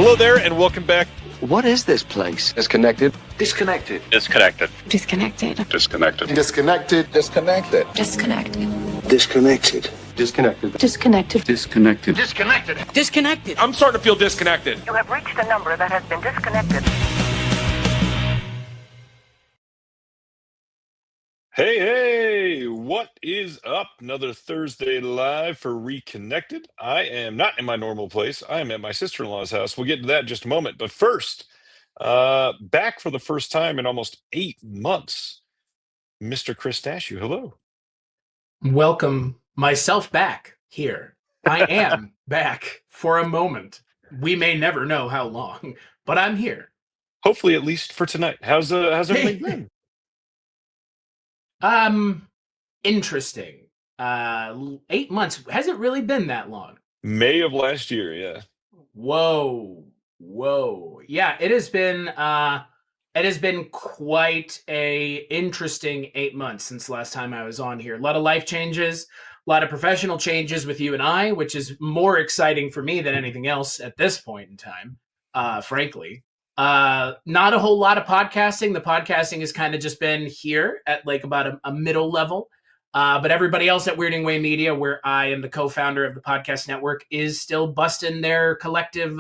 Hello there, and welcome back. What is this place? Disconnected. Disconnected. Disconnected. Disconnected. Disconnected. Disconnected. Disconnected. Disconnected. Disconnected. Disconnected. Disconnected. Disconnected. Disconnected. Disconnected. I'm starting to feel disconnected. You have reached a number that has been disconnected. Hey, what is up? Another Thursday live for Reconnected. I am not in my normal place. I am at my sister-in-law's house. We'll get to that in just a moment. But first, back for the first time in almost 8 months, Mr. Chris Stachiw. Hello. Welcome myself back here. I am back for a moment. We may never know how long, but I'm here. Hopefully, at least for tonight. How's everything been? Interesting. 8 months. Has it really been that long? May of last year, yeah. Whoa. Yeah, it has been quite a interesting 8 months since last time I was on here. A lot of life changes, a lot of professional changes with you and I, which is more exciting for me than anything else at this point in time, frankly. Not a whole lot of podcasting. The podcasting has kind of just been here at like about a middle level. But everybody else at Weirding Way Media, where I am the co-founder of the podcast network, is still busting their collective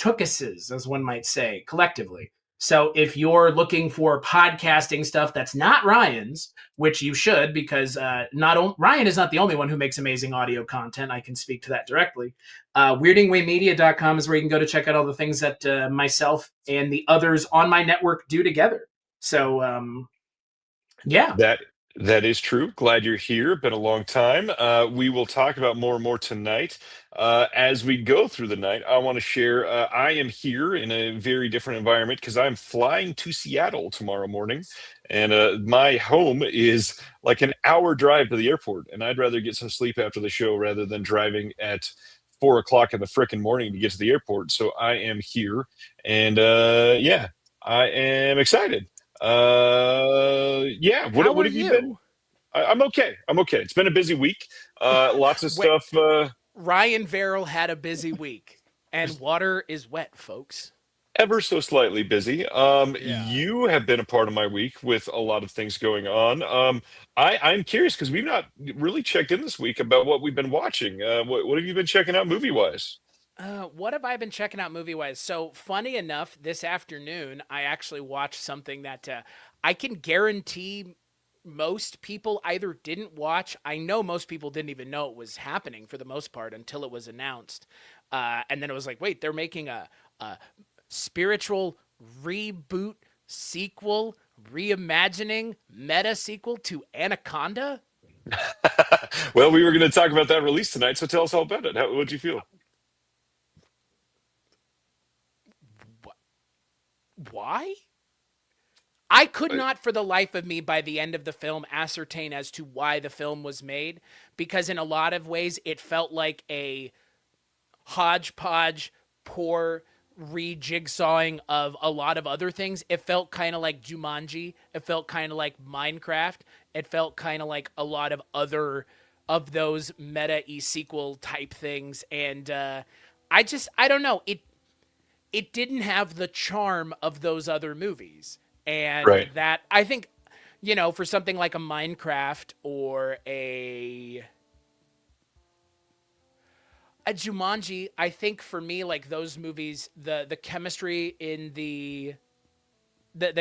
tookuses, as one might say, collectively. So if you're looking for podcasting stuff that's not Ryan's, which you should, because Ryan is not the only one who makes amazing audio content. I can speak to that directly. WeirdingWayMedia.com is where you can go to check out all the things that myself and the others on my network do together. So, yeah. That is true. Glad you're here. Been a long time. We will talk about more and more tonight. As we go through the night, I want to share, I am here in a very different environment because I'm flying to Seattle tomorrow morning. And my home is like an hour drive to the airport. And I'd rather get some sleep after the show rather than driving at 4 o'clock in the frickin' morning to get to the airport. So I am here. And yeah, I am excited. Yeah. What have you been? I'm okay. It's been a busy week. Lots of stuff. Ryan Verrill had a busy week, and water is wet, folks. Ever so slightly busy. Yeah. You have been a part of my week with a lot of things going on. I'm curious because we've not really checked in this week about what we've been watching. What have you been checking out movie-wise? What have I been checking out movie-wise? So, funny enough, this afternoon, I actually watched something that I can guarantee most people either didn't watch. I know most people didn't even know it was happening for the most part until it was announced. And then it was like, wait, they're making a spiritual reboot sequel, reimagining meta sequel to Anaconda? Well, we were going to talk about that release tonight, so tell us all about it. What'd you feel? Why? I could not for the life of me by the end of the film ascertain as to why the film was made, because in a lot of ways it felt like a hodgepodge, poor rejigsawing of a lot of other things. It felt kind of like Jumanji. It felt kind of like Minecraft. It felt kind of like a lot of other of those meta sequel type things. And I don't know. It didn't have the charm of those other movies. And right. That, I think, for something like a Minecraft or a Jumanji, I think for me, like those movies, the chemistry in the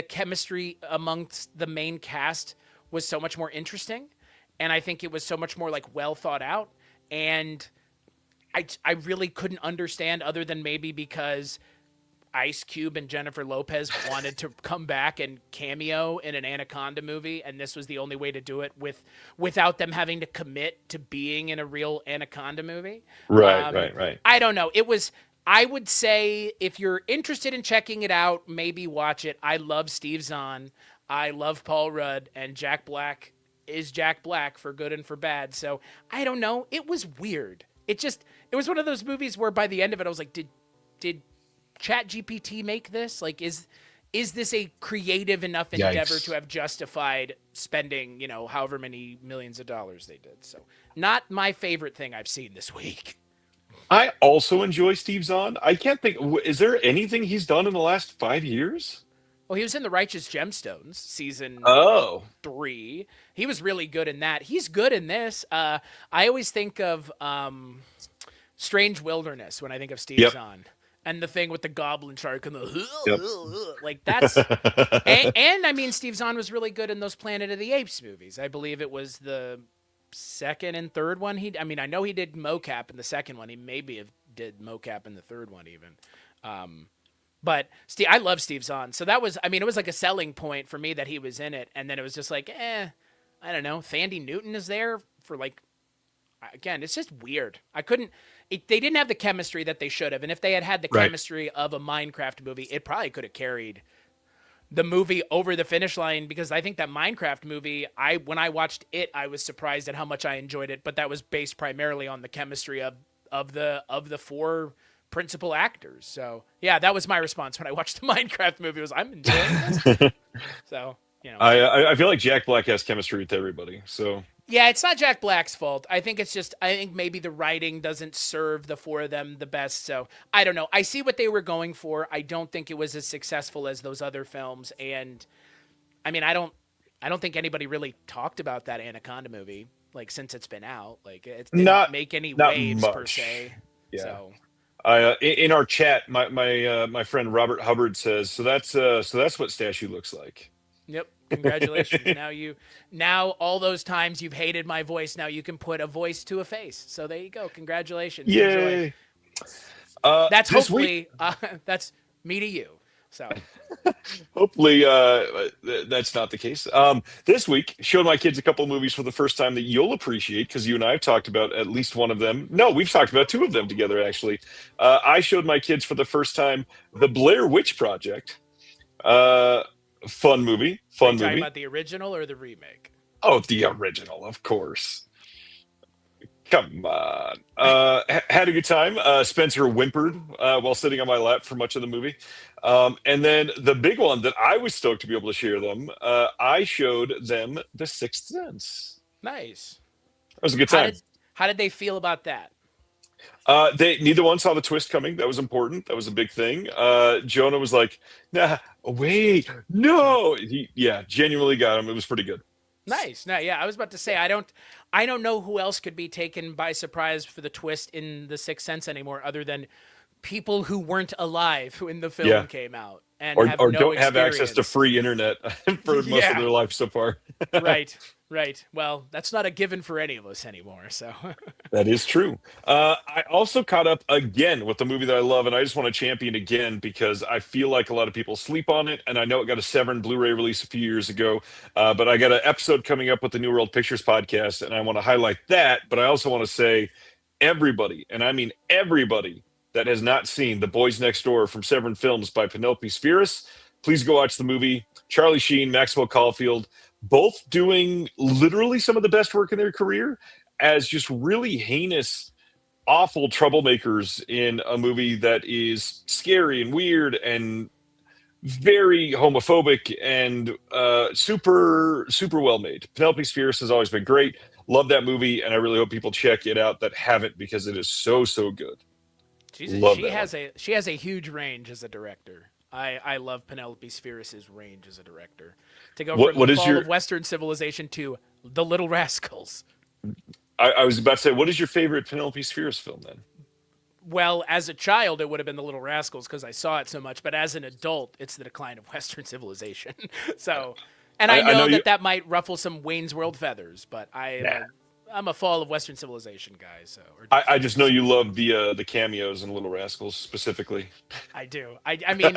chemistry amongst the main cast was so much more interesting. And I think it was so much more like well thought out. And I really couldn't understand, other than maybe because Ice Cube and Jennifer Lopez wanted to come back and cameo in an Anaconda movie, and this was the only way to do it without them having to commit to being in a real Anaconda movie. Right. I don't know. I would say if you're interested in checking it out, maybe watch it. I love Steve Zahn. I love Paul Rudd, and Jack Black is Jack Black for good and for bad. So I don't know. It was weird. It was one of those movies where by the end of it, I was like, did ChatGPT make this? Like, is this a creative enough endeavor to have justified spending, however many millions of dollars they did? So not my favorite thing I've seen this week. I also enjoy Steve Zahn. I can't think. Is there anything he's done in the last 5 years? Well, he was in The Righteous Gemstones season Oh, 3. He was really good in that. He's good in this. I always think of Strange Wilderness when I think of Steve yep, Zahn. And the thing with the goblin shark and yep. the like that's and I mean Steve Zahn was really good in those Planet of the Apes movies. I believe it was the second and third one. I know he did mocap in the second one. He maybe have did mocap in the third one even. But Steve, I love Steve Zahn. So that was, I mean, it was like a selling point for me that he was in it. And then it was just like, I don't know. Thandie Newton is there for like, again, it's just weird. They didn't have the chemistry that they should have. And if they had had the Right. chemistry of a Minecraft movie, it probably could have carried the movie over the finish line, because I think that Minecraft movie, when I watched it, I was surprised at how much I enjoyed it, but that was based primarily on the chemistry of the four principal actors. So yeah, that was my response when I watched the Minecraft movie, was I'm enjoying this. So, you know. I feel like Jack Black has chemistry with everybody. So Yeah, it's not Jack Black's fault. I think maybe the writing doesn't serve the four of them the best. So I don't know. I see what they were going for. I don't think it was as successful as those other films. And I mean, I don't think anybody really talked about that Anaconda movie, like, since it's been out. Like, it didn't not make any not waves per much. se. Yeah. So In our chat, my friend Robert Hubbard says, so that's what Stachiw looks like. yep. Congratulations. Now all those times you've hated my voice, now you can put a voice to a face. So there you go. Congratulations. Enjoy. Yay! That's This week, hopefully that's me to you. So hopefully, that's not the case. This week, showed my kids a couple of movies for the first time that you'll appreciate, because you and I have talked about at least one of them. No, we've talked about two of them together, actually. I showed my kids for the first time The Blair Witch Project. Fun movie. are you Fun talking movie. about the original or the remake? Oh, the original, of course. Come on. Had a good time. Spencer whimpered while sitting on my lap for much of the movie. And then the big one that I was stoked to be able to share them, I showed them The Sixth Sense. Nice. That was a good How time. did they feel about that? They neither one saw the twist coming. That was important. That was a big thing. Jonah was like, "Nah, wait, no." Yeah, genuinely got him. It was pretty good. Nice. No, yeah, I was about to say I don't know who else could be taken by surprise for the twist in The Sixth Sense anymore, other than people who weren't alive when the film Yeah. came out and Or have or no don't have access to experience. free internet for most Yeah. of their life so far. Right. Well, that's not a given for any of us anymore. So That is true. I also caught up again with the movie that I love, and I just want to champion again because I feel like a lot of people sleep on it, and I know it got a Severn Blu-ray release a few years ago, but I got an episode coming up with the New World Pictures podcast, and I want to highlight that, but I also want to say everybody, and I mean everybody, that has not seen The Boys Next Door from Severn Films by Penelope Spheris, please go watch the movie. Charlie Sheen, Maxwell Caulfield, both doing literally some of the best work in their career as just really heinous, awful troublemakers in a movie that is scary and weird and very homophobic and super, super well made. Penelope Spheris has always been great. Love that movie, and I really hope people check it out that haven't, because it is so, so good. Love she that has a huge range as a director. I love Penelope Spheris' range as a director. To go from What The is Fall your? of Western Civilization to The Little Rascals. I was about to say, what is your favorite Penelope Spheris film then? Well, as a child, it would have been The Little Rascals because I saw it so much. But as an adult, it's The Decline of Western Civilization. So, and I I know know you. that might ruffle some Wayne's World feathers, but Nah. I'm a Fall of Western Civilization guy. So, I just know you love the cameos in Little Rascals specifically. I do. I mean,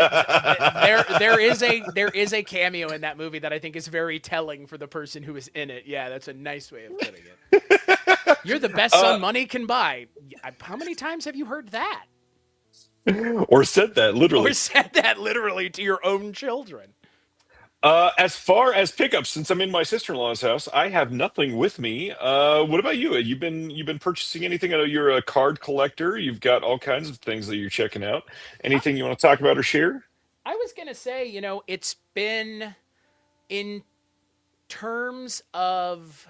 there is a cameo in that movie that I think is very telling for the person who is in it. Yeah, that's a nice way of putting it. You're the best son money can buy. How many times have you heard that? Or said that literally. Or said that literally to your own children? As far as pickups, since I'm in my sister-in-law's house, I have nothing with me. What about you? You've been purchasing anything? I know you're a card collector. You've got all kinds of things that you're checking out. Anything you want to talk about or share? I was gonna say, it's been in terms of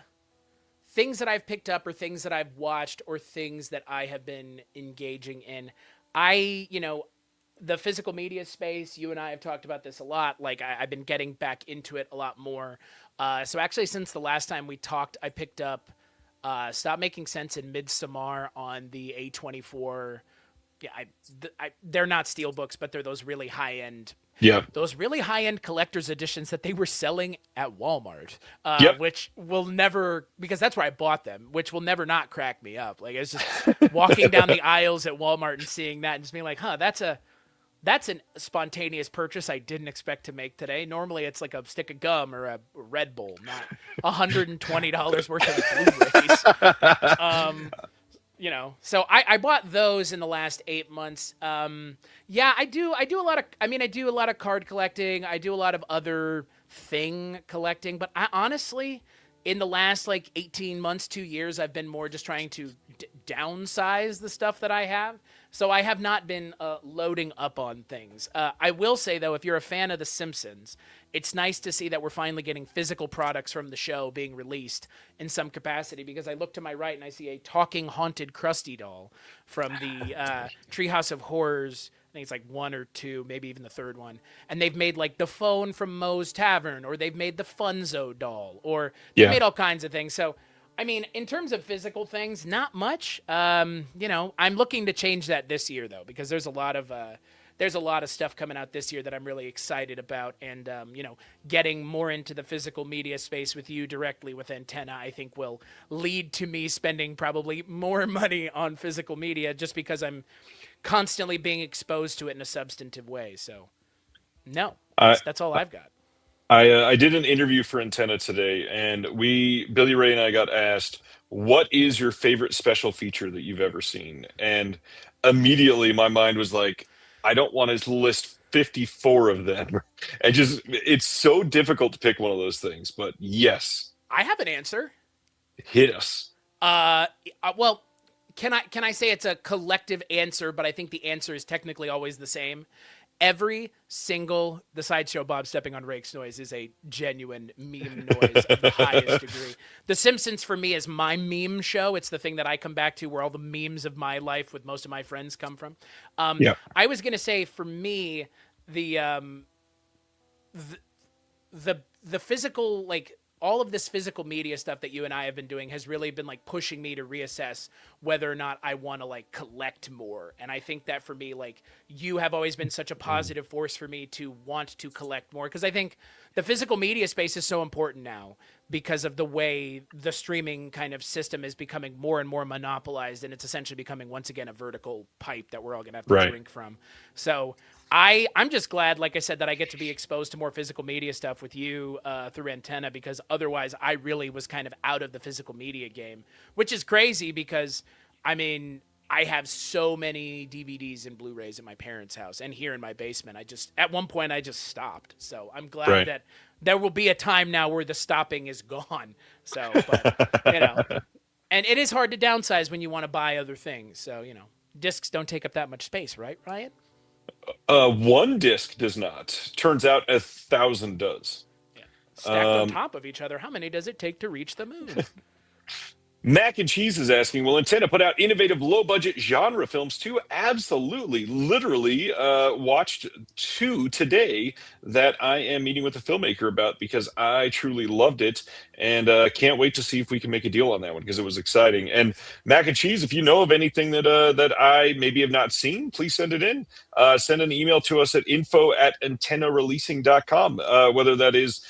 things that I've picked up or things that I've watched or things that I have been engaging in. The physical media space, you and I have talked about this a lot. Like I've been getting back into it a lot more. So actually, since the last time we talked, I picked up Stop Making Sense in Midsommar on the A24. Yeah, they're not steel books, but they're those really high end. Yep. Those really high end collector's editions that they were selling at Walmart, Yep. which will never, because that's where I bought them, which will never not crack me up. Like it's just walking down the aisles at Walmart and seeing that and just being like, huh, that's a spontaneous purchase I didn't expect to make today. Normally it's like a stick of gum or a Red Bull, not $120 worth of Blu-rays. So I bought those in the last 8 months. I do a lot of, I do a lot of card collecting. I do a lot of other thing collecting, but I honestly, in the last 18 months, 2 years, I've been more just trying to downsize the stuff that I have. So I have not been loading up on things. I will say, though, if you're a fan of The Simpsons, it's nice to see that we're finally getting physical products from the show being released in some capacity, because I look to my right and I see a talking haunted Krusty doll from the Treehouse of Horrors. I think it's 1 or 2, maybe even the third one. And they've made the phone from Moe's Tavern, or they've made the Funzo doll, or they've made all kinds of things. So in terms of physical things, not much. I'm looking to change that this year, though, because there's a lot of stuff coming out this year that I'm really excited about. And, getting more into the physical media space with you directly with Antenna, I think will lead to me spending probably more money on physical media, just because I'm constantly being exposed to it in a substantive way. So, no, that's all I've got. I did an interview for Antenna today, and Billy Ray and I got asked, what is your favorite special feature that you've ever seen? And immediately my mind was like, I don't want to list 54 of them. And it's so difficult to pick one of those things. But yes, I have an answer. hit us. Well, can I say it's a collective answer, but I think the answer is technically always the same. Every single The Sideshow Bob stepping on Rake's noise is a genuine meme noise of the highest degree. The Simpsons for me is my meme show. It's the thing that I come back to where all the memes of my life with most of my friends come from. I was going to say, for me, the physical, all of this physical media stuff that you and I have been doing has really been pushing me to reassess whether or not I want to collect more. And I think that for me, you have always been such a positive force for me to want to collect more, because I think the physical media space is so important now because of the way the streaming kind of system is becoming more and more monopolized, and it's essentially becoming once again a vertical pipe that we're all gonna have to drink from. So I'm just glad, like I said, that I get to be exposed to more physical media stuff with you through Antenna, because otherwise I really was kind of out of the physical media game, which is crazy because, I have so many DVDs and Blu-rays in my parents' house and here in my basement. At one point I just stopped. So I'm glad that there will be a time now where the stopping is gone. So, but, and it is hard to downsize when you want to buy other things. So, discs don't take up that much space, right, Ryan? One disc does not. Turns out 1,000 does. Yeah. Stacked on top of each other, how many does it take to reach the moon? Mac and Cheese is asking, will Antenna put out innovative low-budget genre films too? Absolutely. Literally watched 2 today that I am meeting with a filmmaker about, because I truly loved it, and can't wait to see if we can make a deal on that one, because it was exciting. And Mac and Cheese, if you know of anything that I maybe have not seen, please send it in. Send an email to us at info@antennareleasing.com, whether that is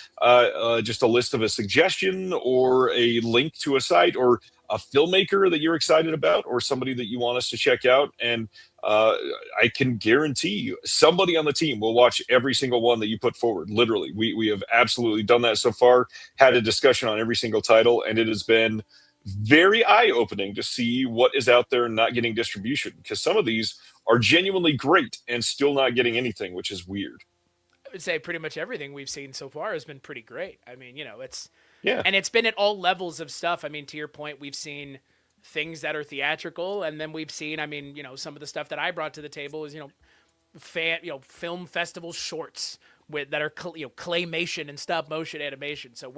just a list of a suggestion or a link to a site, or a filmmaker that you're excited about, or somebody that you want us to check out. And I can guarantee you somebody on the team will watch every single one that you put forward. Literally, we have absolutely done that so far, had a discussion on every single title, and it has been very eye-opening to see what is out there and not getting distribution, because some of these are genuinely great and still not getting anything, which is weird. I would say pretty much everything we've seen so far has been pretty great. It's Yeah. And it's been at all levels of stuff. To your point, we've seen things that are theatrical, and then we've seen, some of the stuff that I brought to the table is, film festival shorts that are, claymation and stop motion animation. So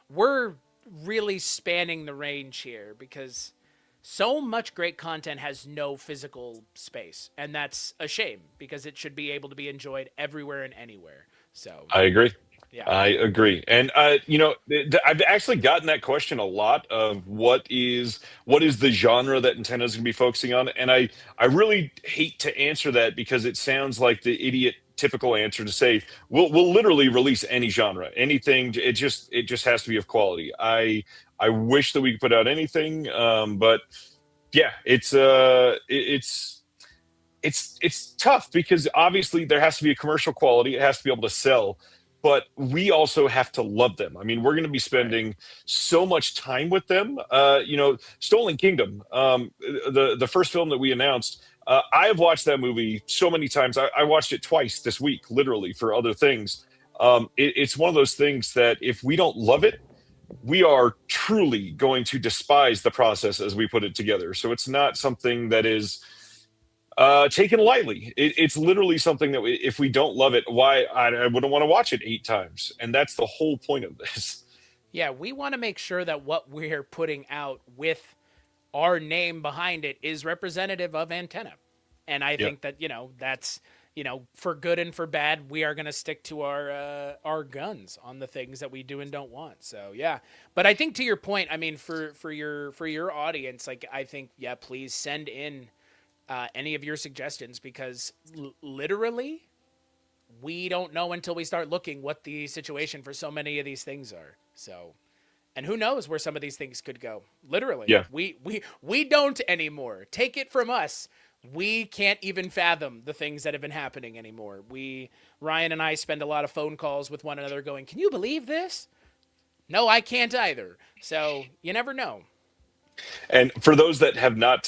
we're really spanning the range here, because so much great content has no physical space, and that's a shame because it should be able to be enjoyed everywhere and anywhere. So I agree. yeah. I agree. And I've actually gotten that question a lot of what is the genre that Nintendo's going to be focusing on, and I really hate to answer that because it sounds like the idiot typical answer to say we'll literally release any genre, anything. It just has to be of quality. I wish that we could put out anything, but yeah, it's tough because obviously there has to be a commercial quality. It has to be able to sell, but we also have to love them. I mean, we're going to be Right. spending so much time with them. Stolen Kingdom, the first film that we announced. I have watched that movie so many times. I watched it twice this week, literally for other things. It's one of those things that if we don't love it, we are truly going to despise the process as we put it together. So it's not something that is taken lightly. It's literally something that if we don't love it, why I wouldn't want to watch it 8 times. And that's the whole point of this. Yeah, we want to make sure that what we're putting out with our name behind it is representative of Antenna. And I Yeah. think that, that's, for good and for bad, we are going to stick to our guns on the things that we do and don't want. So, yeah. But I think to your point, I mean, for your audience, like, I think, yeah, please send in any of your suggestions, because literally we don't know until we start looking what the situation for so many of these things are. So, and who knows where some of these things could go. Literally, Yeah. we don't anymore. Take it from us. We can't even fathom the things that have been happening anymore. Ryan and I spend a lot of phone calls with one another going, "Can you believe this?" No, I can't either. So you never know. And for those that have not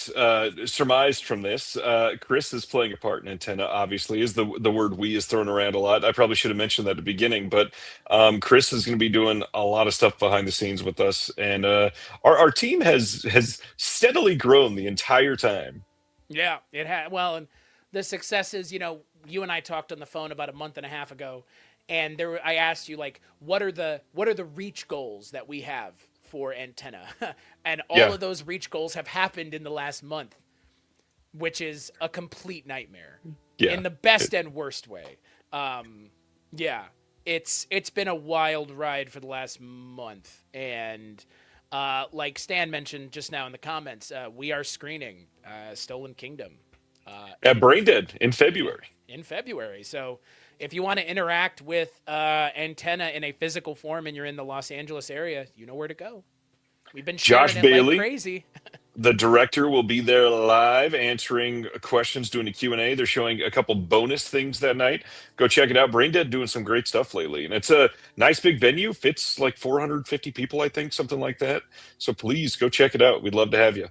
surmised from this, Chris is playing a part in Antenna. Obviously, is the word "we" is thrown around a lot. I probably should have mentioned that at the beginning, but Chris is going to be doing a lot of stuff behind the scenes with us, and our team has steadily grown the entire time. Yeah, it had. Well, and the successes, you and I talked on the phone about a month and a half ago, and I asked you, like, what are the reach goals that we have for Antenna? And all Yeah. of those reach goals have happened in the last month, which is a complete nightmare Yeah. in the best and worst way. Yeah, it's been a wild ride for the last month, and like Stan mentioned just now in the comments, we are screening Stolen Kingdom At Brain Dead in February. in February. So if you want to interact with Antenna in a physical form and you're in the Los Angeles area, you know where to go. We've been sharing Josh it Bailey, like crazy. the director, will be there live answering questions, doing a Q&A. They're showing a couple bonus things that night. Go check it out. Brain Dead doing some great stuff lately. And it's a nice big venue. Fits like 450 people, I think, something like that. So please go check it out. We'd love to have you.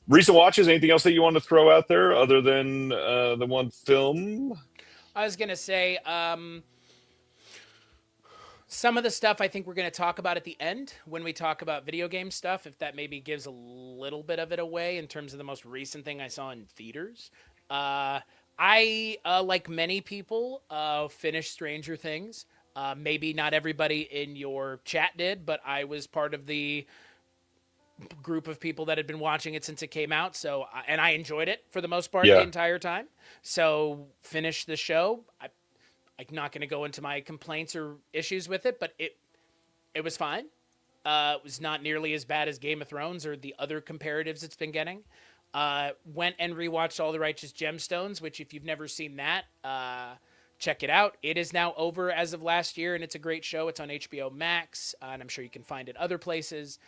Recent watches, anything else that you want to throw out there other than the one film? I was going to say, some of the stuff I think we're going to talk about at the end when we talk about video game stuff, if that maybe gives a little bit of it away in terms of the most recent thing I saw in theaters. I, like many people, finished Stranger Things. Maybe not everybody in your chat did, but I was part of the group of people that had been watching it since it came out. So, and I enjoyed it for the most part Yeah. the entire time. So, finished the show. I'm not going to go into my complaints or issues with it, but it was fine. It was not nearly as bad as Game of Thrones or the other comparatives it's been getting. Went and rewatched All the Righteous Gemstones, which if you've never seen that, check it out. It is now over as of last year, and it's a great show. It's on HBO Max, and I'm sure you can find it other places.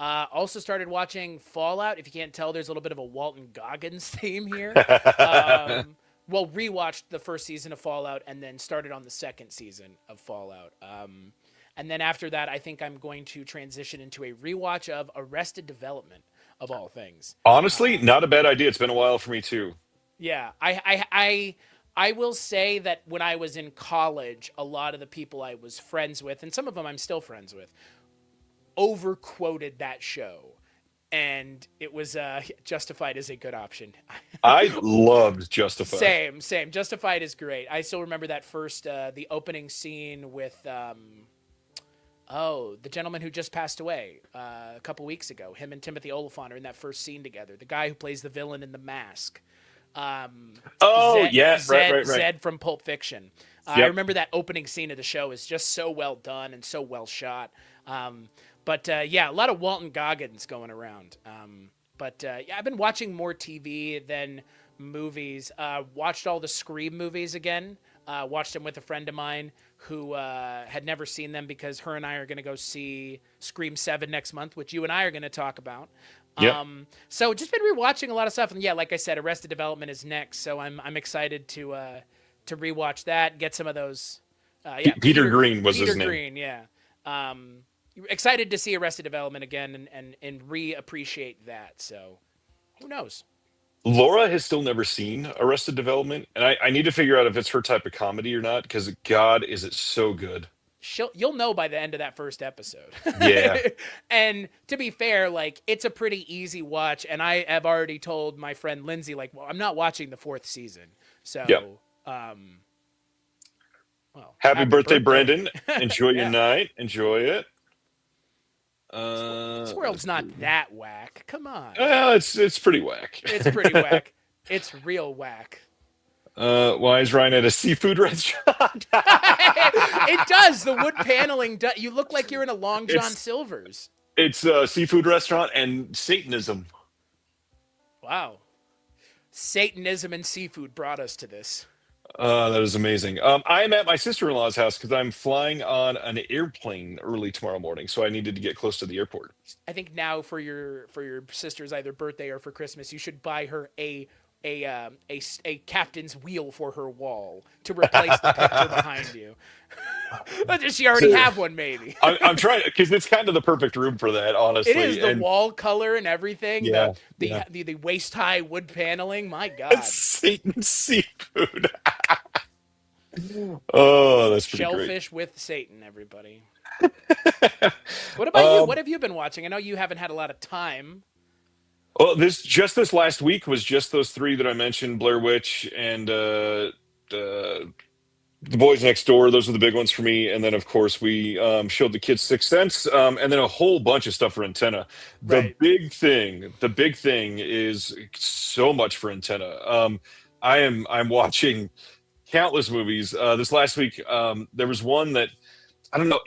Also started watching Fallout. If you can't tell, there's a little bit of a Walton Goggins theme here. Well, rewatched the first season of Fallout and then started on the second season of Fallout. And then after that, I think I'm going to transition into a rewatch of Arrested Development, of all things. Honestly, not a bad idea. It's been a while for me too. Yeah, I will say that when I was in college, a lot of the people I was friends with, and some of them I'm still friends with, overquoted that show. And it was Justified is a good option. I loved Justified. Same. Justified is great. I still remember that first, the opening scene with Oh, the gentleman who just passed away a couple weeks ago. Him and Timothy Olyphant are in that first scene together. The guy who plays the villain in The Mask. Oh, Zed, yeah, Zed, right. Zed from Pulp Fiction. I Yep. remember that opening scene of the show is just so well done and so well shot. Yeah, a lot of Walton Goggins going around. Yeah, I've been watching more TV than movies. Watched all the Scream movies again. Watched them with a friend of mine who had never seen them because her and I are going to go see Scream 7 next month, which you and I are going to talk about. Yep. So just been rewatching a lot of stuff, and yeah, like I said, Arrested Development is next, so I'm excited to rewatch that, get some of those. Peter Green was Peter his name. Green, yeah. Excited to see Arrested Development again and reappreciate that. So who knows? Laura has still never seen Arrested Development, and I need to figure out if it's her type of comedy or not, because God, is it so good. You'll know by the end of that first episode. Yeah. And to be fair, like, it's a pretty easy watch, and I have already told my friend Lindsay, like, well, I'm not watching the 4th season. So, Yep. Well, Happy birthday, Brendan. Enjoy Yeah. your night. Enjoy it. This world's not that whack. Come on. Well, it's pretty whack. It's pretty whack. It's real whack. Why is Ryan at a seafood restaurant? It does. The wood paneling. You look like you're in a Long John Silver's. It's a seafood restaurant and Satanism. Wow. Satanism and seafood brought us to this. That is amazing. I am at my sister-in-law's house because I'm flying on an airplane early tomorrow morning, so I needed to get close to the airport. I think now for your sister's either birthday or for Christmas, you should buy her a captain's wheel for her wall to replace the picture behind you. Does she already have one? Maybe. I'm trying, because it's kind of the perfect room for that, honestly. It is the wall color and everything. Yeah, The waist high wood paneling. My God. Satan seafood. Oh, that's pretty Shellfish with Satan, everybody. What about you? What have you been watching? I know you haven't had a lot of time. Well, this last week was just those three that I mentioned: Blair Witch and The Boys Next Door. Those are the big ones for me. And then, of course, we showed the kids Sixth Sense, and then a whole bunch of stuff for Antenna. Right. The big thing is so much for Antenna. I'm watching countless movies. This last week, there was one that I don't know.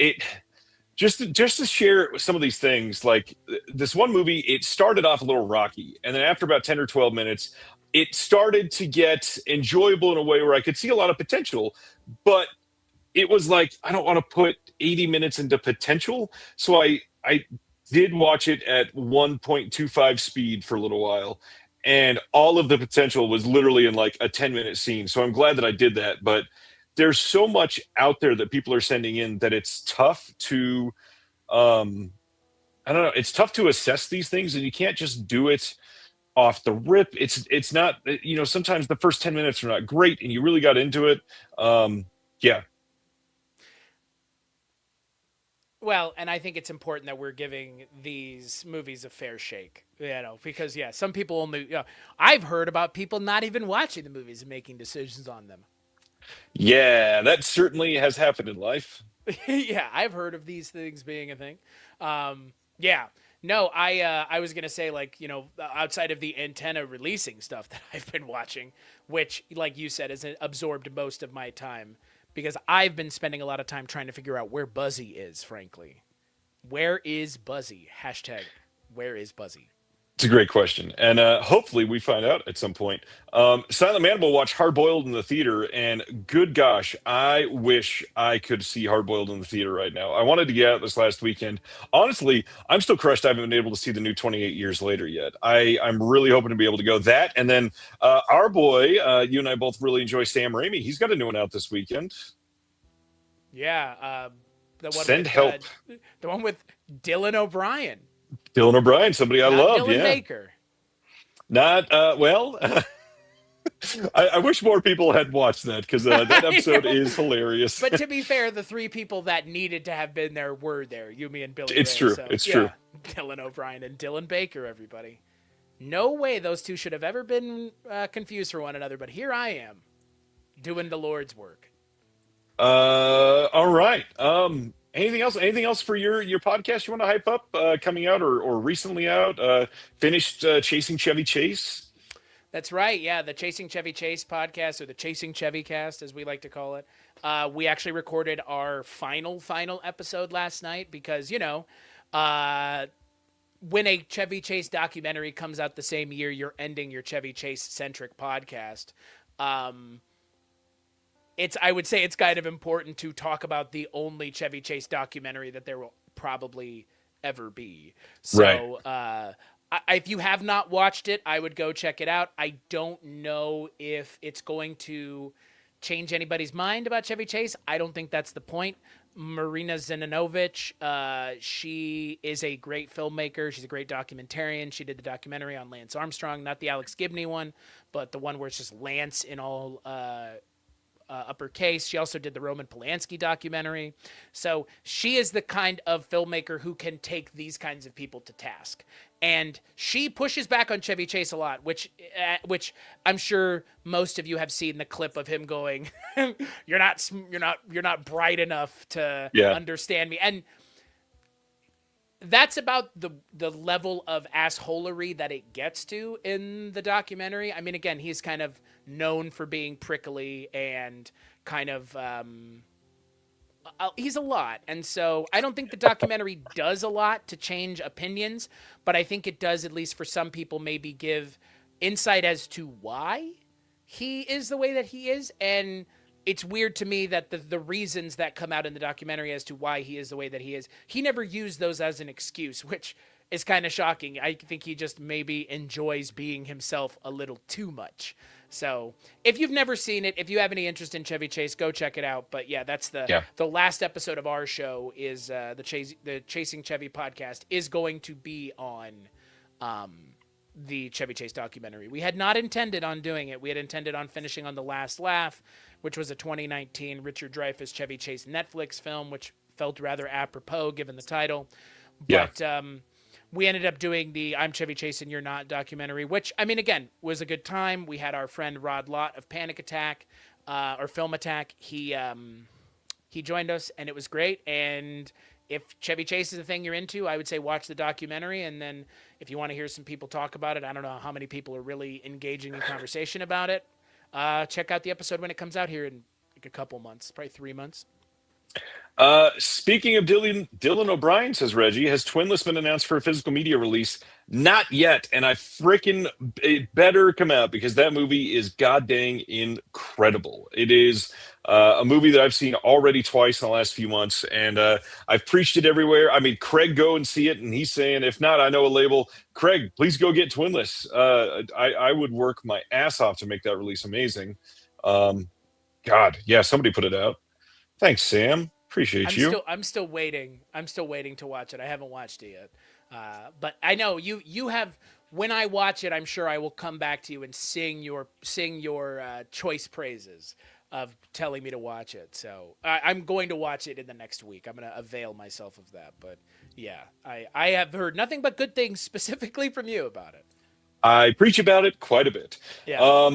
Just to share some of these things, like this one movie, it started off a little rocky, and then after about 10 or 12 minutes, it started to get enjoyable in a way where I could see a lot of potential, but it was like, I don't want to put 80 minutes into potential. So I did watch it at 1.25 speed for a little while, and all of the potential was literally in like a 10-minute scene. So I'm glad that I did that, but there's so much out there that people are sending in that it's tough to I don't know, it's tough to assess these things, and you can't just do it off the rip. It's not, sometimes the first 10 minutes are not great and you really got into it. Yeah. Well, and I think it's important that we're giving these movies a fair shake, because some people only, I've heard about people not even watching the movies and making decisions on them. Yeah, that certainly has happened in life. Yeah, I've heard of these things being a thing. Yeah. No, I was going to say, outside of the Antenna releasing stuff that I've been watching, which, like you said, has absorbed most of my time, because I've been spending a lot of time trying to figure out where Buzzy is, frankly. Where is Buzzy? Hashtag, where is Buzzy? It's a great question, and hopefully we find out at some point. Silent Man will watch Hard Boiled in the theater, and good gosh, I wish I could see Hard Boiled in the theater right now. I wanted to get out this last weekend. Honestly, I'm still crushed I haven't been able to see the new 28 Years Later yet. I'm really hoping to be able to go that, and then our boy, you and I both really enjoy Sam Raimi. He's got a new one out this weekend. Yeah, the one Send with, Help. The one with Dylan O'Brien. Dylan O'Brien, somebody I Not love. Dylan Yeah. Baker. Not well. I wish more people had watched that, because that episode is hilarious. But to be fair, the three people that needed to have been there were there. You, me, and Billy. It's Ray, true. So, It's true. Dylan O'Brien and Dylan Baker, everybody. No way those two should have ever been confused for one another, but here I am, doing the Lord's work. All right. Anything else? Anything else for your podcast you want to hype up coming out or recently out? Finished Chasing Chevy Chase. That's right. Yeah, the Chasing Chevy Chase podcast, or the Chasing Chevy cast, as we like to call it. We actually recorded our final episode last night because, when a Chevy Chase documentary comes out the same year you're ending your Chevy Chase centric podcast, I would say it's kind of important to talk about the only Chevy Chase documentary that there will probably ever be. So, Right. if you have not watched it, I would go check it out. I don't know if it's going to change anybody's mind about Chevy Chase. I don't think that's the point. Marina Zinanovich, she is a great filmmaker. She's a great documentarian. She did the documentary on Lance Armstrong, not the Alex Gibney one, but the one where it's just Lance in all uppercase. She also did the Roman Polanski documentary. So she is the kind of filmmaker who can take these kinds of people to task. And she pushes back on Chevy Chase a lot, which I'm sure most of you have seen the clip of him going, "You're not bright enough to Yeah. understand me." And that's about the level of assholery that it gets to in the documentary. I mean, again, he's kind of known for being prickly and kind of he's a lot. And so I don't think the documentary does a lot to change opinions, but I think it does, at least for some people, maybe give insight as to why he is the way that he is. And it's weird to me that the reasons that come out in the documentary as to why he is the way that he is, he never used those as an excuse, which is kind of shocking. I think he just maybe enjoys being himself a little too much. So if you've never seen it, if you have any interest in Chevy Chase, go check it out. But yeah, that's the last episode of our show is the Chasing Chevy podcast is going to be on the Chevy Chase documentary. We had not intended on doing it. We had intended on finishing on The Last Laugh, which was a 2019 Richard Dreyfuss Chevy Chase Netflix film, which felt rather apropos given the title. But we ended up doing the I'm Chevy Chase and You're Not documentary, which, I mean, again, was a good time. We had our friend Rod Lott of Panic Attack, or Film Attack. He joined us, and it was great. And if Chevy Chase is a thing you're into, I would say watch the documentary. And then if you want to hear some people talk about it, I don't know how many people are really engaging in conversation about it, check out the episode when it comes out here in like a couple months, probably 3 months. Speaking of Dylan O'Brien, says Reggie, has Twinless been announced for a physical media release? Not yet, and it better come out because that movie is goddamn incredible. It is a movie that I've seen already twice in the last few months, and I've preached it everywhere. I mean, Craig, go and see it, and he's saying, if not, I know a label. Craig, please go get Twinless. I would work my ass off to make that release amazing. God, yeah, somebody put it out. Thanks, Sam. Appreciate you. I'm still waiting. I'm still waiting to watch it. I haven't watched it yet. But I know you have. When I watch it, I'm sure I will come back to you and sing your choice praises of telling me to watch it. So I'm going to watch it in the next week. I'm going to avail myself of that. But yeah, I have heard nothing but good things specifically from you about it. I preach about it quite a bit. Yeah.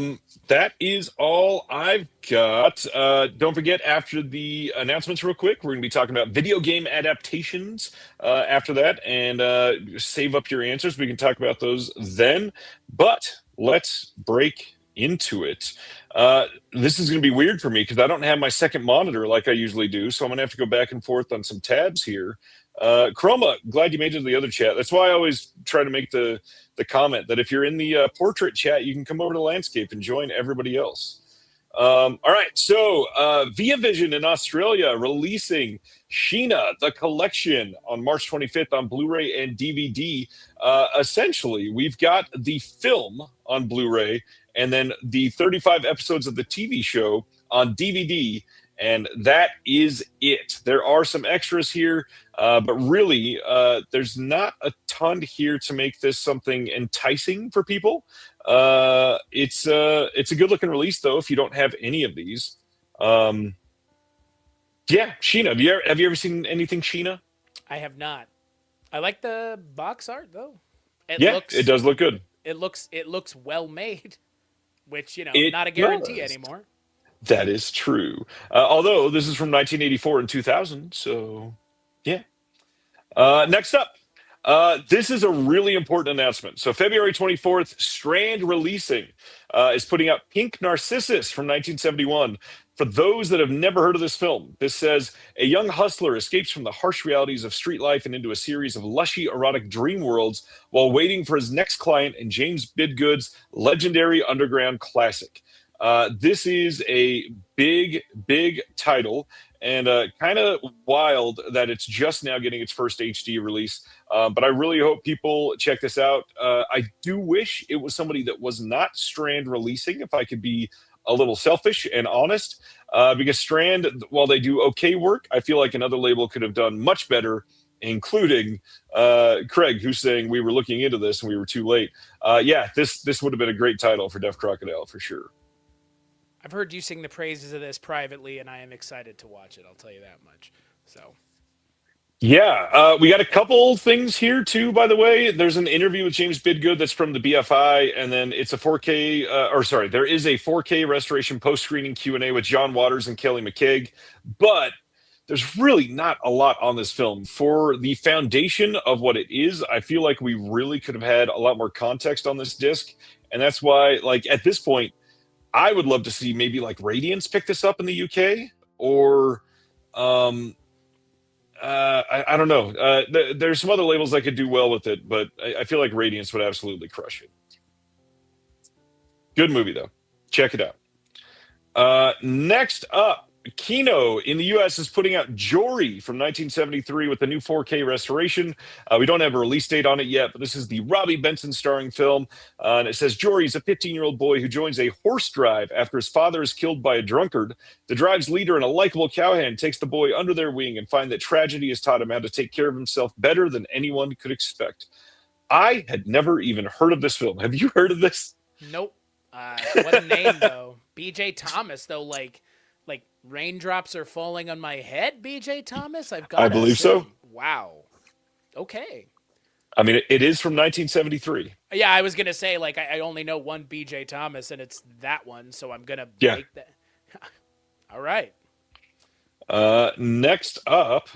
That is all I've got. Don't forget, after the announcements real quick, we're going to be talking about video game adaptations after that, and save up your answers. We can talk about those then. But let's break into it. This is going to be weird for me because I don't have my second monitor like I usually do, so I'm going to have to go back and forth on some tabs here. Chroma, glad you made it to the other chat. That's why I always try to make the comment that if you're in the portrait chat, you can come over to landscape and join everybody else. All right, so Via Vision in Australia releasing Sheena, the collection, on March 25th on Blu-ray and DVD. Essentially, we've got the film on Blu-ray and then the 35 episodes of the TV show on DVD, and that is it. There are some extras here, but really, there's not a ton here to make this something enticing for people. It's a good-looking release, though, if you don't have any of these. Yeah, Sheena, have you ever seen anything Sheena? I have not. I like the box art, though. It does look good. It looks well made, which, It not a guarantee does. anymore. That is true. Although this is from 1984 and 2000, so Yeah. Next up, this is a really important announcement. So, February 24th, Strand Releasing is putting out Pink Narcissus from 1971. For those that have never heard of this film, this says a young hustler escapes from the harsh realities of street life and into a series of lushy, erotic dream worlds while waiting for his next client in James Bidgood's legendary underground classic. This is a big, big title, and kind of wild that it's just now getting its first HD release. But I really hope people check this out. I do wish it was somebody that was not Strand Releasing, if I could be a little selfish and honest, because Strand, while they do okay work, I feel like another label could have done much better, including Craig, who's saying we were looking into this and we were too late. Yeah, this would have been a great title for Deaf Crocodile for sure. I've heard you sing the praises of this privately, and I am excited to watch it. I'll tell you that much. So, Yeah, we got a couple things here too. By the way, there's an interview with James Bidgood that's from the BFI, and then it's a 4K, or sorry, there is a 4K restoration post-screening Q&A with John Waters and Kelly McKeag. But there's really not a lot on this film for the foundation of what it is. I feel like we really could have had a lot more context on this disc, and that's why, like at this point, I would love to see maybe like Radiance pick this up in the UK, or I don't know. There's some other labels that could do well with it, but I feel like Radiance would absolutely crush it. Good movie though. Check it out. Next up, Kino in the US is putting out Jory from 1973 with the new 4K restoration. We don't have a release date on it yet, but this is the Robbie Benson starring film. And it says Jory is a 15-year-old boy who joins a horse drive after his father is killed by a drunkard. The drive's leader and a likable cowhand takes the boy under their wing and find that tragedy has taught him how to take care of himself better than anyone could expect. I had never even heard of this film. Have you heard of this? nope. What a name, though. B.J. Thomas, though, like raindrops are falling on my head, B.J. Thomas? I believe so. Wow. Okay. I mean, it is from 1973. Yeah, I was going to say, like, I only know one B.J. Thomas, and it's that one, so I'm going to make that. All right. Next up,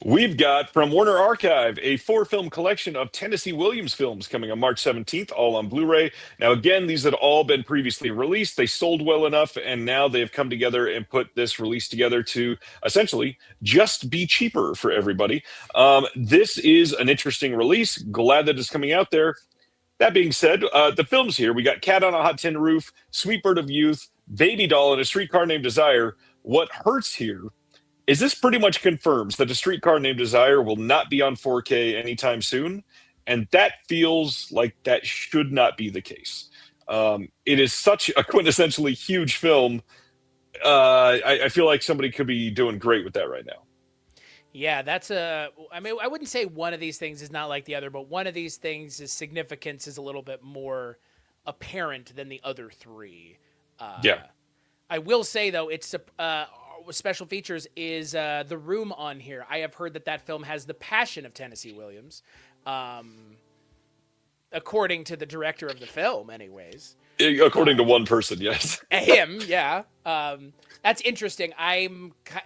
we've got from Warner Archive a 4-film collection of Tennessee Williams films coming on March 17th, all on Blu-ray. Now, again, these had all been previously released. They sold well enough, and now they've come together and put this release together to essentially just be cheaper for everybody. This is an interesting release. Glad that it's coming out there. That being said, the films here, we got Cat on a Hot Tin Roof, Sweet Bird of Youth, Baby Doll, and A Streetcar Named Desire. What hurts here is this pretty much confirms that A Streetcar Named Desire will not be on 4K anytime soon, and that feels like that should not be the case. It is such a quintessentially huge film. I feel like somebody could be doing great with that right now. Yeah, I mean, I wouldn't say one of these things is not like the other, but one of these things' significance is a little bit more apparent than the other three. Yeah. I will say, though, it's special features is The Room on here. I have heard that film has the passion of Tennessee Williams, according to the director of the film, anyways. According to one person, yes. Him, yeah. That's interesting.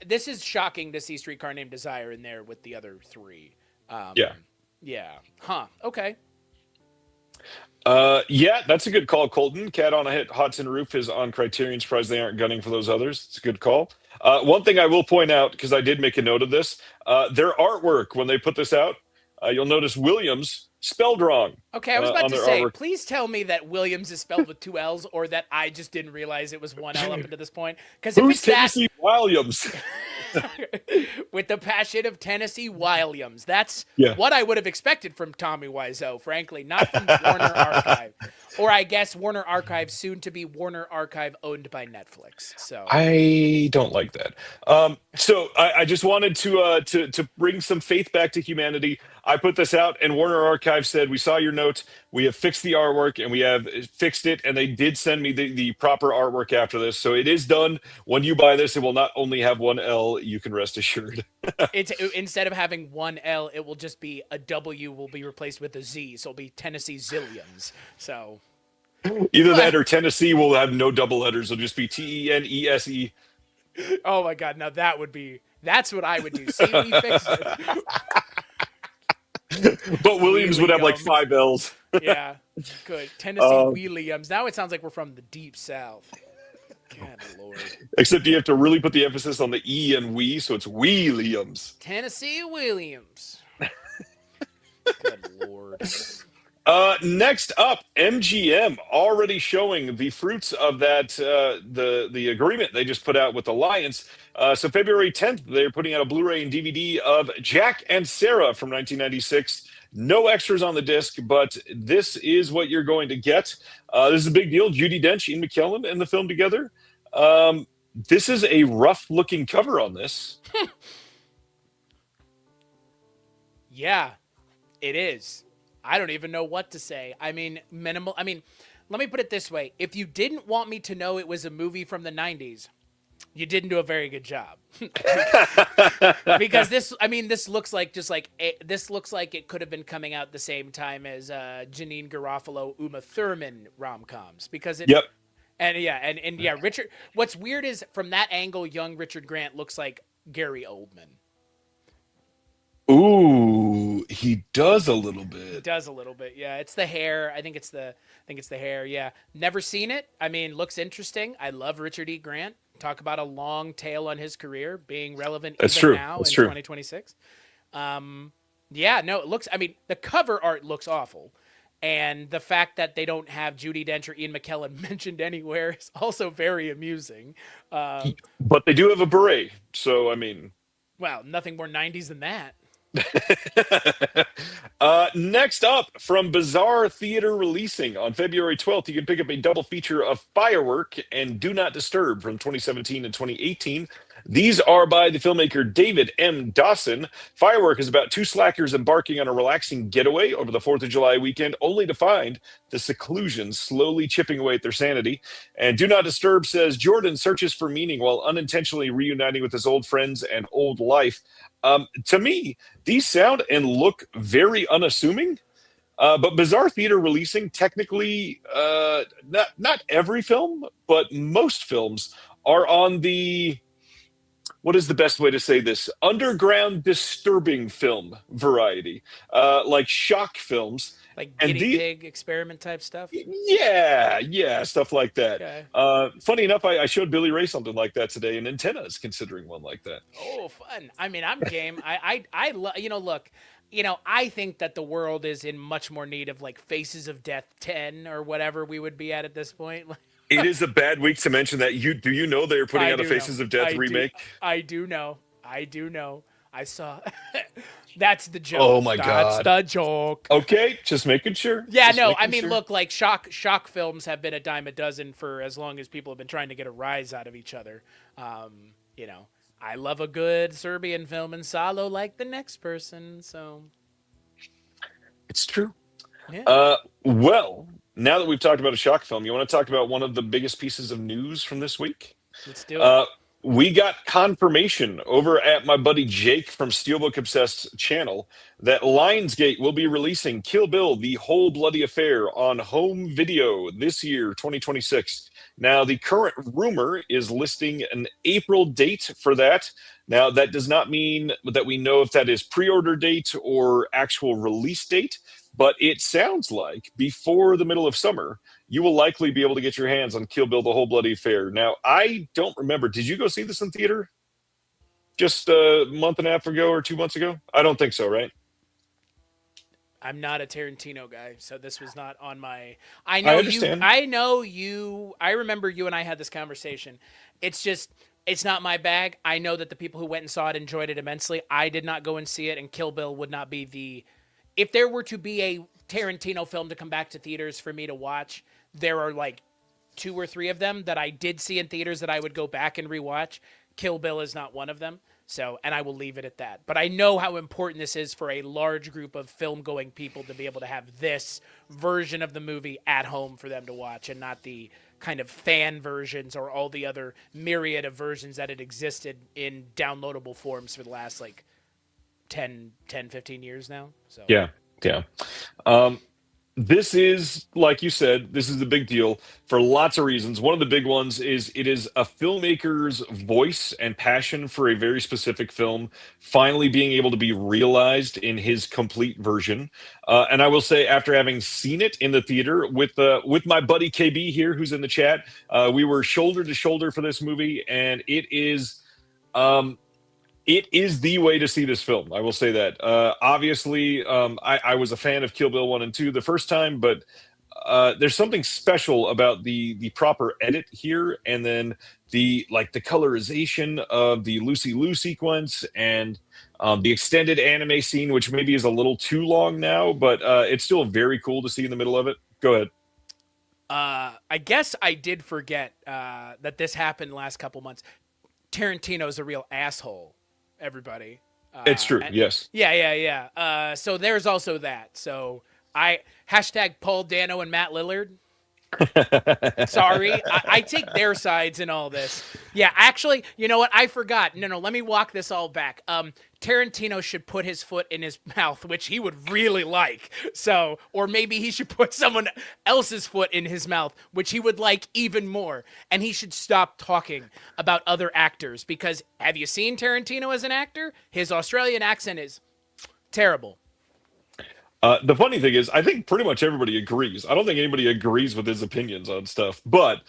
This is shocking to see Streetcar Named Desire in there with the other three. Yeah. Yeah. Huh. Okay. Yeah, that's a good call, Colton. Cat on a Hot Tin Roof is on Criterion. Surprised they aren't gunning for those others. It's a good call. One thing I will point out, because I did make a note of this, their artwork, when they put this out, you'll notice Williams spelled wrong. Okay, I was about to say, artwork. Please tell me that Williams is spelled with 2 L's, or that I just didn't realize it was 1 L up until this point. Because if Who's it's Tennessee Williams? with the passion of Tennessee Williams, that's Yeah. what I would have expected from Tommy Wiseau, frankly, not from Warner Archive, or I guess Warner Archive, soon to be Warner Archive, owned by Netflix. So I don't like that. So I just wanted to bring some faith back to humanity. I put this out, and Warner Archive said, "We saw your note. We have fixed the artwork, and we have fixed it." And they did send me the proper artwork after this, so it is done. When you buy this, it will not only have 1 L. You can rest assured. it's instead of having 1 L, it will just be a W will be replaced with a Z, so it'll be Tennessee Zillions. So Either that or Tennessee will have no double letters. It'll just be TENESE. oh my God, now that would be That's what I would do. See, we fixed it. But Williams would have like Williams. 5 L's. Yeah, good. Tennessee Williams. Now it sounds like we're from the deep south. God Lord. Except you have to really put the emphasis on the E and we, so it's Williams. Tennessee Williams. Good Lord. Next up, MGM already showing the fruits of that the agreement they just put out with Alliance. So February 10th, they're putting out a Blu-ray and DVD of Jack and Sarah from 1996. No extras on the disc, but this is what you're going to get. This is a big deal. Judi Dench, Ian McKellen in the film together. This is a rough-looking cover on this. Yeah, it is. I don't even know what to say. I mean, minimal. I mean, let me put it this way. If you didn't want me to know it was a movie from the 90s, you didn't do a very good job. Because this, I mean, this looks like this looks like it could have been coming out the same time as Janine Garofalo, Uma Thurman rom-coms. Because it, Yep. and yeah, Richard. What's weird is from that angle, young Richard Grant looks like Gary Oldman. Ooh, he does a little bit. It does a little bit, yeah. It's the hair. I think it's the hair. Yeah, never seen it. I mean, looks interesting. I love Richard E. Grant. Talk about a long tail on his career being relevant That's even true. now That's in true. 2026. Yeah, no, it looks. I mean, the cover art looks awful, and the fact that they don't have Judi Dench or Ian McKellen mentioned anywhere is also very amusing. But they do have a beret, so I mean. Wow, nothing more 90s than that. Next up, from Bizarre Theater Releasing on February 12th, you can pick up a double feature of Firework and Do Not Disturb from 2017 and 2018. These are by the filmmaker David M. Dawson. Firework is about two slackers embarking on a relaxing getaway over the 4th of July weekend, only to find the seclusion slowly chipping away at their sanity. And Do Not Disturb says Jordan searches for meaning while unintentionally reuniting with his old friends and old life. To me, these sound and look very unassuming. But Bizarre Theater Releasing, technically, not every film, but most films are on the, what is the best way to say this? Underground disturbing film variety, like shock films. Like guinea pig experiment type stuff? Yeah, stuff like that. Okay. Funny enough, I showed Billy Ray something like that today, and Antenna is considering one like that. Oh, fun. I mean, I'm game. Look, I think that the world is in much more need of like Faces of Death 10 or whatever we would be at this point. It is a bad week to mention that. Do you know they're putting out a Faces of Death remake? I do know. I saw. That's the joke. Oh my God. That's the joke. Okay, just making sure. Yeah, Just making I mean, sure. look, like shock films have been a dime a dozen for as long as people have been trying to get a rise out of each other. I love a good Serbian film in Salo like the next person, so It's true. yeah. Well, now that we've talked about a shock film, you want to talk about one of the biggest pieces of news from this week? Let's do it. We got confirmation over at my buddy Jake from Steelbook Obsessed channel that Lionsgate will be releasing Kill Bill, The Whole Bloody Affair on home video this year, 2026. Now, the current rumor is listing an April date for that. Now, that does not mean that we know if that is pre-order date or actual release date, but it sounds like before the middle of summer, you will likely be able to get your hands on Kill Bill, The Whole Bloody Affair. Now, I don't remember. Did you go see this in theater just a month and a half ago or 2 months ago? I don't think so, right? I'm not a Tarantino guy, so this was not on my. I understand. I remember you and I had this conversation. It's just, it's not my bag. I know that the people who went and saw it enjoyed it immensely. I did not go and see it, and Kill Bill would not be the. If there were to be a Tarantino film to come back to theaters for me to watch, there are like 2 or 3 of them that I did see in theaters that I would go back and rewatch. Kill Bill is not one of them. So, and I will leave it at that. But I know how important this is for a large group of film-going people to be able to have this version of the movie at home for them to watch and not the kind of fan versions or all the other myriad of versions that had existed in downloadable forms for the last like 10, 15 years now. So Yeah. This is, like you said, this is a big deal for lots of reasons. One of the big ones is it is a filmmaker's voice and passion for a very specific film finally being able to be realized in his complete version. And I will say, after having seen it in the theater with my buddy KB here, who's in the chat, we were shoulder to shoulder for this movie, and it is. It is the way to see this film. I will say that. Obviously, I was a fan of Kill Bill 1 and 2 the first time, but there's something special about the proper edit here, and then the colorization of the Lucy Liu sequence, and the extended anime scene, which maybe is a little too long now, but it's still very cool to see in the middle of it. Go ahead. I guess I did forget that this happened last couple months. Tarantino's a real asshole, everybody. It's true, yes. Yeah. So there's also that. So I hashtag Paul Dano and Matt Lillard. Sorry, I take their sides in all this. Yeah, actually, you know what? I forgot. No, let me walk this all back. Tarantino should put his foot in his mouth, which he would really like. So, or maybe he should put someone else's foot in his mouth, which he would like even more. And he should stop talking about other actors, because have you seen Tarantino as an actor? His Australian accent is terrible. The funny thing is, I think pretty much everybody agrees. I don't think anybody agrees with his opinions on stuff, but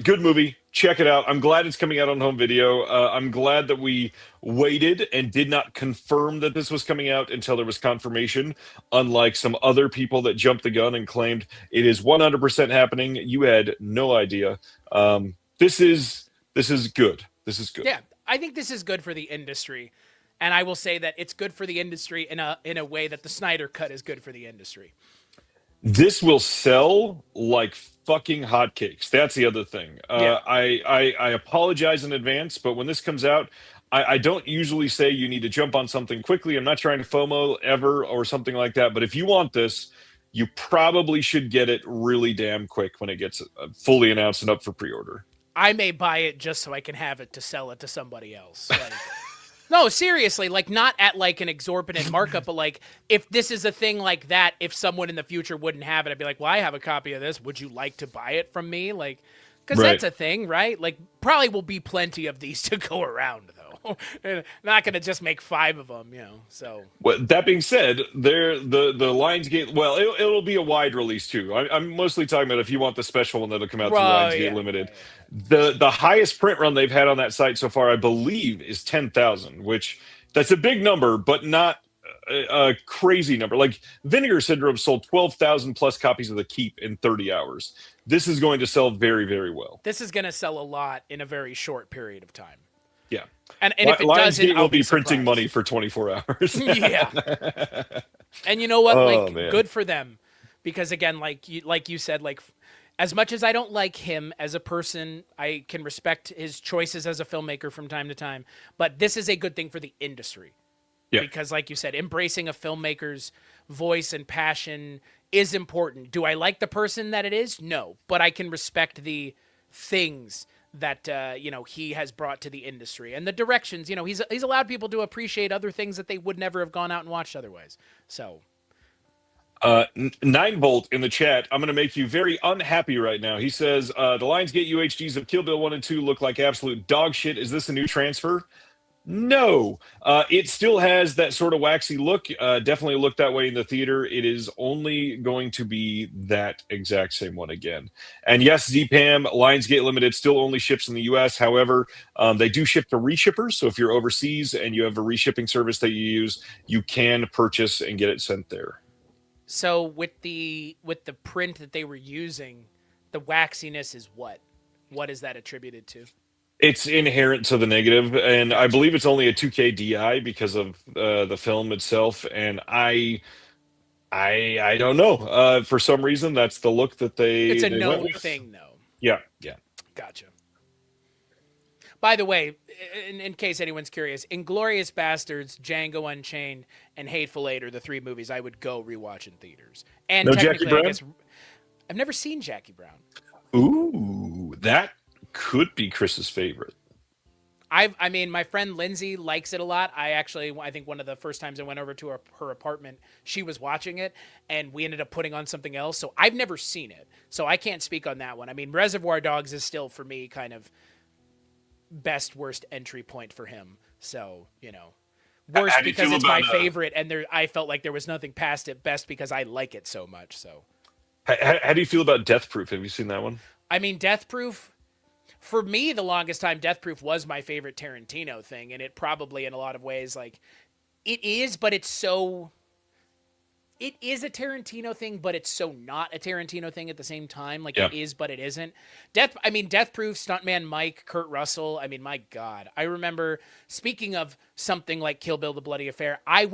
good movie. Check it out. I'm glad it's coming out on home video. I'm glad that we waited and did not confirm that this was coming out until there was confirmation, unlike some other people that jumped the gun and claimed it is 100% happening. You had no idea. This is good. This is good. Yeah, I think this is good for the industry. And I will say that it's good for the industry in a way that the Snyder Cut is good for the industry. This will sell like fucking hotcakes. That's the other thing. Yeah. I apologize in advance, but when this comes out, I don't usually say you need to jump on something quickly. I'm not trying to FOMO ever or something like that. But if you want this, you probably should get it really damn quick when it gets fully announced and up for pre-order. I may buy it just so I can have it to sell it to somebody else. Like, no, seriously, like not at like an exorbitant markup, but like if this is a thing like that, if someone in the future wouldn't have it, I'd be like, well, I have a copy of this. Would you like to buy it from me? Like, because that's a thing, right? Like, probably will be plenty of these to go around, though. Not going to just make 5 of them, you know. So, well, that being said, the Lionsgate, well, it'll be a wide release too. I'm mostly talking about if you want the special one that'll come out through Lionsgate Limited. Right. The highest print run they've had on that site so far, I believe, is 10,000, which that's a big number, but not a crazy number. Like Vinegar Syndrome sold 12,000 plus copies of The Keep in 30 hours. This is going to sell very, very well. This is going to sell a lot in a very short period of time. Yeah. And if it doesn't, will I'll be surprised. printing money for 24 hours. Yeah. And you know what? Man. Good for them. Because again, like you said, like as much as I don't like him as a person, I can respect his choices as a filmmaker from time to time. But this is a good thing for the industry. Yeah. Because like you said, embracing a filmmaker's voice and passion is important. Do I like the person that it is? No. But I can respect the things that he has brought to the industry and the directions. He's allowed people to appreciate other things that they would never have gone out and watched otherwise. So 9volt in the chat, I'm going to make you very unhappy right now. He says the Lionsgate UHDs of Kill Bill 1 and 2 look like absolute dog shit. Is this a new transfer? No, it still has that sort of waxy look. Definitely looked that way in the theater. It is only going to be that exact same one again. And yes, ZPAM Lionsgate Limited still only ships in the US. However, they do ship to reshippers. So if you're overseas and you have a reshipping service that you use, you can purchase and get it sent there. So with the print that they were using, the waxiness is what? What is that attributed to? It's inherent to the negative, and I believe it's only a 2K DI because of the film itself. And I don't know. For some reason, that's the look that they. It's a they known went with. thing, though. Yeah. Gotcha. By the way, in case anyone's curious, Inglourious Bastards, Django Unchained, and Hateful Eight are the 3 movies I would go rewatch in theaters. And No technically, Jackie Brown? I guess I've never seen Jackie Brown. Ooh, that could be Chris's favorite. I mean, my friend Lindsay likes it a lot. I think one of the first times I went over to her apartment, she was watching it, and we ended up putting on something else. So I've never seen it, so I can't speak on that one. I mean, Reservoir Dogs is still for me kind of best worst entry point for him. So worst How do you because feel it's my about, favorite, and I felt like there was nothing past it. Best because I like it so much. So how do you feel about Death Proof? Have you seen that one? I mean, Death Proof. For me, the longest time, Death Proof was my favorite Tarantino thing, and it probably, in a lot of ways, like it is, but it's so. It is a Tarantino thing, but it's so not a Tarantino thing at the same time. Like Yeah. it is, but it isn't. Death Proof, Stuntman Mike, Kurt Russell. I mean, my God. I remember, speaking of something like Kill Bill, The Bloody Affair, I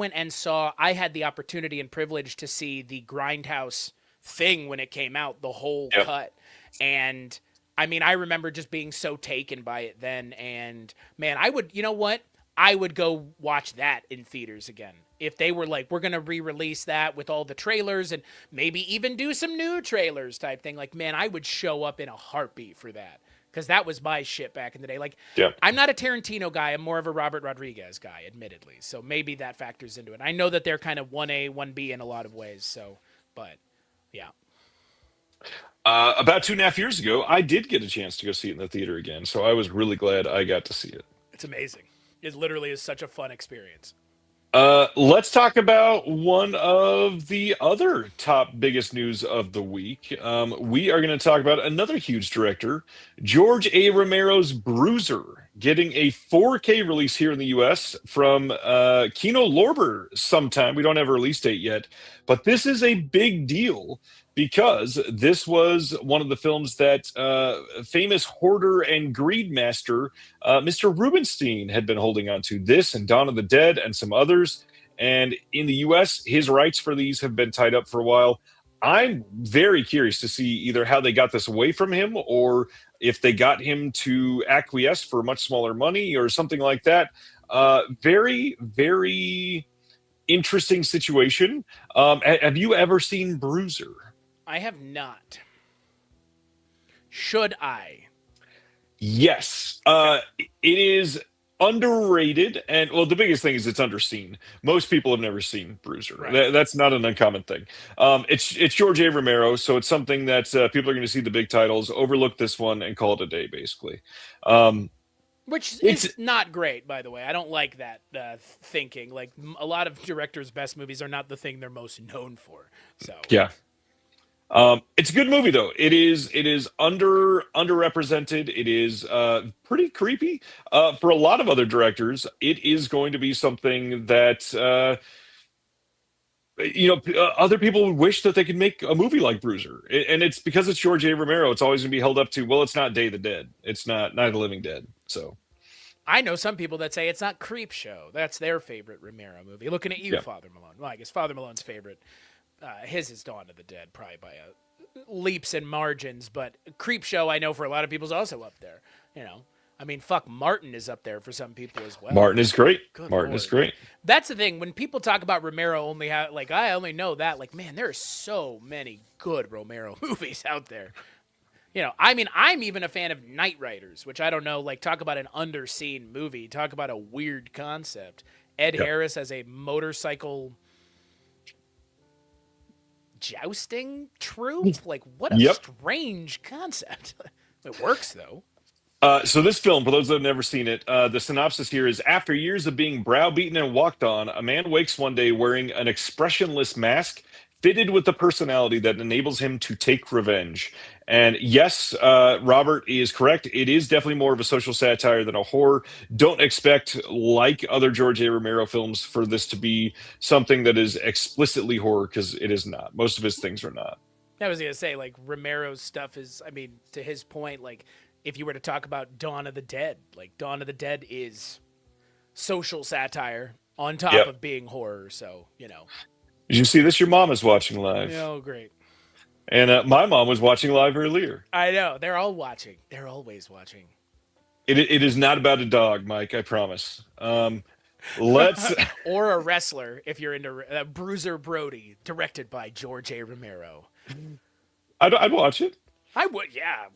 had the opportunity and privilege to see the Grindhouse thing when it came out, the whole Yep. cut. And I mean, I remember just being so taken by it then. And man, you know what? I would go watch that in theaters again. If they were like, we're going to re-release that with all the trailers and maybe even do some new trailers type thing. Like, man, I would show up in a heartbeat for that. Because that was my shit back in the day. Like, Yeah. I'm not a Tarantino guy. I'm more of a Robert Rodriguez guy, admittedly. So maybe that factors into it. I know that they're kind of 1A, 1B in a lot of ways. So, but yeah. About 2.5 years ago, I did get a chance to go see it in the theater again, so I was really glad I got to see it. It's amazing. It literally is such a fun experience. Let's talk about one of the other top biggest news of the week. We are going to talk about another huge director, George A. Romero's Bruiser, getting a 4K release here in the US from Kino Lorber sometime. We don't have a release date yet, but this is a big deal because this was one of the films that famous hoarder and greed master Mr. Rubenstein had been holding on to. This and Dawn of the Dead and some others. And in the US, his rights for these have been tied up for a while. I'm very curious to see either how they got this away from him or if they got him to acquiesce for much smaller money or something like that. Very, very interesting situation. Have you ever seen Bruiser? I have not. Should I? Yes. It is underrated, and well, the biggest thing is it's underseen. Most people have never seen Bruiser. Right. That's not an uncommon thing. It's George A. Romero, so it's something that people are going to see the big titles, overlook this one, and call it a day, basically. Which is not great, by the way. I don't like that thinking. Like a lot of directors' best movies are not the thing they're most known for. So Yeah. It's a good movie though. It is underrepresented. It is pretty creepy. For a lot of other directors, it is going to be something that other people would wish that they could make a movie like Bruiser. And it's because it's George A. Romero. It's always going to be held up to, well, it's not Day of the Dead. It's not Night of the Living Dead. So I know some people that say it's not Creep Show. That's their favorite Romero movie. Looking at you, Yeah. Father Malone. Well, I guess Father Malone's favorite. His is Dawn of the Dead, probably by leaps and margins. But Creep Show, I know for a lot of people, is also up there. I mean, fuck, Martin is up there for some people as well. Martin is great. Good Martin Lord. is great. That's the thing. When people talk about Romero, I only know that. Like, man, there are so many good Romero movies out there. I mean, I'm even a fan of Night Riders, which I don't know. Like, talk about an underseen movie. Talk about a weird concept. Ed Harris as a motorcycle jousting troupe? Like, what a strange concept. It works, though. So this film, for those that have never seen it, the synopsis here is: after years of being browbeaten and walked on, a man wakes one day wearing an expressionless mask fitted with the personality that enables him to take revenge. And yes, Robert is correct. It is definitely more of a social satire than a horror. Don't expect, like other George A. Romero films, for this to be something that is explicitly horror, because it is not. Most of his things are not. I was going to say, like, Romero's stuff is, I mean, to his point, like, if you were to talk about Dawn of the Dead, like, Dawn of the Dead is social satire on top of being horror, so, Did you see this? Your mom is watching live. Oh, great. And my mom was watching live earlier. I know. They're all watching. They're always watching. It is not about a dog, Mike, I promise. Let's... Or a wrestler, if you're into Bruiser Brody, directed by George A. Romero. I'd watch it. I would, yeah.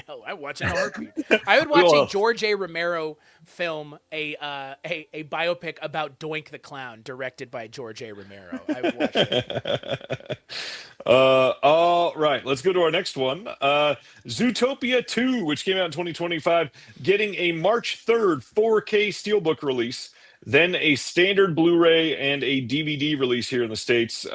Hell, I watch in a heartbeat. I would We watch all- a George A. Romero film, a biopic about Doink the Clown, directed by George A. Romero. I would watch it. All right, let's go to our next one. Zootopia 2, which came out in 2025, getting a March 3rd 4K Steelbook release, then a standard Blu-ray and a DVD release here in the States.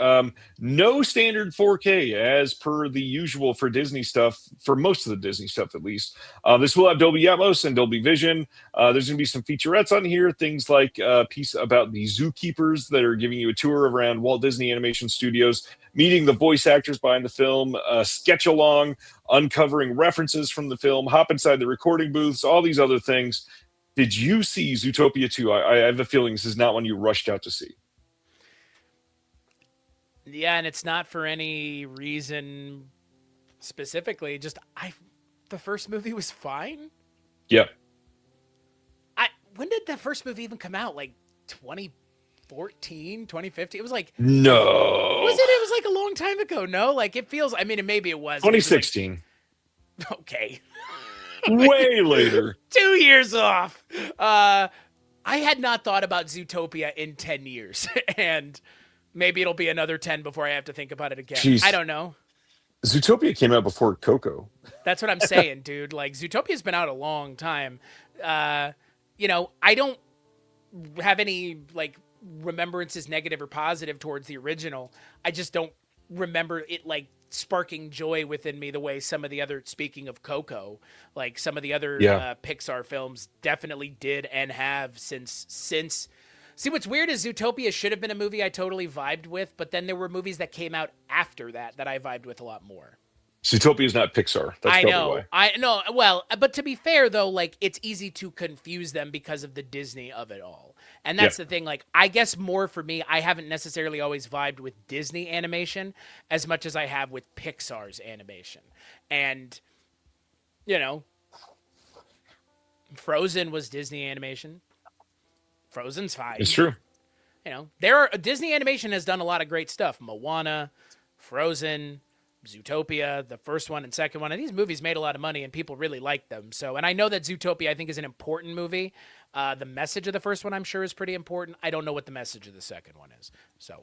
No standard 4K, as per the usual for Disney stuff, for most of the Disney stuff at least. This will have Dolby Atmos and Dolby Vision. There's going to be some featurettes on here, things like a piece about the zookeepers that are giving you a tour around Walt Disney Animation Studios, meeting the voice actors behind the film, sketch along, uncovering references from the film, hop inside the recording booths, all these other things. Did you see Zootopia 2? I have a feeling this is not one you rushed out to see. Yeah, and it's not for any reason specifically. Just the first movie was fine. Yeah. When did that first movie even come out? Like 2014, 2015? It was like No. Was it? It was like a long time ago. No, like it feels. I mean, maybe it was. 2016. It was like, okay. Way later. 2 years off. I had not thought about Zootopia in 10 years, and maybe it'll be another 10 before I have to think about it again. Jeez. I don't know. Zootopia came out before Coco. That's what I'm saying, dude. Like Zootopia's been out a long time. I don't have any like remembrances, negative or positive, towards the original. I just don't remember it like sparking joy within me the way some of the other, speaking of Coco, like some of the other Pixar films definitely did and have since. See, what's weird is Zootopia should have been a movie I totally vibed with, but then there were movies that came out after that I vibed with a lot more. Zootopia is not Pixar. That's I probably know. why. I know. Well, but to be fair though, like it's easy to confuse them because of the Disney of it all. And that's the thing. Like, I guess more for me, I haven't necessarily always vibed with Disney animation as much as I have with Pixar's animation. And, Frozen was Disney animation. Frozen's fine. It's true. Disney animation has done a lot of great stuff. Moana, Frozen, Zootopia, the first one and second one. And these movies made a lot of money and people really liked them. So, and I know that Zootopia, I think, is an important movie. The message of the first one, I'm sure, is pretty important. I don't know what the message of the second one is. So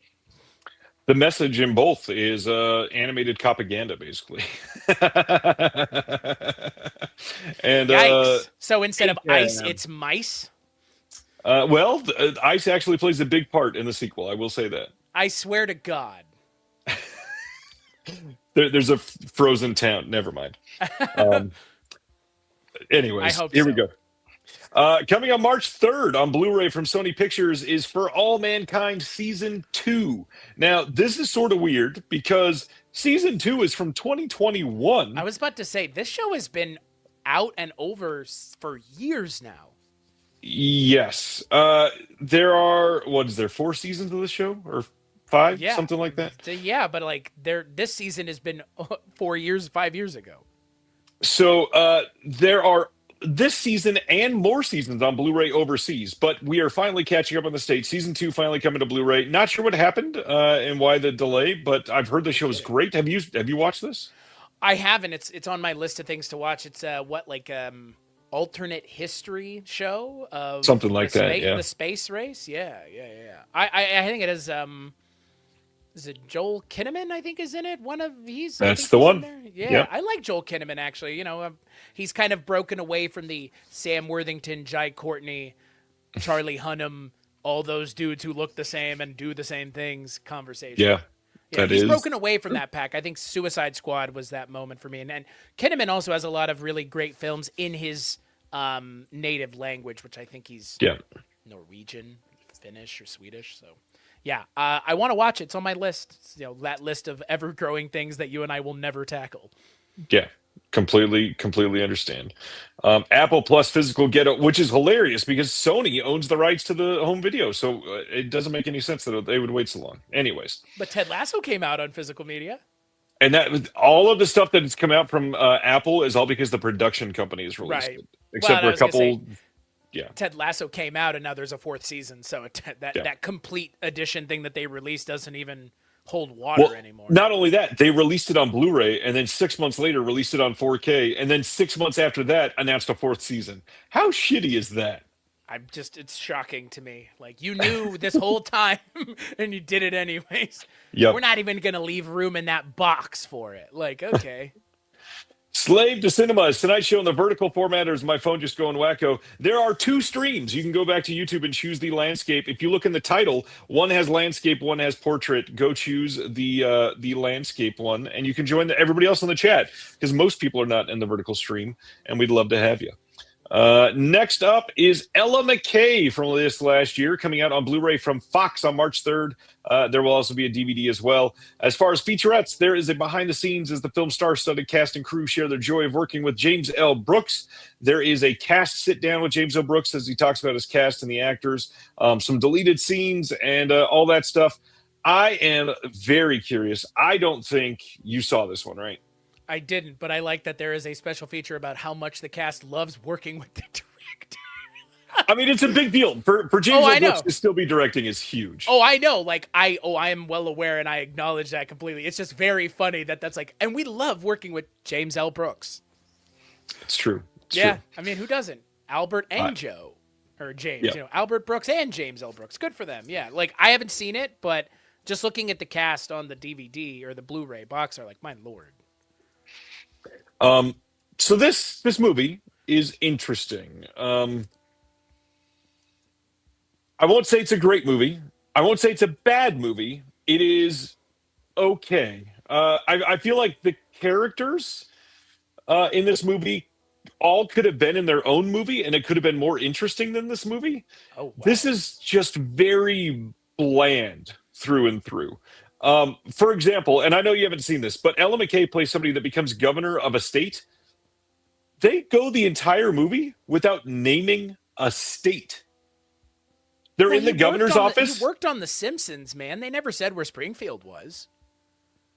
The message in both is animated propaganda, basically. And yikes. So instead of ice, it's mice. Ice actually plays a big part in the sequel. I will say that. I swear to God. There's a frozen town. Never mind. Anyways, I hope here so. we go. Coming on March 3rd on Blu-ray from Sony Pictures is For All Mankind Season 2. Now, this is sort of weird because Season 2 is from 2021. I was about to say, this show has been out and over for years now. Yes. There are, 4 seasons of the show? Or 5? Yeah. Something like that? So, yeah, but like this season has been 5 years ago. So there are this season and more seasons on Blu-ray overseas, but we are finally catching up on the States. Season 2 finally coming to Blu-ray. Not sure what happened and why the delay, but I've heard the show is great. Have you watched this? I haven't. It's on my list of things to watch. It's alternate history show of Something like that, yeah. The space race. Yeah. I think it is it Joel Kinnaman, I think, is in it. That's the one. Yeah, yep. I like Joel Kinnaman, actually. He's kind of broken away from the Sam Worthington, Jai Courtney, Charlie Hunnam, all those dudes who look the same and do the same things conversation. Yeah, he's broken away from that pack. I think Suicide Squad was that moment for me. And Kinnaman also has a lot of really great films in his native language, which I think he's Norwegian, Finnish, or Swedish, so... Yeah, I want to watch it. It's on my list. It's, that list of ever-growing things that you and I will never tackle. Yeah, completely understand. Apple Plus physical get, which is hilarious because Sony owns the rights to the home video, so it doesn't make any sense that they would wait so long. Anyways. But Ted Lasso came out on physical media. And that all of the stuff that has come out from Apple is all because the production company has released it. Except for a couple... Yeah, Ted Lasso came out, and now there's a 4th season. So that complete edition thing that they released doesn't even hold water Well, anymore. not only that, they released it on Blu-ray, and then 6 months later released it on 4K, and then 6 months after that announced a fourth season. How shitty is that? It's shocking to me. Like, you knew this whole time and you did it anyways. Yep. We're not even going to leave room in that box for it. Like, okay. Slave to Cinema is tonight's show in the vertical format, or is my phone just going wacko? There are two streams. You can go back to YouTube and choose the landscape. If you look in the title, one has landscape, one has portrait. Go choose the landscape one, and you can join everybody else in the chat, because most people are not in the vertical stream, and we'd love to have you. Next up is Ella McKay from this last year, coming out on Blu-ray from Fox on March 3rd. There will also be a DVD as well. As far as featurettes, there is a behind the scenes as the film star-studded cast and crew share their joy of working with James L. Brooks. There is a cast sit-down with James L. Brooks as he talks about his cast and the actors, some deleted scenes, and all that stuff. I am very curious. I don't think you saw this one, right? I didn't, but I like that there is a special feature about how much the cast loves working with the director. I mean, it's a big deal for James L. Brooks to still be directing is huge. Oh, I know. Like, I am well aware, and I acknowledge that completely. It's just very funny that's like, and we love working with James L. Brooks. It's true. It's yeah, true. I mean, who doesn't? Albert and Joe, or James. Yeah. You know, Albert Brooks and James L. Brooks. Good for them. Yeah, like, I haven't seen it, but just looking at the cast on the DVD or the Blu-ray box are like, my lord. So this movie is interesting. I won't say it's a great movie. I won't say it's a bad movie. It is okay. I feel like the characters in this movie all could have been in their own movie, and it could have been more interesting than this movie. Oh, wow. This is just very bland through and through. For example, and I know you haven't seen this, but Ella McKay plays somebody that becomes governor of a state. They go the entire movie without naming a state. They're in the governor's office. He worked on The Simpsons, man. They never said where Springfield was.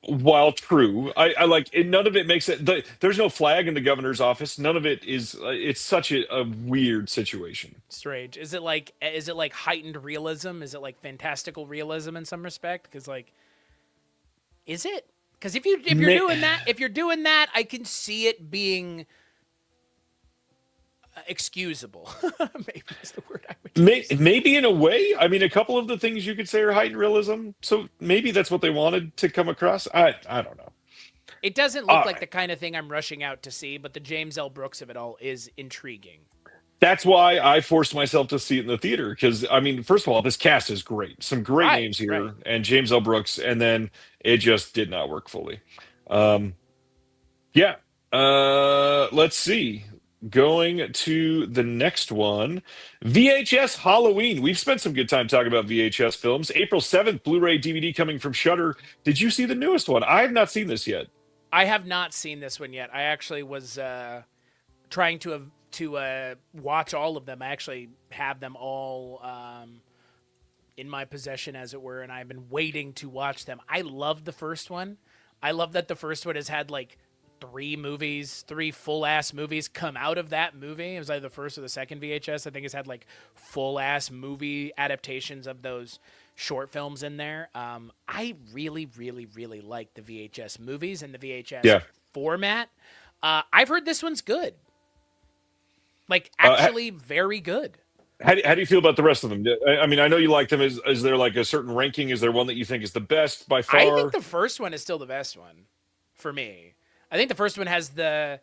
While true, I like it. None of it makes it. There's no flag in the governor's office. None of it is. It's such a weird situation. Strange. Is it like heightened realism? Is it like fantastical realism in some respect? Because like, is it? Because if you're doing that, I can see it being excusable. Maybe that's the word I would use. Maybe in a way. I mean, a couple of the things you could say are heightened realism. So maybe that's what they wanted to come across. I don't know. It doesn't look like the kind of thing I'm rushing out to see, but the James L. Brooks of it all is intriguing. That's why I forced myself to see it in the theater. Because, I mean, first of all, this cast is great. Some great names here. And James L. Brooks. And then it just did not work fully. Let's see. Going to the next one, VHS Halloween. We've spent some good time talking about VHS films. April 7th, Blu-ray DVD coming from Shudder. Did you see the newest one? I have not seen this yet. I have not seen this one yet. I actually was trying to watch all of them. I actually have them all in my possession, as it were, and I've been waiting to watch them. I love the first one. I love that the first one has had like three full-ass movies come out of that movie. It was either the first or the second VHS. I think it's had like full-ass movie adaptations of those short films in there. I really, really, really like the VHS movies and the VHS format. I've heard this one's good. Like, actually very good. How do you feel about the rest of them? I mean, I know you like them. Is there like a certain ranking? Is there one that you think is the best by far? I think the first one is still the best one for me. I think the first one has I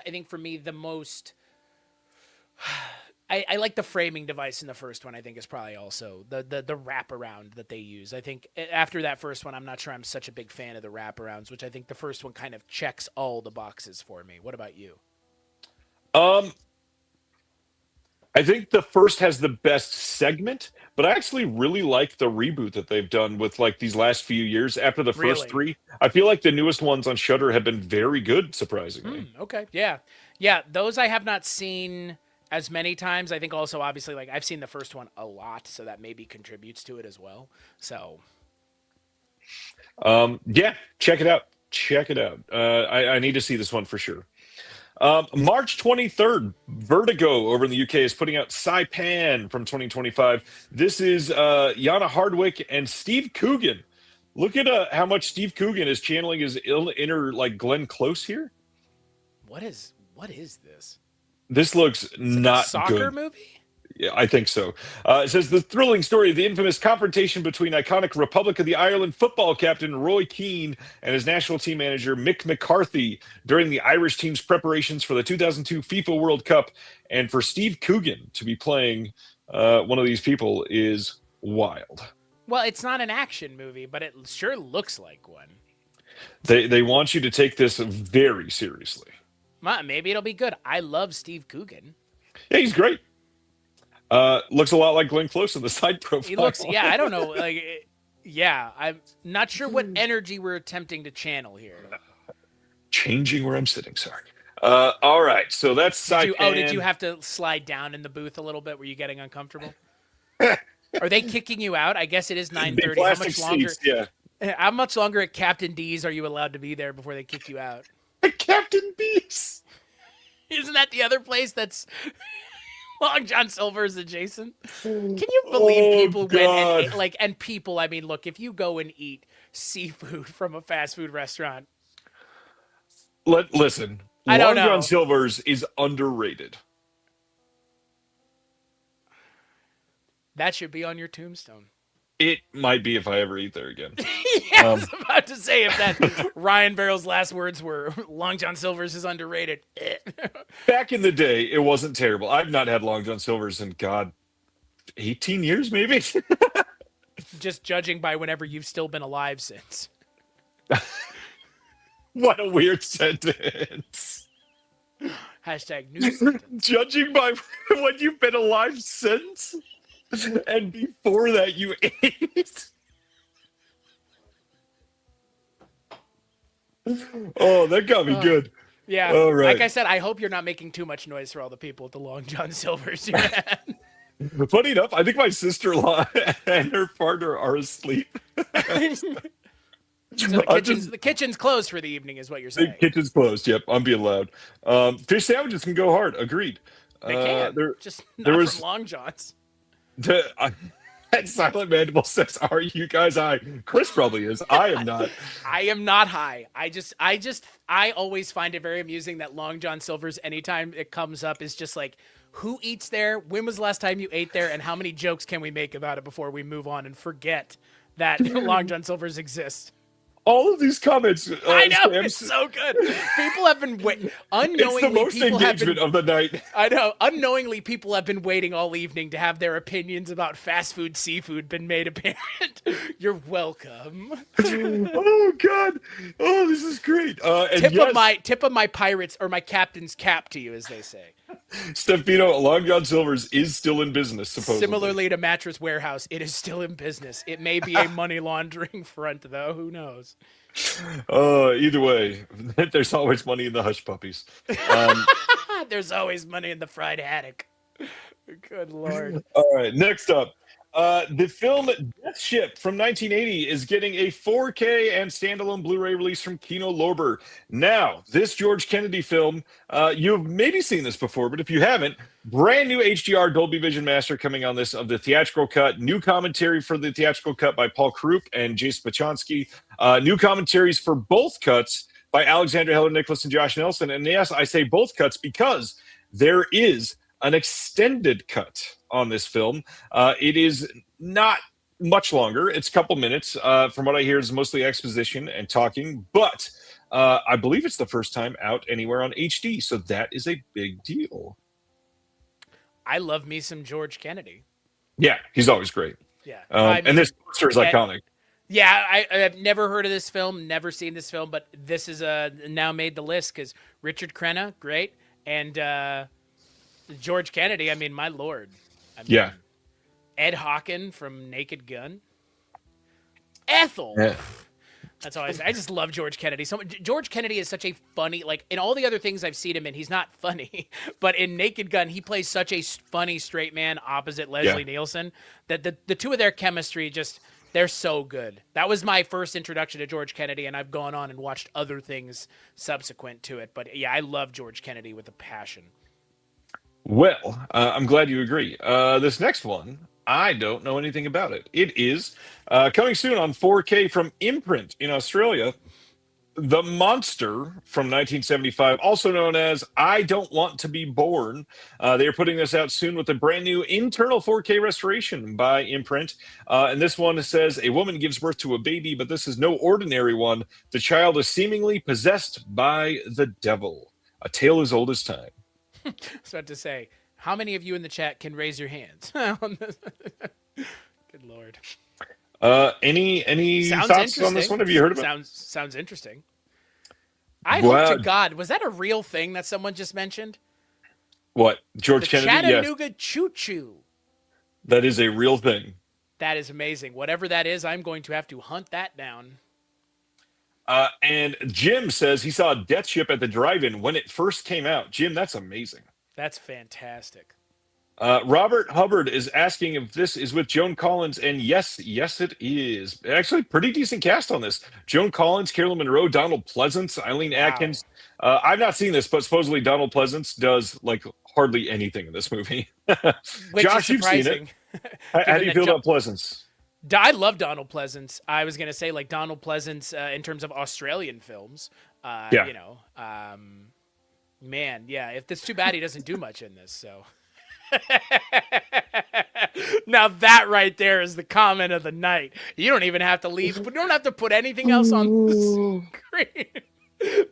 think for me, the most, I like the framing device in the first one. I think is probably also the wraparound that they use. I think after that first one, I'm not sure I'm such a big fan of the wraparounds, which I think the first one kind of checks all the boxes for me. What about you? I think the first has the best segment, but I actually really like the reboot that they've done with like these last few years after the first three. I feel like the newest ones on Shudder have been very good, surprisingly. Okay. Yeah. Those I have not seen as many times. I think also, obviously, like I've seen the first one a lot, so that maybe contributes to it as well. So, check it out. I need to see this one for sure. March 23rd, Vertigo over in the UK is putting out Saipan from 2025. This is Yana Hardwick and Steve Coogan. Look at how much Steve Coogan is channeling his inner like Glenn Close here. What is this? This looks not A soccer good. movie? Yeah, I think so. It says the thrilling story of the infamous confrontation between iconic Republic of the Ireland football captain Roy Keane and his national team manager Mick McCarthy during the Irish team's preparations for the 2002 FIFA World Cup. And for Steve Coogan to be playing one of these people is wild. Well, it's not an action movie, but it sure looks like one. They want you to take this very seriously. Well, maybe it'll be good. I love Steve Coogan. Yeah, he's great. Looks a lot like Glenn Close in the side profile. He looks, yeah, I don't know. Like, yeah, I'm not sure what energy we're attempting to channel here. Changing where I'm sitting, sorry. All right, so that's Saipan. Did you have to slide down in the booth a little bit? Were you getting uncomfortable? Are they kicking you out? I guess it is 9:30. How much longer? Seats, yeah. How much longer at Captain D's are you allowed to be there before they kick you out? Captain Beast. Isn't that the other place that's Long John Silver's adjacent? Can you believe people went and people? I mean, look, if you go and eat seafood from a fast food restaurant, Listen. I don't Long know. John Silver's is underrated. that should be on your tombstone. It might be if I ever eat there again. Yeah, I was about to say if that Ryan Barrow's last words were Long John Silver's is underrated. Back in the day, it wasn't terrible. I've not had Long John Silver's in, God, 18 years maybe? Just judging by whenever you've still been alive since. What a weird sentence. Hashtag news sentence. Judging by when you've been alive since? And before that, you ate? Oh, that got me good. Yeah. All right. Like I said, I hope you're not making too much noise for all the people at the Long John Silver's you're at. Funny enough, I think my sister-in-law and her partner are asleep. So the kitchen's closed for the evening, is what you're saying. The kitchen's closed. Yep, I'm being loud. Fish sandwiches can go hard. Agreed. They can. Just not there was from Long John's. That silent mandible says, "Are you guys high?" Chris probably is. I am not. I am not high. I always find it very amusing that Long John Silver's, anytime it comes up, is just like, who eats there? When was the last time you ate there? And how many jokes can we make about it before we move on and forget that Long John Silver's exists? All of these comments. I know, it's so good. People have been waiting. Unknowingly, it's the most people engagement of the night. I know. Unknowingly, people have been waiting all evening to have their opinions about fast food seafood been made apparent. You're welcome. Oh God! Oh, this is great. And Tip of my pirates or my captain's cap to you, as they say. Stefano, Long John Silver's is still in business, supposedly. Similarly to Mattress Warehouse, it is still in business. It may be a money laundering front, though. Who knows? Either way, there's always money in the hush puppies. There's always money in the fried haddock. Good Lord. All right, next up. The film Death Ship from 1980 is getting a 4K and standalone Blu-ray release from Kino Lorber. Now, this George Kennedy film, you've maybe seen this before, but if you haven't, brand new HDR Dolby Vision Master coming on this of the theatrical cut. New commentary for the theatrical cut by Paul Krupp and Jason Pachonsky. New commentaries for both cuts by Alexandra Heller Nicholas and Josh Nelson. And yes, I say both cuts because there is an extended cut on this film. It is not much longer. It's a couple minutes. From what I hear, it's mostly exposition and talking, but I believe it's the first time out anywhere on HD, so that is a big deal. I love me some George Kennedy. Yeah, he's always great. Yeah. And this poster is iconic. Yeah, I've never heard of this film, never seen this film, but this is now made the list because Richard Crenna, great, and George Kennedy, I mean, my lord. Yeah. Ed Hawken from Naked Gun. Ethel. Yeah. That's all I say. I just love George Kennedy. So George Kennedy is such a funny, like in all the other things I've seen him in, he's not funny. But in Naked Gun, he plays such a funny straight man opposite Leslie Nielsen that the two of their chemistry just They're so good. That was my first introduction to George Kennedy, and I've gone on and watched other things subsequent to it. But yeah, I love George Kennedy with a passion. Well, I'm glad you agree. This next one, I don't know anything about it. It is coming soon on 4K from Imprint in Australia. The Monster from 1975, also known as I Don't Want to Be Born. They are putting this out soon with a brand new internal 4K restoration by Imprint. And this one says a woman gives birth to a baby, but this is no ordinary one. The child is seemingly possessed by the devil. A tale as old as time. I was about to say, how many of you in the chat can raise your hands? Good Lord. Any Sounds thoughts on this interesting. one? Have you heard about it? Sounds interesting. I Wow. hope to God, was that a real thing that someone just mentioned? What? George The Kennedy? Yes, Chattanooga Choo Choo. that is a real thing. That is amazing. Whatever that is, I'm going to have to hunt that down. And Jim says he saw Death Ship at the drive-in when it first came out. Jim, that's amazing. That's fantastic. Robert Hubbard is asking if this is with Joan Collins, and yes, it is. Actually, pretty decent cast on this. Joan Collins, Carolyn Monroe, Donald Pleasance, Eileen Atkins. I've not seen this, but supposedly Donald Pleasance does like hardly anything in this movie. Which Josh, is you've seen it. surprising. How do you feel about Pleasance? I love Donald Pleasance. I was gonna say like Donald Pleasance in terms of Australian films. Yeah. You know, man, yeah. If it's too bad he doesn't do much in this. So now that right there is the comment of the night. You don't even have to leave. You don't have to put anything else on the screen.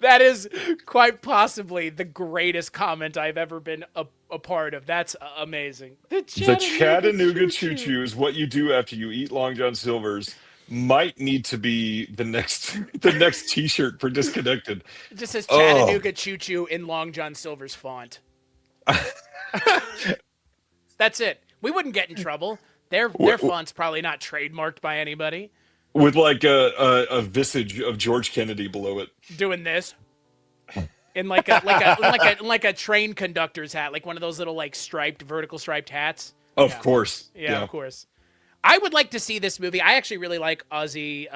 That is quite possibly the greatest comment I've ever been a part of. That's amazing. The Chattanooga Choo Choo is what you do after you eat Long John Silver's. Might need to be the next T-shirt for Disconnected. It just says Chattanooga Choo Choo in Long John Silver's font. That's it. We wouldn't get in trouble. Their font's probably not trademarked by anybody. With like a visage of George Kennedy below it. Doing this. In like a train conductor's hat, like one of those little like vertical striped hats. Of course. Yeah, of course. I would like to see this movie. I actually really like Aussie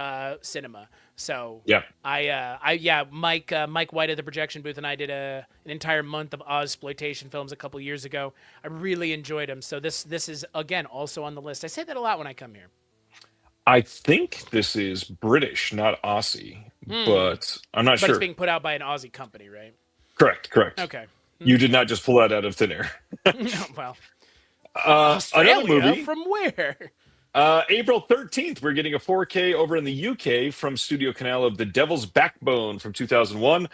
cinema. So yeah, Mike White at the projection booth and I did an entire month of Ozploitation films a couple years ago. I really enjoyed them. So this is again also on the list. I say that a lot when I come here. I think this is British, not Aussie, but I'm not sure. But it's being put out by an Aussie company, right? Correct. Okay. You did not just pull that out of thin air. Well, another movie from where? April 13th, we're getting a 4K over in the UK from Studio Canal of The Devil's Backbone from 2001.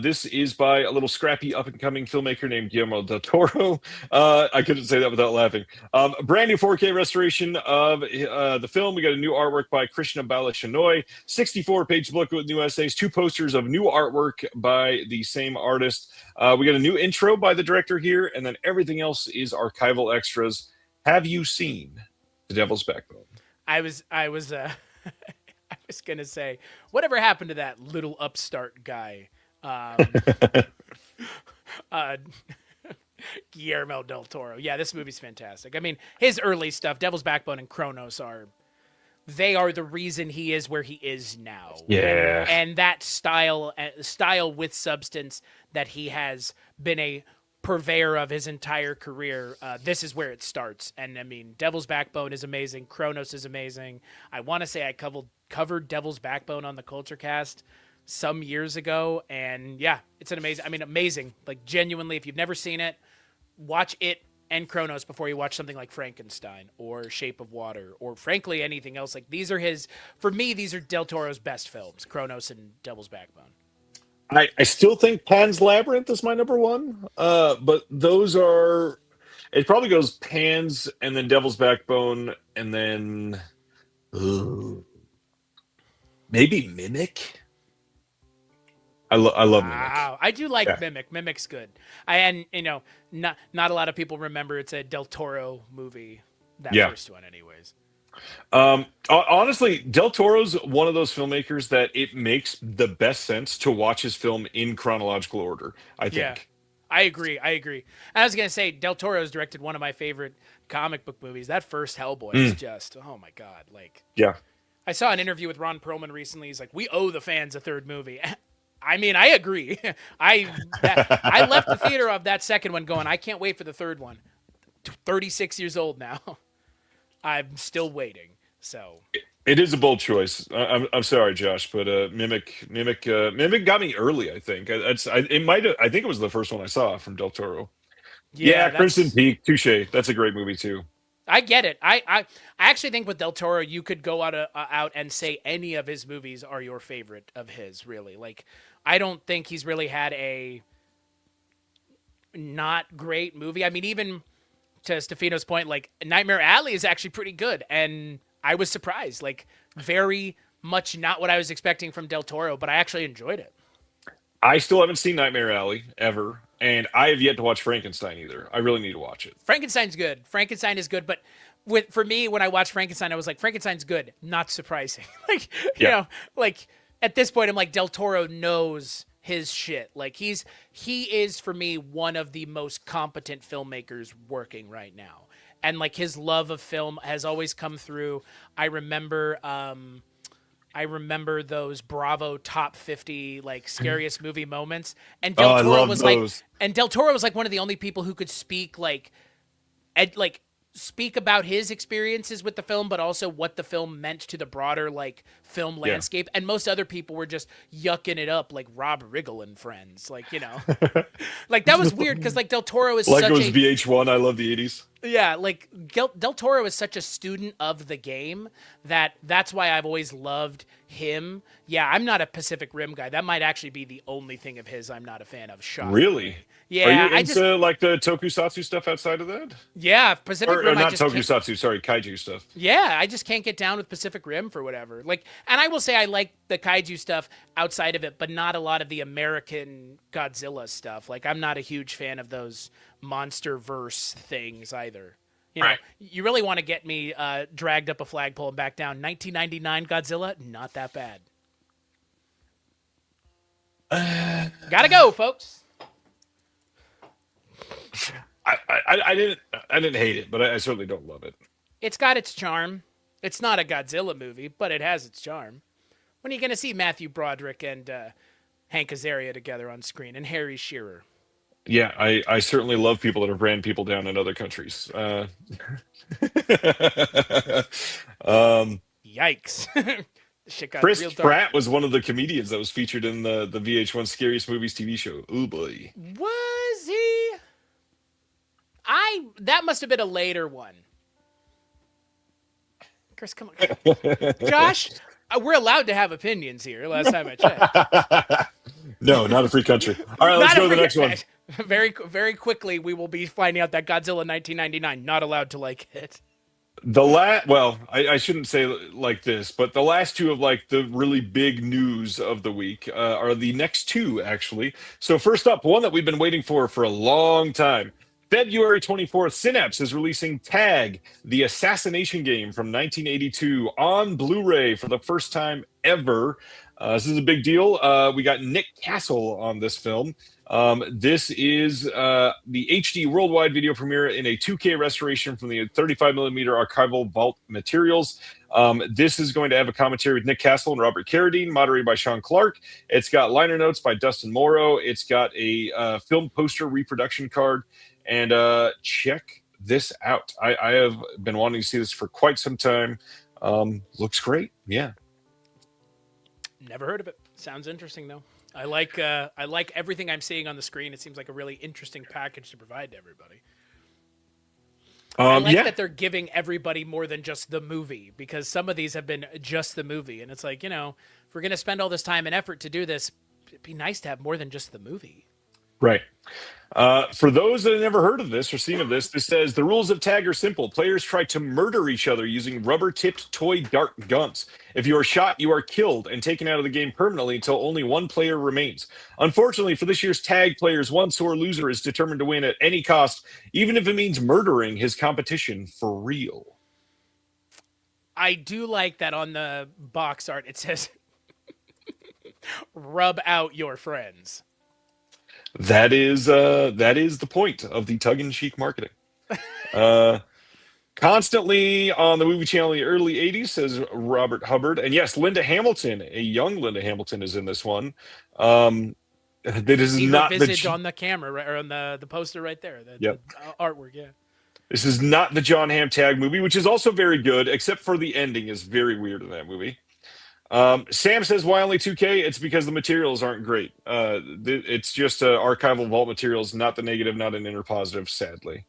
This is by a little scrappy up-and-coming filmmaker named Guillermo del Toro. I couldn't say that without laughing. Brand new 4K restoration of the film. We got a new artwork by Krishna Balashanoy, 64-page book with new essays, 2 posters of new artwork by the same artist. We got a new intro by the director here, and then everything else is archival extras. Have you seen The Devil's Backbone? I was I was gonna say, whatever happened to that little upstart guy? Guillermo del Toro. Yeah, this movie's fantastic. I mean, his early stuff, Devil's Backbone and Kronos are the reason he is where he is now. Yeah. And that style with substance that he has been a purveyor of his entire career, this is where it starts. And I mean, Devil's Backbone is amazing. Kronos is amazing. I want to say I covered Devil's Backbone on the Kulturecast some years ago, and yeah, it's amazing. Like, genuinely, if you've never seen it, watch it and Kronos before you watch something like Frankenstein or Shape of Water or frankly anything else. Like, these are Del Toro's best films, Kronos and Devil's Backbone. I still think Pan's Labyrinth is my number one, but those are... It probably goes Pan's and then Devil's Backbone and then... maybe Mimic? I love Mimic. Wow, I do like Mimic. Mimic's good. Not a lot of people remember it's a Del Toro movie. That first one, anyways. Honestly, Del Toro's one of those filmmakers that it makes the best sense to watch his film in chronological order, I think. I agree. I was gonna say Del Toro's directed one of my favorite comic book movies. That first Hellboy is just, oh my god! Like, Yeah. I saw an interview with Ron Perlman recently. He's like, "We owe the fans a third movie." I mean, I agree. I left the theater of that second one going, I can't wait for the third one. 36 years old now. I'm still waiting. So It is a bold choice. I'm sorry, Josh, but Mimic got me early. I think it might. I think it was the first one I saw from Del Toro. Yeah, Crimson that's Peak, touche. That's a great movie too. I get it. I actually think with Del Toro, you could go out and say any of his movies are your favorite of his. Really, like I don't think he's really had a not great movie. I mean, even to Stefano's point, like Nightmare Alley is actually pretty good, and I was surprised. Like very much not what I was expecting from Del Toro, but I actually enjoyed it. I still haven't seen Nightmare Alley ever, and I have yet to watch Frankenstein either. I really need to watch it. Frankenstein's good. Frankenstein is good, but for me, when I watched Frankenstein, I was like, Frankenstein's good, not surprising. Like you Yeah. know, like at this point, I'm like, Del Toro knows his shit. Like he is for me one of the most competent filmmakers working right now, and like his love of film has always come through. I remember those Bravo top 50 like scariest movie moments, and Oh, Del I Toro love was those. Del Toro was like one of the only people who could speak speak about his experiences with the film, but also what the film meant to the broader like film Yeah. landscape. And most other people were just yucking it up, like Rob Riggle and friends, like like that was weird because like Del Toro is Like such it was a VH1. I love the '80s. yeah, like Del Toro is such a student of the game that's why I've always loved him. Yeah, I'm not a Pacific Rim guy. That might actually be the only thing of his I'm not a fan of. Shockingly. Really? Yeah, Are you I into just like the tokusatsu stuff outside of that? yeah Pacific Or Rim. I not just can't, tokusatsu? Sorry, kaiju stuff. yeah, I just can't get down with Pacific Rim for whatever. Like, and I will say I like the kaiju stuff outside of it, but not a lot of the American Godzilla stuff. Like, I'm not a huge fan of those monster verse things either. Right. You really want to get me dragged up a flagpole and back down. 1999 Godzilla, not that bad. Gotta go, folks. I didn't hate it, but I certainly don't love it. It's got its charm. It's not a Godzilla movie, but it has its charm. When are you going to see Matthew Broderick and Hank Azaria together on screen and Harry Shearer? Yeah, I certainly love people that have ran people down in other countries. Yikes. Shit got Chris real dark. Pratt was one of the comedians that was featured in the VH1 Scariest Movies TV show. Ooh boy. Was he? That must have been a later one. Chris, come on. Josh, we're allowed to have opinions here. Last time I checked. No, not a free country. All right, let's Not go a to the next one. Very, very quickly, we will be finding out that Godzilla 1999 not allowed to like it. Well, I shouldn't say like this, but the last two of like the really big news of the week are the next two actually. So first up, one that we've been waiting for a long time. February 24th, Synapse is releasing Tag, the assassination game from 1982 on Blu-ray for the first time ever. This is a big deal. We got Nick Castle on this film. This is the HD worldwide video premiere in a 2K restoration from the 35mm archival vault materials. This is going to have a commentary with Nick Castle and Robert Carradine, moderated by Sean Clark. It's got liner notes by Dustin Morrow. It's got a film poster reproduction card. And check this out. I have been wanting to see this for quite some time. Looks great. Yeah. Never heard of it. Sounds interesting though. I like everything I'm seeing on the screen. It seems like a really interesting package to provide to everybody. I like that they're giving everybody more than just the movie, because some of these have been just the movie, and it's like, if we're gonna spend all this time and effort to do this, it'd be nice to have more than just the movie. Right. For those that have never heard of this or seen of this, this says the rules of tag are simple. Players try to murder each other using rubber-tipped toy dart guns. If you are shot, you are killed and taken out of the game permanently until only one player remains. Unfortunately, for this year's tag, players one sore loser is determined to win at any cost, even if it means murdering his competition for real. I do like that on the box art it says, "Rub out your friends." That is the point of the tongue-in-cheek marketing. Uh, Constantly on the movie channel in the early 80s, says Robert Hubbard. And yes, Linda Hamilton, a young Linda Hamilton, is in this one. That is See her not visage on the camera, right, or on the poster right there. Yep. The artwork, yeah. This is not the John Hamm Tag movie, which is also very good, except for the ending is very weird in that movie. Sam says, why only 2K? It's because the materials aren't great. It's just archival vault materials, not the negative, not an inner positive, sadly.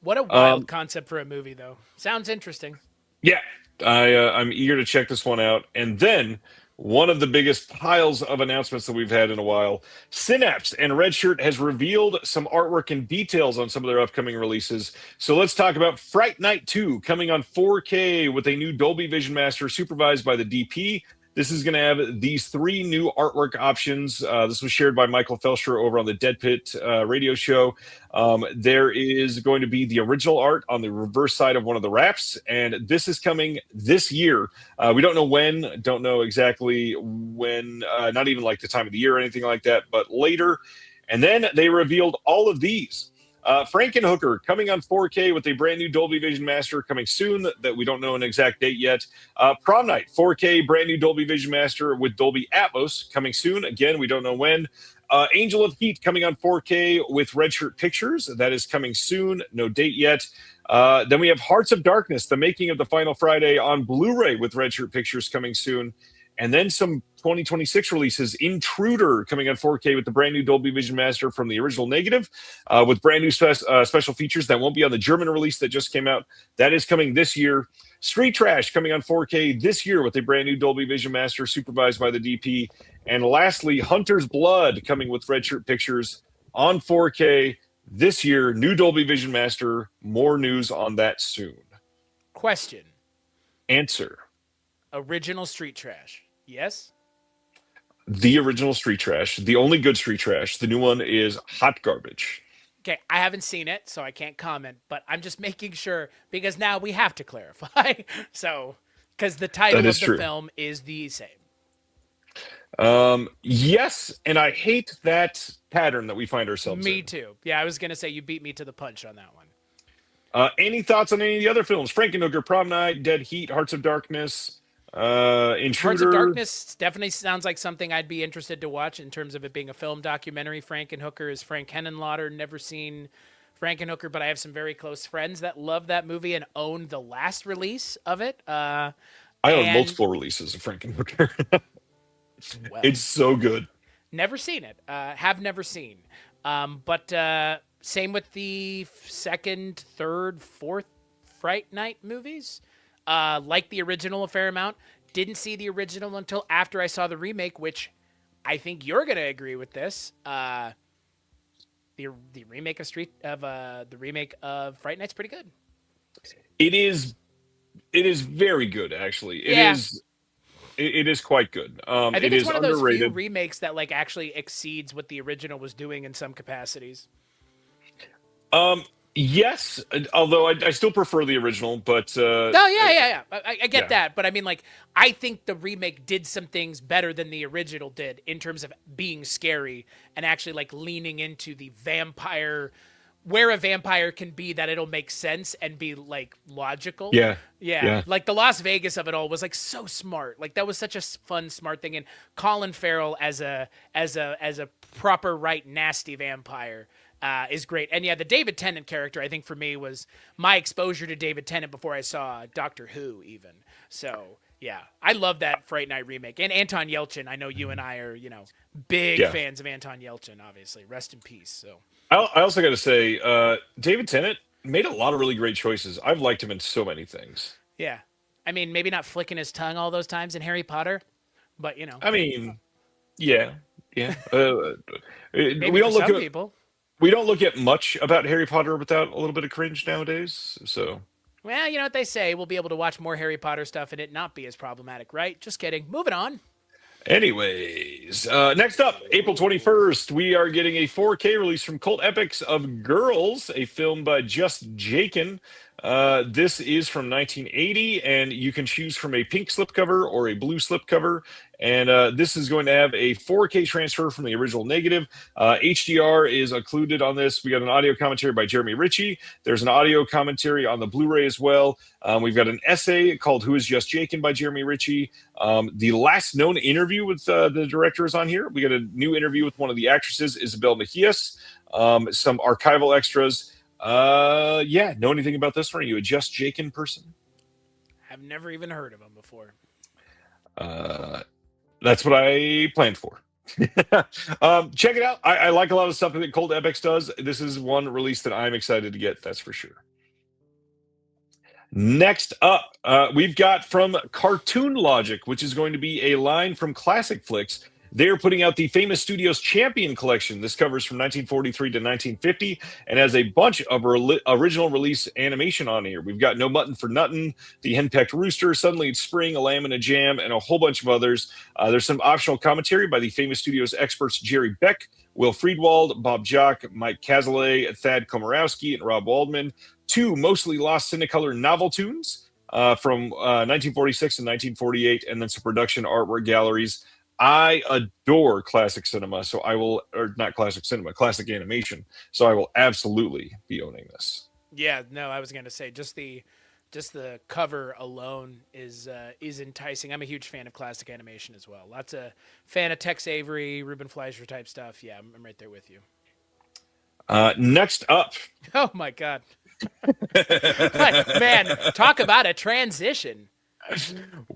What a wild concept for a movie, though. Sounds interesting. Yeah, I'm eager to check this one out. And then one of the biggest piles of announcements that we've had in a while, Synapse and Redshirt has revealed some artwork and details on some of their upcoming releases. So let's talk about Fright Night 2 coming on 4K with a new Dolby Vision Master supervised by the DP. This is going to have these 3 new artwork options. This was shared by Michael Felsher over on the Dead Pit radio show. There is going to be the original art on the reverse side of one of the wraps, and this is coming this year. We don't know when, don't know exactly when, not even like the time of the year or anything like that, but later. And then they revealed all of these. Frankenhooker coming on 4K with a brand new Dolby Vision Master coming soon that we don't know an exact date yet. Prom Night 4K brand new Dolby Vision Master with Dolby Atmos coming soon. Again, we don't know when. Angel of Heat coming on 4K with Redshirt Pictures. That is coming soon. No date yet. Then we have Hearts of Darkness, the making of the Final Friday on Blu-ray with Redshirt Pictures coming soon. And then some 2026 releases. Intruder coming on 4K with the brand new Dolby Vision Master from the original negative with brand new special features that won't be on the German release that just came out. That is coming this year. Street Trash coming on 4K this year with a brand new Dolby Vision Master supervised by the DP. And lastly, Hunter's Blood coming with Redshirt Pictures on 4K this year. New Dolby Vision Master. More news on that soon. Question. Answer. Original Street Trash. Yes? The original Street Trash, the only good Street Trash. The new one is hot garbage. Okay, I haven't seen it, so I can't comment, but I'm just making sure because now we have to clarify. So, because the title of the film is the same. Yes, and I hate that pattern that we find ourselves in. Me too. Yeah, I was going to say you beat me to the punch on that one. Any thoughts on any of the other films? Frankenhooker, Prom Night, Dead Heat, Hearts of Darkness, Intruder? Hearts of Darkness definitely sounds like something I'd be interested to watch in terms of it being a film documentary. Frankenhooker is Frank Henenlotter. Never seen Frankenhooker, but I have some very close friends that love that movie and own the last release of it. I own multiple releases of Frankenhooker. Well, it's so good. Never seen it. Have never seen. But same with the second, third, fourth Fright Night movies. Like the original a fair amount. Didn't see the original until after I saw the remake, which I think you're going to agree with this. The remake of Fright Night's pretty good. It is very good, actually. It is quite good. I think it's one of those underrated. few remakes that like actually exceeds what the original was doing in some capacities. Yes, although I still prefer the original, but I get that, but I mean, like, I think the remake did some things better than the original did in terms of being scary and actually like leaning into the vampire, where a vampire can be that it'll make sense and be like logical. Yeah. Like the Las Vegas of it all was like so smart. Like that was such a fun, smart thing. And Colin Farrell as a proper right nasty vampire is great. And yeah, the David Tennant character, I think for me was my exposure to David Tennant before I saw Doctor Who even. So yeah, I love that Fright Night remake. And Anton Yelchin, I know you and I are, big fans of Anton Yelchin, obviously. Rest in peace. So I also got to say, David Tennant made a lot of really great choices. I've liked him in so many things. Yeah. I mean, maybe not flicking his tongue all those times in Harry Potter, but I mean, yeah. Maybe we don't for look some at people. We don't look at much about Harry Potter without a little bit of cringe nowadays. So, well, you know what they say, we'll be able to watch more Harry Potter stuff and it not be as problematic, right? Just kidding. Moving on. Anyways, next up, April 21st, we are getting a 4K release from Cult Epics of Girls, a film by Just Jakin. This is from 1980, and you can choose from a pink slipcover or a blue slipcover. And this is going to have a 4K transfer from the original negative. HDR is included on this. We got an audio commentary by Jeremy Ritchie. There's an audio commentary on the Blu-ray as well. We've got an essay called "Who Is Just Jakin" by Jeremy Ritchie. The last known interview with the director is on here. We got a new interview with one of the actresses, Isabel Mejias. Some archival extras. Yeah, know anything about this one? Are you a Just Jakin person? I've never even heard of him before. That's what I planned for. Check it out. I like a lot of stuff that Cold Epics does. This is one release that I'm excited to get, that's for sure. Next up, we've got from Cartoon Logic, which is going to be a line from Classic Flicks. They're putting out the Famous Studios Champion Collection. This covers from 1943 to 1950 and has a bunch of original release animation on here. We've got No Mutton for Nuttin', The Henpecked Rooster, Suddenly It's Spring, A Lamb and a Jam, and a whole bunch of others. There's some optional commentary by the Famous Studios experts Jerry Beck, Will Friedwald, Bob Jock, Mike Cazalet, Thad Komorowski, and Rob Waldman. 2 mostly lost Cinecolor novel tunes from 1946 and 1948, and then some production artwork galleries. I adore classic cinema, so I will, or not classic cinema, classic animation. So I will absolutely be owning this. Yeah, no, I was gonna say just the cover alone is enticing. I'm a huge fan of classic animation as well. Lots of fan of Tex Avery, Ruben Fleischer type stuff. Yeah, I'm right there with you. Next up. Oh my God, man, talk about a transition.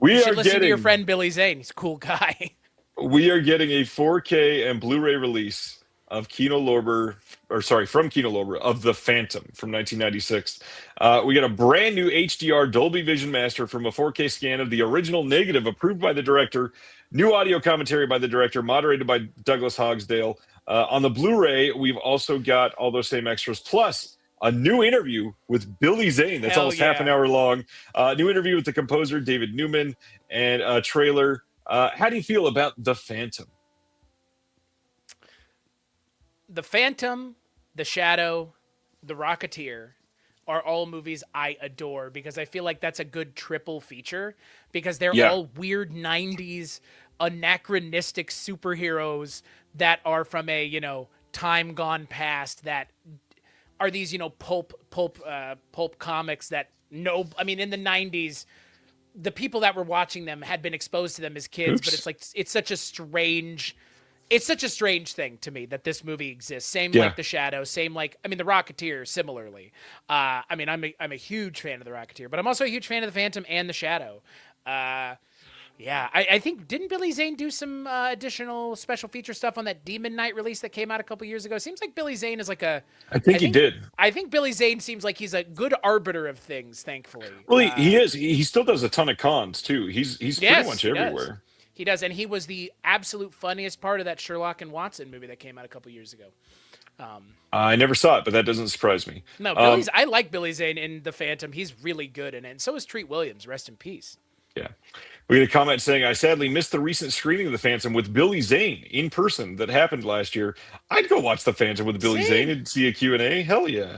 We You should are listen to getting your friend Billy Zane. He's a cool guy. We are getting a 4K and Blu-ray release of from Kino Lorber of The Phantom from 1996. We got a brand new HDR Dolby Vision Master from a 4K scan of the original negative approved by the director. New audio commentary by the director, moderated by Douglas Hogsdale. On the Blu-ray, we've also got all those same extras, plus a new interview with Billy Zane. That's Hell almost yeah. half an hour long. New interview with the composer, David Newman, and a trailer. How do you feel about The Phantom? The Phantom, The Shadow, The Rocketeer are all movies I adore because I feel like that's a good triple feature because they're all weird 90s anachronistic superheroes that are from a, time gone past, that are these, pulp comics that in the 90s, the people that were watching them had been exposed to them as kids, but it's like, it's such a strange thing to me that this movie exists. Same like The Shadow, same like, The Rocketeer similarly. I'm a huge fan of The Rocketeer, but I'm also a huge fan of The Phantom and The Shadow. I think, didn't Billy Zane do some additional special feature stuff on that Demon Knight release that came out a couple years ago? Seems like Billy Zane is like I think he did. I think Billy Zane seems like he's a good arbiter of things, thankfully. Well, he is. He still does a ton of cons, too. He's pretty much everywhere. He does, and he was the absolute funniest part of that Sherlock and Watson movie that came out a couple years ago. I never saw it, but that doesn't surprise me. No, I like Billy Zane in The Phantom. He's really good in it, and so is Treat Williams. Rest in peace. Yeah. We get a comment saying, I sadly missed the recent screening of The Phantom with Billy Zane in person that happened last year. I'd go watch The Phantom with Billy Zane and see a Q&A. Hell yeah.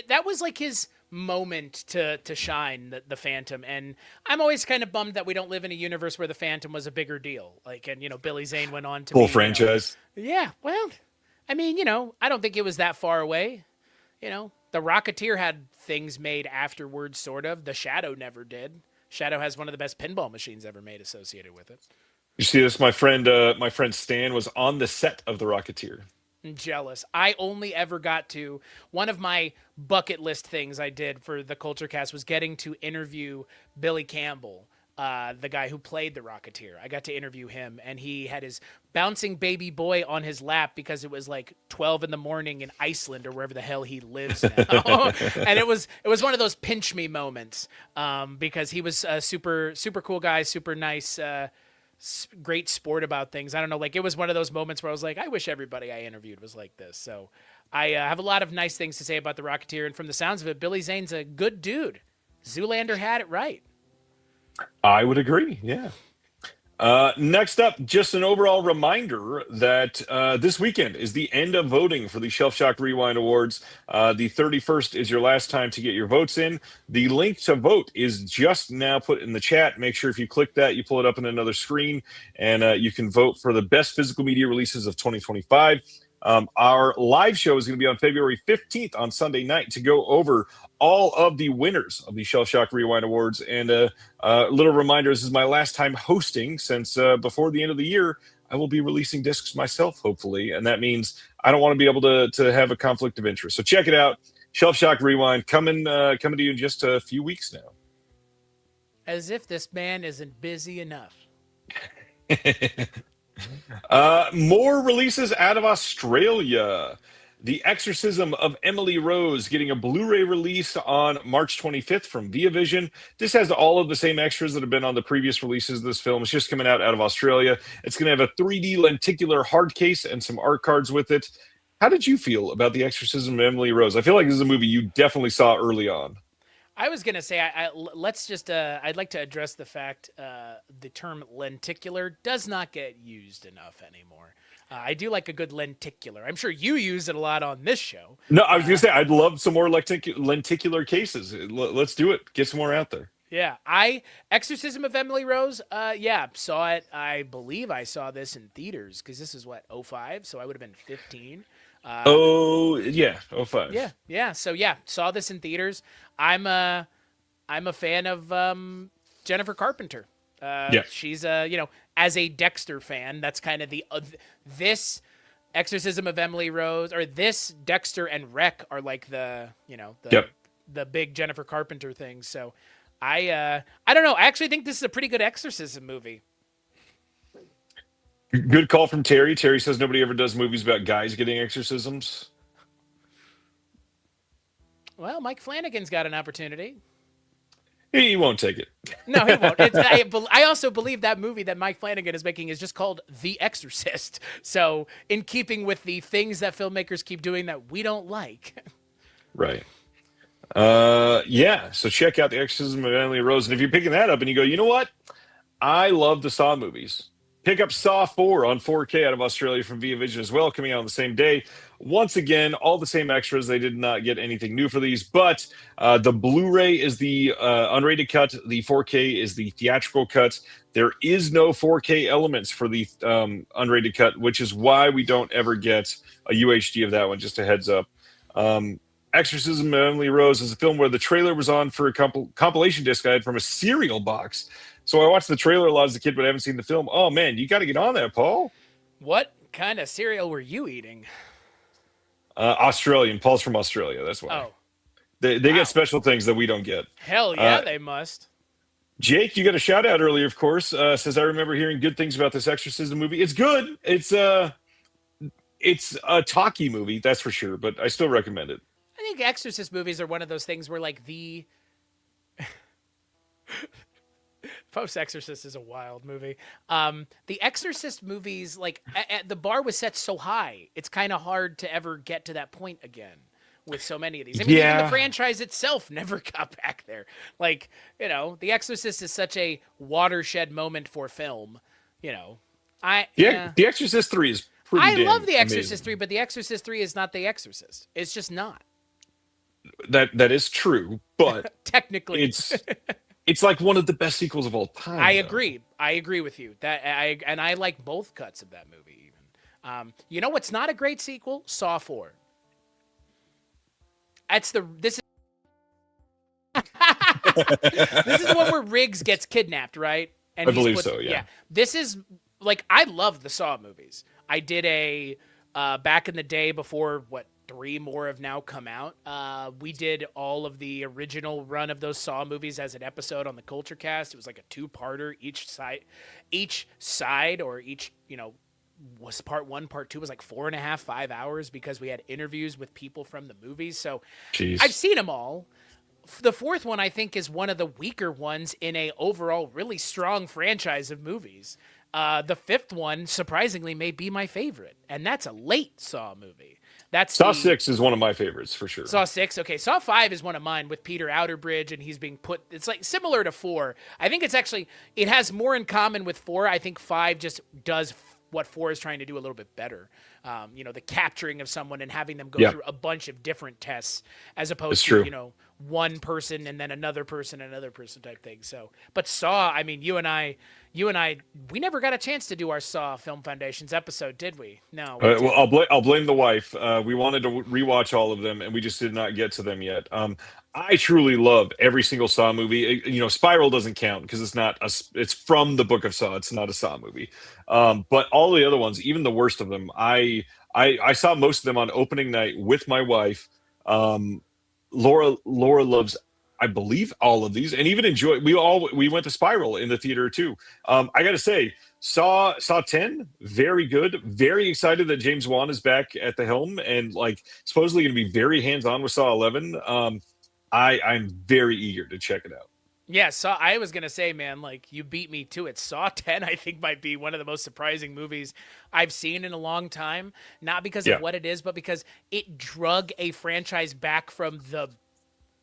That was like his moment to shine, the Phantom, and I'm always kind of bummed that we don't live in a universe where The Phantom was a bigger deal. Like, and Billy Zane went on to full franchise. Yeah, well, I don't think it was that far away. The Rocketeer had things made afterwards, sort of. The Shadow never did. Shadow has one of the best pinball machines ever made associated with it. You see this? My friend Stan was on the set of The Rocketeer. I'm jealous. I only ever got to, one of my bucket list things I did for the Kulturecast was getting to interview Billy Campbell, the guy who played the Rocketeer. I got to interview him, and he had his bouncing baby boy on his lap because it was like 12 in the morning in Iceland or wherever the hell he lives now. And it was one of those pinch me moments, because he was a super cool guy, super nice, great sport about things. I don't know, like it was one of those moments where I was like, I wish everybody I interviewed was like this. So I have a lot of nice things to say about the Rocketeer, and from the sounds of it, Billy Zane's a good dude. Zoolander had it right. I would agree, yeah. Next up, just an overall reminder that this weekend is the end of voting for the Shelf Shock Rewind Awards. The 31st is your last time to get your votes in. The link to vote is just now put in the chat. Make sure if you click that, you pull it up on another screen, and you can vote for the best physical media releases of 2025. Our live show is going to be on February 15th on Sunday night to go over all of the winners of the Shell Shock Rewind Awards. And a little reminder, this is my last time hosting since before the end of the year, I will be releasing discs myself, hopefully. And that means I don't want to be able to have a conflict of interest. So check it out. Shelf Shock Rewind coming to you in just a few weeks now. As if this man isn't busy enough. More releases out of Australia. The Exorcism of Emily Rose getting a Blu-ray release on March 25th from Via Vision. This has all of the same extras that have been on the previous releases of this film. It's just coming out of Australia. It's going to have a 3D lenticular hard case and some art cards with it. How did you feel about The Exorcism of Emily Rose? I feel like this is a movie you definitely saw early on. I was gonna say, let's just. I'd like to address the fact the term lenticular does not get used enough anymore. I do like a good lenticular. I'm sure you use it a lot on this show. No, I was gonna say I'd love some more lenticular cases. Let's do it. Get some more out there. Yeah, Exorcism of Emily Rose. Saw it. I believe I saw this in theaters because this is what 05, so I would have been 15. 05. Yeah. So saw this in theaters. I'm a fan of Jennifer Carpenter. She's as a Dexter fan, that's kind of the this Exorcism of Emily Rose, or this Dexter and Wreck are like the big Jennifer Carpenter things. So I don't know. I actually think this is a pretty good exorcism movie. Good call from Terry. Terry says nobody ever does movies about guys getting exorcisms. Well, Mike Flanagan's got an opportunity. He won't take it. No, he won't. I also believe that movie that Mike Flanagan is making is just called The Exorcist. So in keeping with the things that filmmakers keep doing that we don't like. Right. So check out The Exorcism of Emily Rose. And if you're picking that up and you go, you know what? I love the Saw movies. Pick up Saw 4 on 4K out of Australia from Via Vision as well, coming out on the same day. Once again, all the same extras. They did not get anything new for these, but the Blu-ray is the unrated cut. The 4K is the theatrical cut. There is no 4K elements for the unrated cut, which is why we don't ever get a UHD of that one, just a heads up. Exorcism of Emily Rose is a film where the trailer was on for a compilation disc I had from a cereal box. So I watched the trailer a lot as a kid, but I haven't seen the film. Oh, man, you got to get on that, Paul. What kind of cereal were you eating? Australian. Paul's from Australia. That's why. Oh. They get special things that we don't get. Hell yeah, they must. Jake, you got a shout out earlier, of course. Says, I remember hearing good things about this Exorcism movie. It's good. It's a talky movie, that's for sure, but I still recommend it. I think Exorcist movies are one of those things where like the Post-Exorcist is a wild movie. The Exorcist movies, like the bar was set so high, it's kind of hard to ever get to that point again with so many of these. I mean, even the franchise itself never got back there. Like, The Exorcist is such a watershed moment for film. The Exorcist 3 is pretty I love The amazing. Exorcist 3, but The Exorcist 3 is not The Exorcist. It's just not. That is true, but technically it's like one of the best sequels of all time. I agree with you. I like both cuts of that movie even. You know what's not a great sequel? Saw 4. This is this is the one where Riggs gets kidnapped, right? And I believe so, yeah. This is like, I love the Saw movies. I did a back in the day before 3 more have now come out. We did all of the original run of those Saw movies as an episode on the Kulturecast. It was like a 2-parter. Each side, or each, was part 1, part 2 was like 4.5, 5 hours because we had interviews with people from the movies. So Jeez. I've seen them all. The 4th one, I think, is one of the weaker ones in a overall really strong franchise of movies. The 5th one, surprisingly, may be my favorite, and that's a late Saw movie. That's Saw the 6 is one of my favorites for sure. Saw 6. Okay, Saw 5 is one of mine with Peter Outerbridge, and he's being put. It's like similar to 4. I think it has more in common with 4. I think 5 just does what 4 is trying to do a little bit better. The capturing of someone and having them go through a bunch of different tests as opposed to, one person and then another person type thing. So, but Saw, I mean, you and I, we never got a chance to do our Saw Film Foundations episode, did we? No. We Well, I'll blame the wife. We wanted to rewatch all of them, and we just did not get to them yet. I truly love every single Saw movie. Spiral doesn't count because it's from the Book of Saw. It's not a Saw movie. But all the other ones, even the worst of them, I saw most of them on opening night with my wife. Laura loves, I believe, all of these, and even enjoy. We went to Spiral in the theater too. I got to say, Saw 10, very good. Very excited that James Wan is back at the helm and supposedly going to be very hands on with Saw 11. I'm very eager to check it out. Yeah, I was gonna say, man, you beat me to it. Saw 10, I think, might be one of the most surprising movies I've seen in a long time. Not because of what it is, but because it drug a franchise back from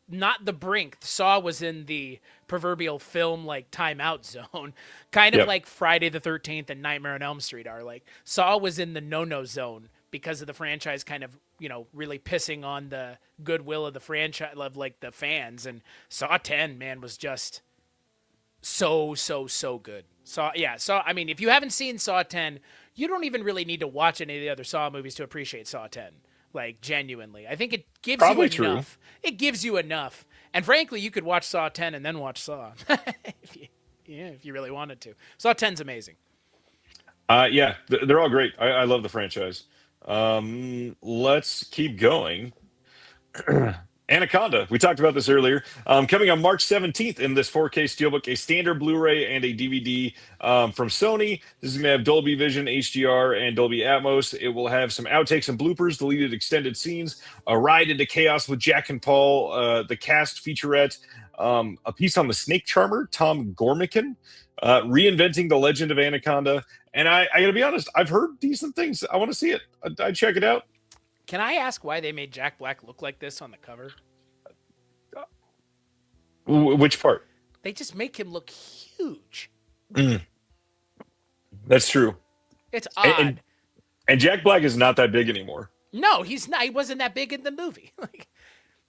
not the brink. Saw was in the proverbial film timeout zone, kind of like Friday the 13th and Nightmare on Elm Street are. Saw was in the no zone because of the franchise kind of really pissing on the goodwill of the franchise, of the fans. And Saw 10, man, was just so good. I mean, if you haven't seen Saw 10, you don't even really need to watch any of the other Saw movies to appreciate Saw 10. Genuinely, I think it gives Probably you enough. true. It gives you enough. And frankly, you could watch Saw 10 and then watch Saw if you really wanted to. Saw 10's amazing. They're all great. I love the franchise. Let's keep going. Anaconda. We talked about this earlier. Coming on March 17th in this 4K Steelbook, a standard Blu-ray and a DVD from Sony. This is going to have Dolby Vision, HDR, and Dolby Atmos. It will have some outtakes and bloopers, deleted extended scenes, a ride into chaos with Jack and Paul, the cast featurette, a piece on the snake charmer, Tom Gormican, reinventing the legend of Anaconda. And I got to be honest, I've heard decent things. I want to see it. I'd check it out. Can I ask why they made Jack Black look like this on the cover? Which part? They just make him look huge. That's true. It's odd. And Jack Black is not that big anymore. No, he's not. He wasn't that big in the movie.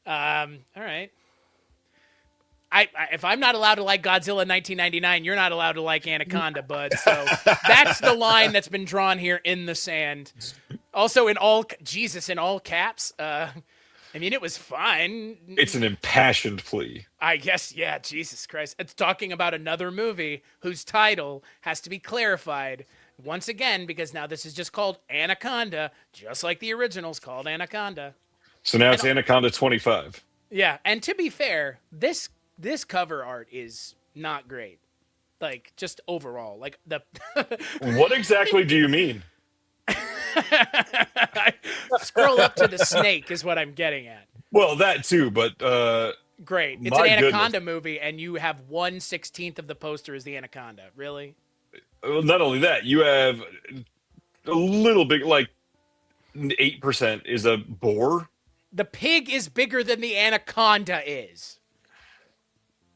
All right. If I'm not allowed to like Godzilla 1999, you're not allowed to like Anaconda, bud. So that's the line that's been drawn here in the sand. Also in all caps. I mean, it was fine. It's an impassioned plea. I guess, yeah, Jesus Christ. It's talking about another movie whose title has to be clarified once again, because now this is just called Anaconda, just like the original's called Anaconda. So now it's Anaconda 25. Yeah, and to be fair, this cover art is not great. Just overall. What exactly do you mean? Scroll up to the snake is what I'm getting at. Well, that too, but great. It's an Anaconda movie, and you have 1/16 of the poster is the Anaconda. Really? Well, not only that, you have a little bit, 8% is a boar. The pig is bigger than the Anaconda is.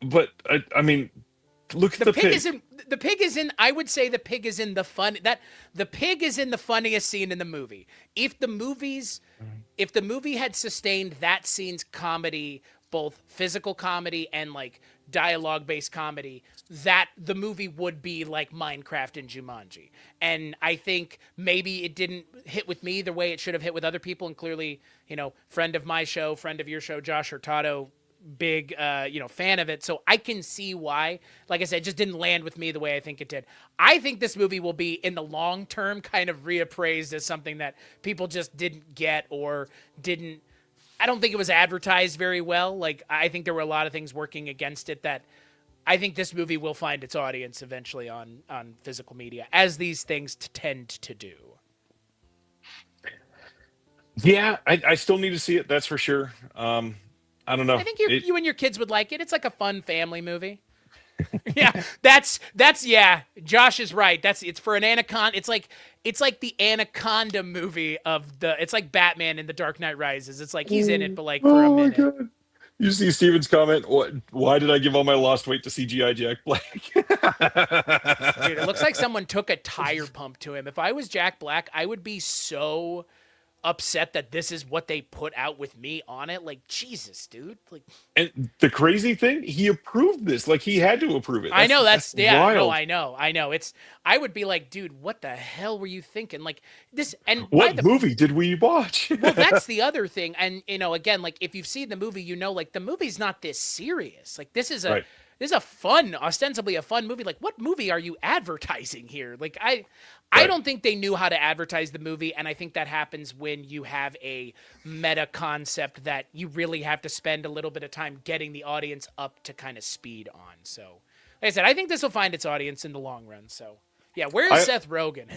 But I mean, look at the pig. The pig is in. I would say the pig is in the fun. The pig is in the funniest scene in the movie. If the movie had sustained that scene's comedy, both physical comedy and dialogue-based comedy, that the movie would be like Minecraft and Jumanji. And I think maybe it didn't hit with me the way it should have hit with other people. And clearly, friend of my show, friend of your show, Josh Hurtado, big fan of it, so I can see why. Like I said, it just didn't land with me the way I think it did. I think this movie will be in the long term kind of reappraised as something that people just didn't get or didn't. I don't think it was advertised very well. I think there were a lot of things working against it that I think this movie will find its audience eventually on physical media, as these things tend to do. Yeah, I still need to see it, that's for sure. I don't know. I think you and your kids would like it. It's like a fun family movie. Yeah, that's yeah. Josh is right. It's for an Anaconda. It's like it's like the Anaconda movie of it's like Batman in The Dark Knight Rises. It's like he's in it, but like for a Oh my minute. god. You see Steven's comment, why did I give all my lost weight to CGI Jack Black? Dude, it looks like someone took a tire pump to him. If I was Jack Black, I would be so upset that this is what they put out with me on it. Like, Jesus, dude. Like, And the crazy thing, he approved this. Like, he had to approve it. I know that's yeah, no, wild. I know. I would be like, dude, what the hell were you thinking? Like this, and What movie did we watch? well, that's the other thing. And again, like if you've seen the movie, like the movie's not this serious. Like this is a Right. this is a fun, ostensibly a fun movie. Like what movie are you advertising here? Like I Right. don't think they knew how to advertise the movie, and I think that happens when you have a meta concept that you really have to spend a little bit of time getting the audience up to kind of speed on. So, like I said, I think this will find its audience in the long run. So, yeah, where's Seth Rogen?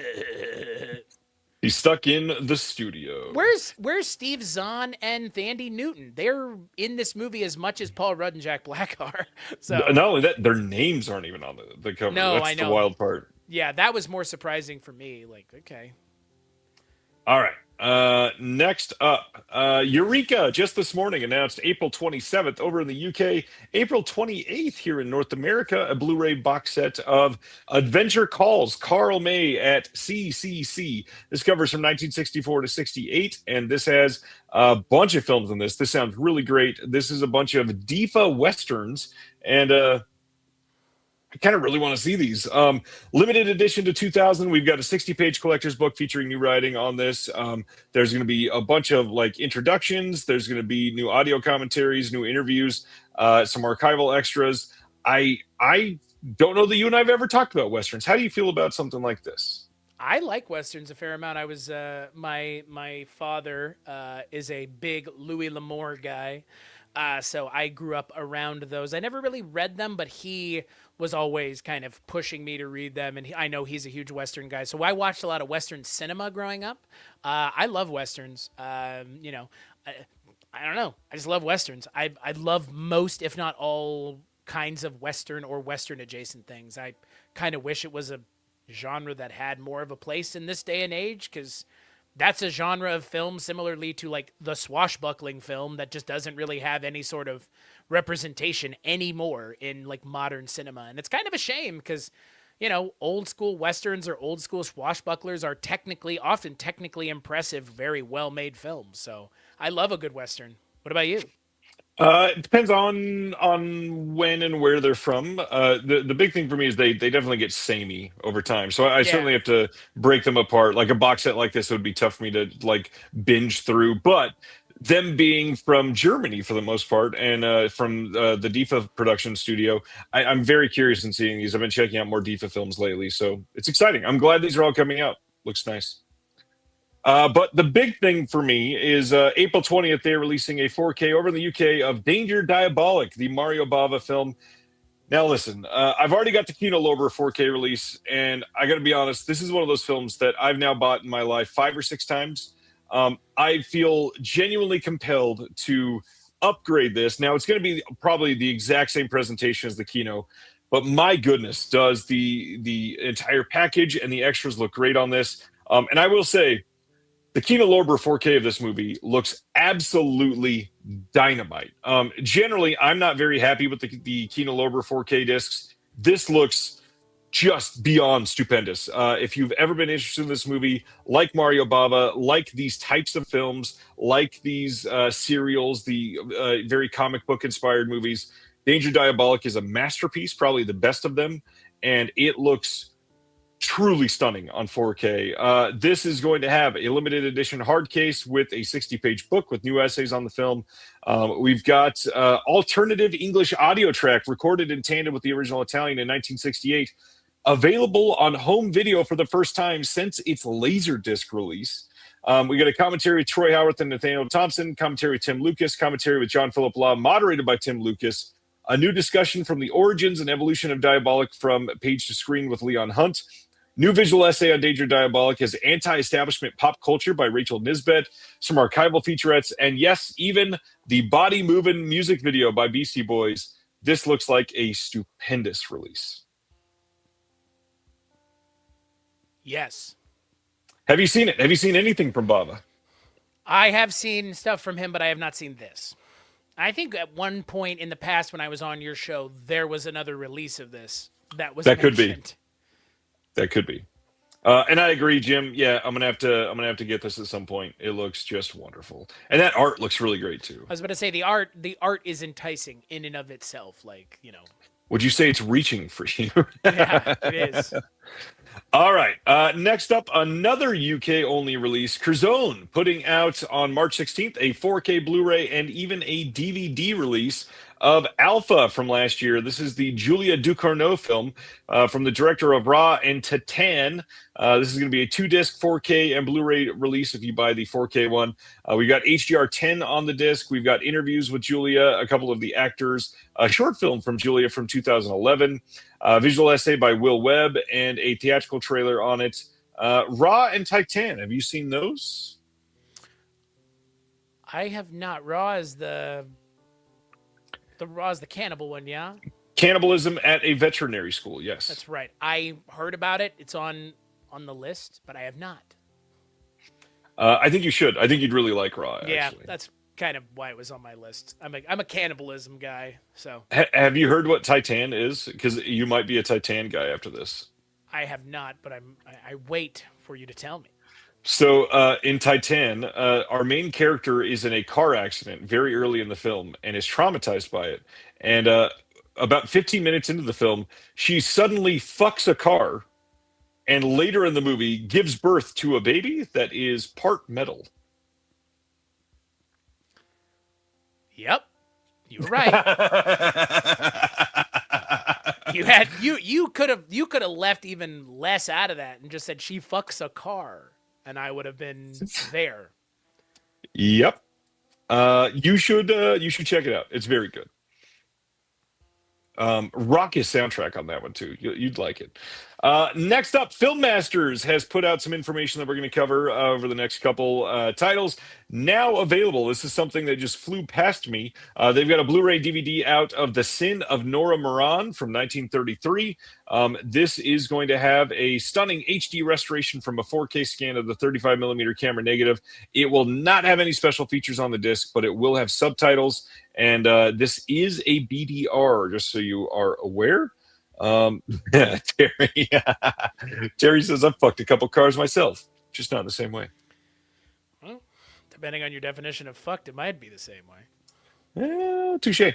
He's stuck in the studio. Where's Steve Zahn and Thandie Newton? They're in this movie as much as Paul Rudd and Jack Black are. So Not only that, their names aren't even on the cover. No, That's I know. the wild part. yeah, that was more surprising for me. Like, okay. All right. Next up, Eureka just this morning announced April 27th over in the UK, April 28th here in North America, a Blu-ray box set of Adventure Calls, Carl May at CCC. This covers from 1964 to 68, and this has a bunch of films in this. This sounds really great. This is a bunch of Difa Westerns, and I kind of really want to see these. Limited edition to 2000. We've got a 60-page collector's book featuring new writing on this. There's going to be a bunch of like introductions. There's going to be new audio commentaries, new interviews, some archival extras. I don't know that you and I have ever talked about Westerns. How do you feel about something like this? I like westerns a fair amount. I was my father is a big Louis L'Amour guy. So I grew up around those. I never really read them, but he was always kind of pushing me to read them. And I know he's a huge Western guy. So I watched a lot of Western cinema growing up. I love Westerns. I don't know. I just love Westerns. I love most, if not all, kinds of Western or Western adjacent things. I kind of wish it was a genre that had more of a place in this day and age, because that's a genre of film similarly to like the swashbuckling film that just doesn't really have any sort of representation anymore in like modern cinema. And it's kind of a shame because, old school Westerns or old school swashbucklers are often technically impressive, very well made films. So I love a good Western. What about you? It depends on when and where they're from. The big thing for me is they definitely get samey over time. So I certainly have to break them apart. Like a box set like this would be tough for me to like binge through. But them being from Germany for the most part, and from the DIFA production studio, I'm very curious in seeing these. I've been checking out more DIFA films lately, so it's exciting. I'm glad these are all coming out. Looks nice. But the big thing for me is April 20th, they're releasing a 4K over in the UK of Danger Diabolic, the Mario Bava film. Now, listen, I've already got the Kino Lorber 4K release, and I got to be honest, this is one of those films that I've now bought in my life 5 or 6 times. I feel genuinely compelled to upgrade this. Now, it's going to be probably the exact same presentation as the Kino, but my goodness, does the entire package and the extras look great on this. And I will say, the Kino Lorber 4K of this movie looks absolutely dynamite. Generally, I'm not very happy with the Kino Lorber 4K discs. This looks just beyond stupendous. If you've ever been interested in this movie, like Mario Bava, like these types of films, like these serials, the very comic book inspired movies, Danger Diabolic is a masterpiece, probably the best of them, and it looks truly stunning on 4K. This is going to have a limited edition hard case with a 60-page book with new essays on the film. We've got alternative English audio track recorded in tandem with the original Italian in 1968, available on home video for the first time since its Laserdisc release. We got a commentary with Troy Howarth and Nathaniel Thompson, commentary with Tim Lucas, commentary with John Philip Law, moderated by Tim Lucas, a new discussion from the origins and evolution of Diabolic from page to screen with Leon Hunt, new visual essay on Danger Diabolic as anti-establishment pop culture by Rachel Nisbet, some archival featurettes, and yes, even the body-moving music video by Beastie Boys. This looks like a stupendous release. Yes. Have you seen it? Have you seen anything from Bava? I have seen stuff from him, but I have not seen this. I think at one point in the past when I was on your show, there was another release of this that was That could be. mentioned. That could be. And I agree, Jim. Yeah, I'm gonna have to get this at some point. It looks just wonderful, and that art looks really great too. I was about to say the art is enticing in and of itself. Like, Would you say it's reaching for you? yeah, it is. All right. Next up, another UK only release. Curzon putting out on March 16th a 4K Blu-ray and even a DVD release of Alpha from last year. This is the Julia Ducournau film from the director of Ra and Titan. This is going to be a 2-disc 4K and Blu-ray release if you buy the 4K one. We've got HDR10 on the disc. We've got interviews with Julia, a couple of the actors, a short film from Julia from 2011, a visual essay by Will Webb, and a theatrical trailer on it. Ra and Titan, have you seen those? I have not. Raw is the Raw is the cannibal one, yeah? Cannibalism at a veterinary school, yes. That's right. I heard about it. It's on the list, but I have not. I think you should. I think you'd really like Raw, Yeah, actually. that's kind of why it was on my list. I'm a cannibalism guy, so Have you heard what Titan is? Because you might be a Titan guy after this. I have not, but I wait for you to tell me. So in Titan, our main character is in a car accident very early in the film and is traumatized by it. And about 15 minutes into the film, she suddenly fucks a car and later in the movie gives birth to a baby that is part metal. Yep. You were right. You could have left even less out of that and just said she fucks a car and I would have been there. Yep. You should check it out. It's very good. Raucous soundtrack on that one too. You'd like it. Next up, Filmmasters has put out some information that we're going to cover over the next couple titles. Now available. This is something that just flew past me. They've got a Blu-ray DVD out of The Sin of Nora Moran from 1933. This is going to have a stunning HD restoration from a 4K scan of the 35 millimeter camera negative. It will not have any special features on the disc, but it will have subtitles. And this is a BDR, just so you are aware. Terry, Terry says I've fucked a couple cars myself, just not in the same way. Well, depending on your definition of fucked, it might be the same way. Touche.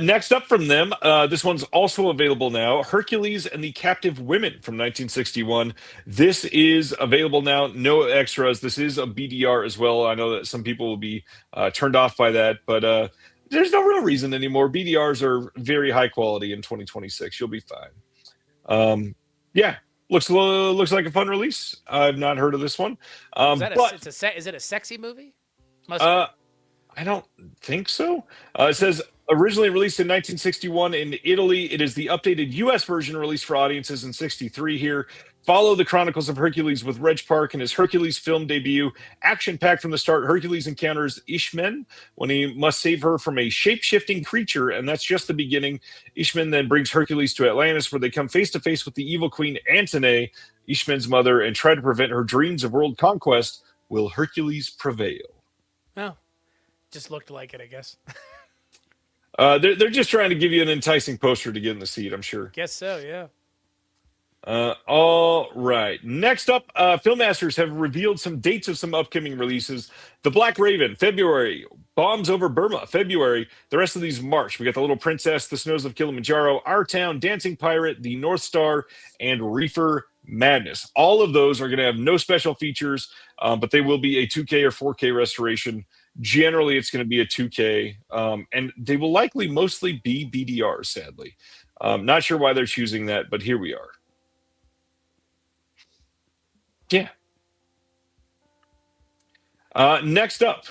Next up from them, this one's also available now. Hercules and the Captive Women from 1961. This is available now. No extras. This is a BDR as well. I know that some people will be turned off by that, but there's no real reason anymore. BDRs are very high quality in 2026. You'll be fine. Yeah, looks like a fun release. I've not heard of this one. Is it a sexy movie? Must be. I don't think so. It says originally released in 1961 in Italy. It is the updated U.S. version released for audiences in 63 here. Follow the chronicles of Hercules with Reg Park and his Hercules film debut. Action-packed from the start, Hercules encounters Ishmen when he must save her from a shape-shifting creature, and that's just the beginning. Ishmen then brings Hercules to Atlantis, where they come face-to-face with the evil queen Antone, Ishmen's mother, and try to prevent her dreams of world conquest. Will Hercules prevail? Oh, just looked like it, I guess. They're just trying to give you an enticing poster to get in the seat, I'm sure. Guess so, yeah. All right. Next up, Filmmasters have revealed some dates of some upcoming releases. The Black Raven, February. Bombs Over Burma, February. The rest of these, March. We got The Little Princess, The Snows of Kilimanjaro, Our Town, Dancing Pirate, The North Star, and Reefer Madness. All of those are going to have no special features, but they will be a 2K or 4K restoration. Generally, it's going to be a 2K, and they will likely mostly be BDRs, sadly. Not sure why they're choosing that, but here we are. Yeah. Next up,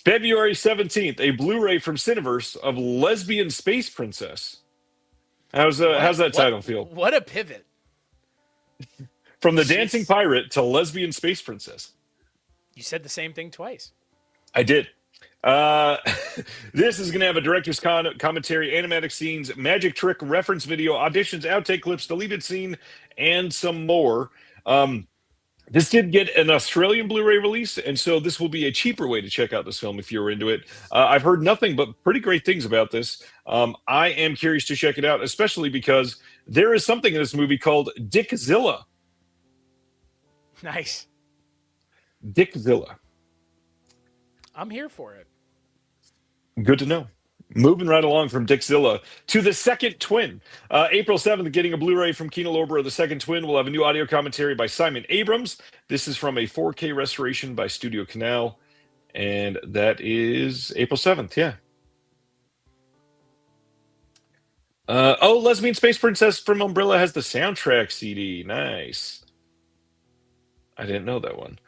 February 17th, a Blu-ray from Cineverse of Lesbian Space Princess. How's that title feel? What a pivot. From the Dancing Pirate to Lesbian Space Princess. You said the same thing twice. I did. This is going to have a director's commentary, animatic scenes, magic trick, reference video, auditions, outtake clips, deleted scene, and some more. This did get an Australian Blu-ray release, and so this will be a cheaper way to check out this film if you're into it. I've heard nothing but pretty great things about this. I am curious to check it out, especially because there is something in this movie called Dickzilla. Nice. Dickzilla. I'm here for it. Good to know. Moving right along from Dickzilla to The Second Twin. April 7th, getting a Blu-ray from Kino Lorber of The Second Twin. We'll have a new audio commentary by Simon Abrams. This is from a 4K restoration by Studio Canal. And that is April 7th, yeah. Lesbian Space Princess from Umbrella has the soundtrack CD. Nice. I didn't know that one.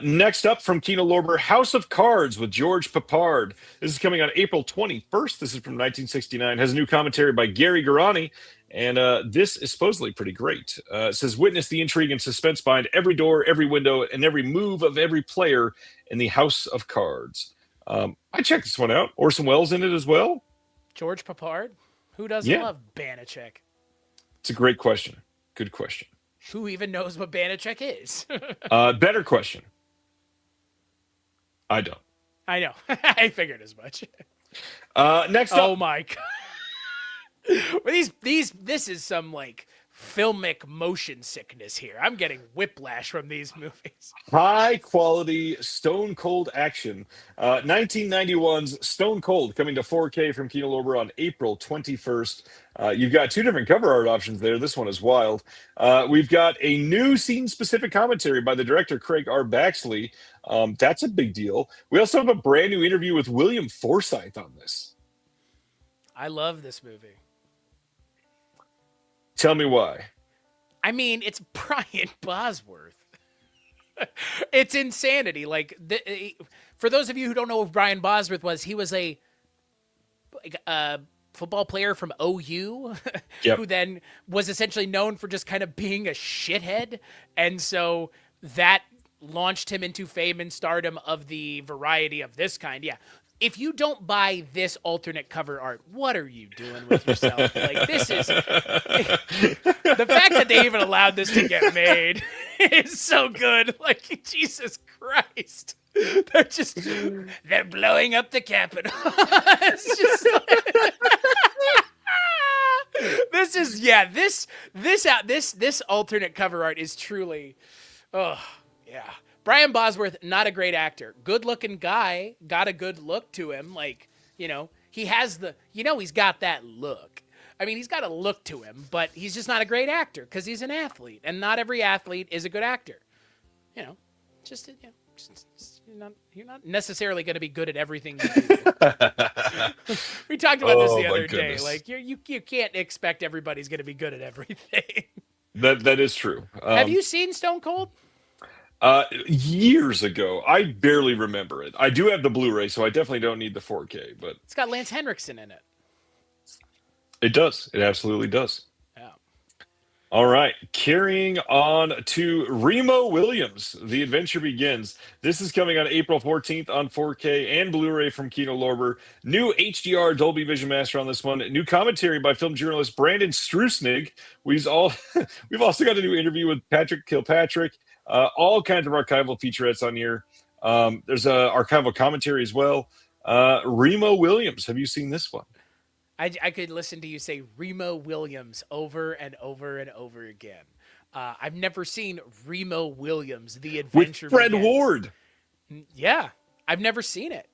Next up from Kino Lorber, House of Cards with George Papard. This is coming on April 21st. This is from 1969. Has a new commentary by Gary Garani, and this is supposedly pretty great. It says, witness the intrigue and suspense behind every door, every window, and every move of every player in the House of Cards. I checked this one out. Orson Welles in it as well. George Papard? Who doesn't love Banachek? It's a great question. Good question. Who even knows what Banachek is? Better question. I don't. I know. I figured as much. Next up. Oh my god. This is some like filmic motion sickness here. I'm getting whiplash from these movies. High quality Stone Cold action. 1991's Stone Cold coming to 4K from Kino Lorber on April 21st. You've got two different cover art options there. This one is wild. We've got a new scene-specific commentary by the director, Craig R. Baxley. That's a big deal. We also have a brand new interview with William Forsythe on this. I love this movie. Tell me why. I mean, it's Brian Bosworth. It's insanity. Like, for those of you who don't know who Brian Bosworth was, he was a football player from OU Yep. who then was essentially known for just kind of being a shithead. And so that launched him into fame and stardom of the variety of this kind. Yeah. If you don't buy this alternate cover art, what are you doing with yourself? Like, this is the fact that they even allowed this to get made is so good. Like, Jesus Christ. They're blowing up the Capitol. It's just like, this alternate cover art is truly, oh yeah. Brian Bosworth, not a great actor. Good looking guy, got a good look to him. Like, he has he's got that look. I mean, he's got a look to him, but he's just not a great actor because he's an athlete, and not every athlete is a good actor. You're not necessarily going to be good at everything you do. We talked about this the other day. Like, you can't expect everybody's going to be good at everything. That is true. Have you seen Stone Cold? Years ago. I barely remember it. I do have the Blu-ray, so I definitely don't need the 4K, but It's got Lance Henriksen in it. it does. It absolutely does. Yeah. All right, carrying on to Remo Williams, The Adventure Begins. This is coming on April 14th on 4K and Blu-ray from Kino Lorber. New HDR Dolby Vision Master on this one. New commentary by film journalist Brandon Strusnig. We've also got a new interview with Patrick Kilpatrick. All kinds of archival featurettes on here. There's a archival commentary as well. Remo Williams, have you seen this one? I could listen to you say Remo Williams over and over and over again. I've never seen Remo Williams, The Adventure With Fred Begins. Ward. Yeah, I've never seen it.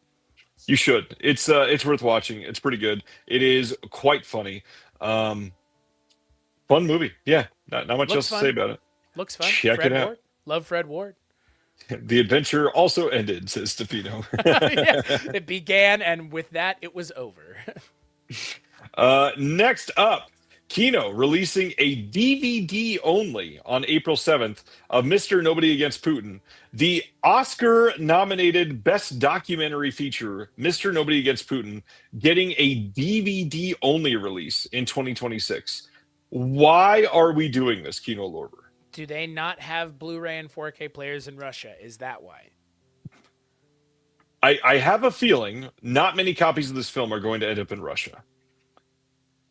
You should. It's worth watching. It's pretty good. It is quite funny. Fun movie. Yeah, not much else to say about it. Looks fun. Check Fred it out. Ward. Love Fred Ward. The adventure also ended, says Stefano. Yeah, it began, and with that, it was over. Next up, Kino releasing a DVD only on April 7th of Mr. Nobody Against Putin, the Oscar-nominated Best Documentary Feature, Mr. Nobody Against Putin, getting a DVD only release in 2026. Why are we doing this, Kino Lorber? Do they not have Blu-ray and 4K players in Russia? Is that why? I have a feeling not many copies of this film are going to end up in Russia.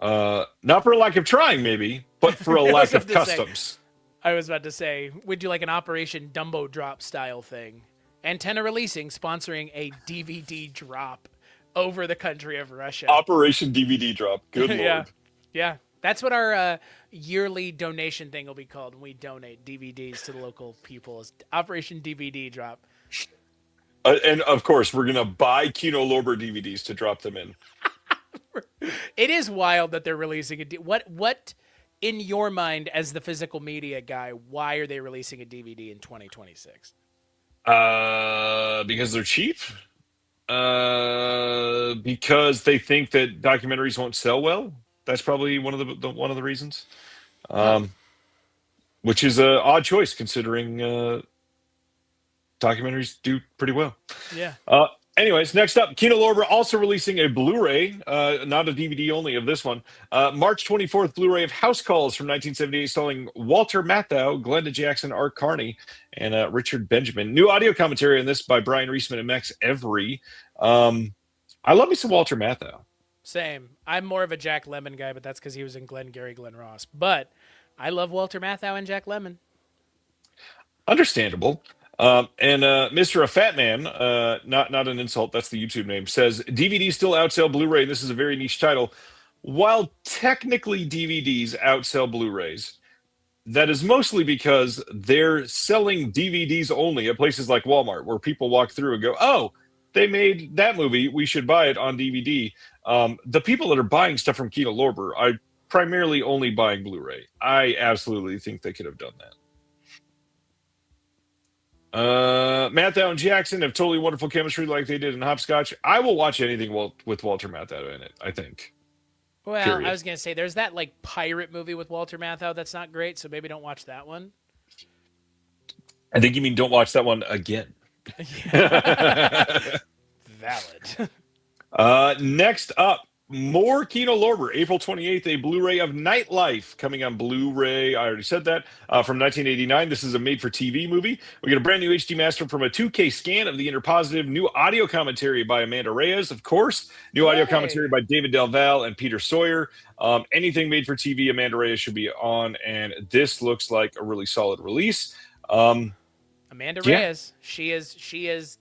Not for a lack of trying, maybe, but for a lack of customs. I was about to say, would you like an Operation Dumbo Drop style thing? Antenna Releasing sponsoring a DVD drop over the country of Russia. Operation DVD drop. Good Yeah. lord. Yeah. That's what our yearly donation thing will be called when we donate DVDs to the local people. Is Operation DVD Drop. And of course, we're gonna buy Kino Lorber DVDs to drop them in. It is wild that they're releasing what in your mind as the physical media guy, why are they releasing a DVD in 2026? Because they're cheap. Because they think that documentaries won't sell well. That's probably one of the reasons. Which is an odd choice considering documentaries do pretty well. Yeah. Anyways, next up, Kino Lorber also releasing a Blu-ray, not a DVD only of this one. March 24th Blu-ray of House Calls from 1978, starring Walter Matthau, Glenda Jackson, Art Carney, and Richard Benjamin. New audio commentary on this by Brian Reisman and Max Every. I love me some Walter Matthau. Same. I'm more of a Jack Lemmon guy, but that's because he was in Glengarry Glen Ross. But I love Walter Matthau and Jack Lemmon. Understandable. And Mr. A Fat Man, not an insult, that's the YouTube name, says DVDs still outsell Blu-ray, and this is a very niche title. While technically DVDs outsell Blu-rays, that is mostly because they're selling DVDs only at places like Walmart, where people walk through and go, oh, they made that movie, we should buy it on DVD. The people that are buying stuff from Kino Lorber are primarily only buying Blu-ray. I absolutely think they could have done that. Matthau and Jackson have totally wonderful chemistry like they did in Hopscotch. I will watch anything with Walter Matthau in it, I think. Well, Period. I was going to say, there's that like pirate movie with Walter Matthau that's not great, so maybe don't watch that one. I think you mean don't watch that one again. Valid. Next up, more Kino Lorber. April 28th, a Blu-ray of Nightlife coming on Blu-ray. I already said that. From 1989. This is a made-for-TV movie. We get a brand new HD master from a 2K scan of the Interpositive. New audio commentary by Amanda Reyes, of course. New audio commentary by David Del Val and Peter Sawyer. Anything made for TV, Amanda Reyes should be on, and this looks like a really solid release. Amanda Reyes, she is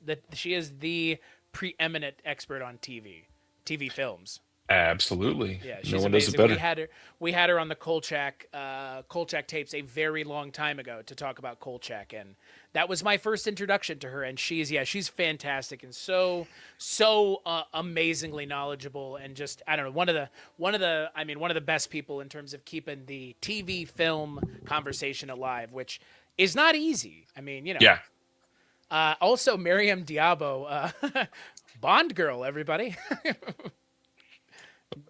the preeminent expert on TV films. Absolutely. Yeah, she's no one amazing. does it better. We had her on the Kolchak tapes a very long time ago to talk about Kolchak, and that was my first introduction to her. And she's fantastic and so amazingly knowledgeable, and just I don't know, one of the best people in terms of keeping the TV film conversation alive, which is not easy. I mean, you know. Yeah. Also, Miriam Diabo, Bond girl, everybody.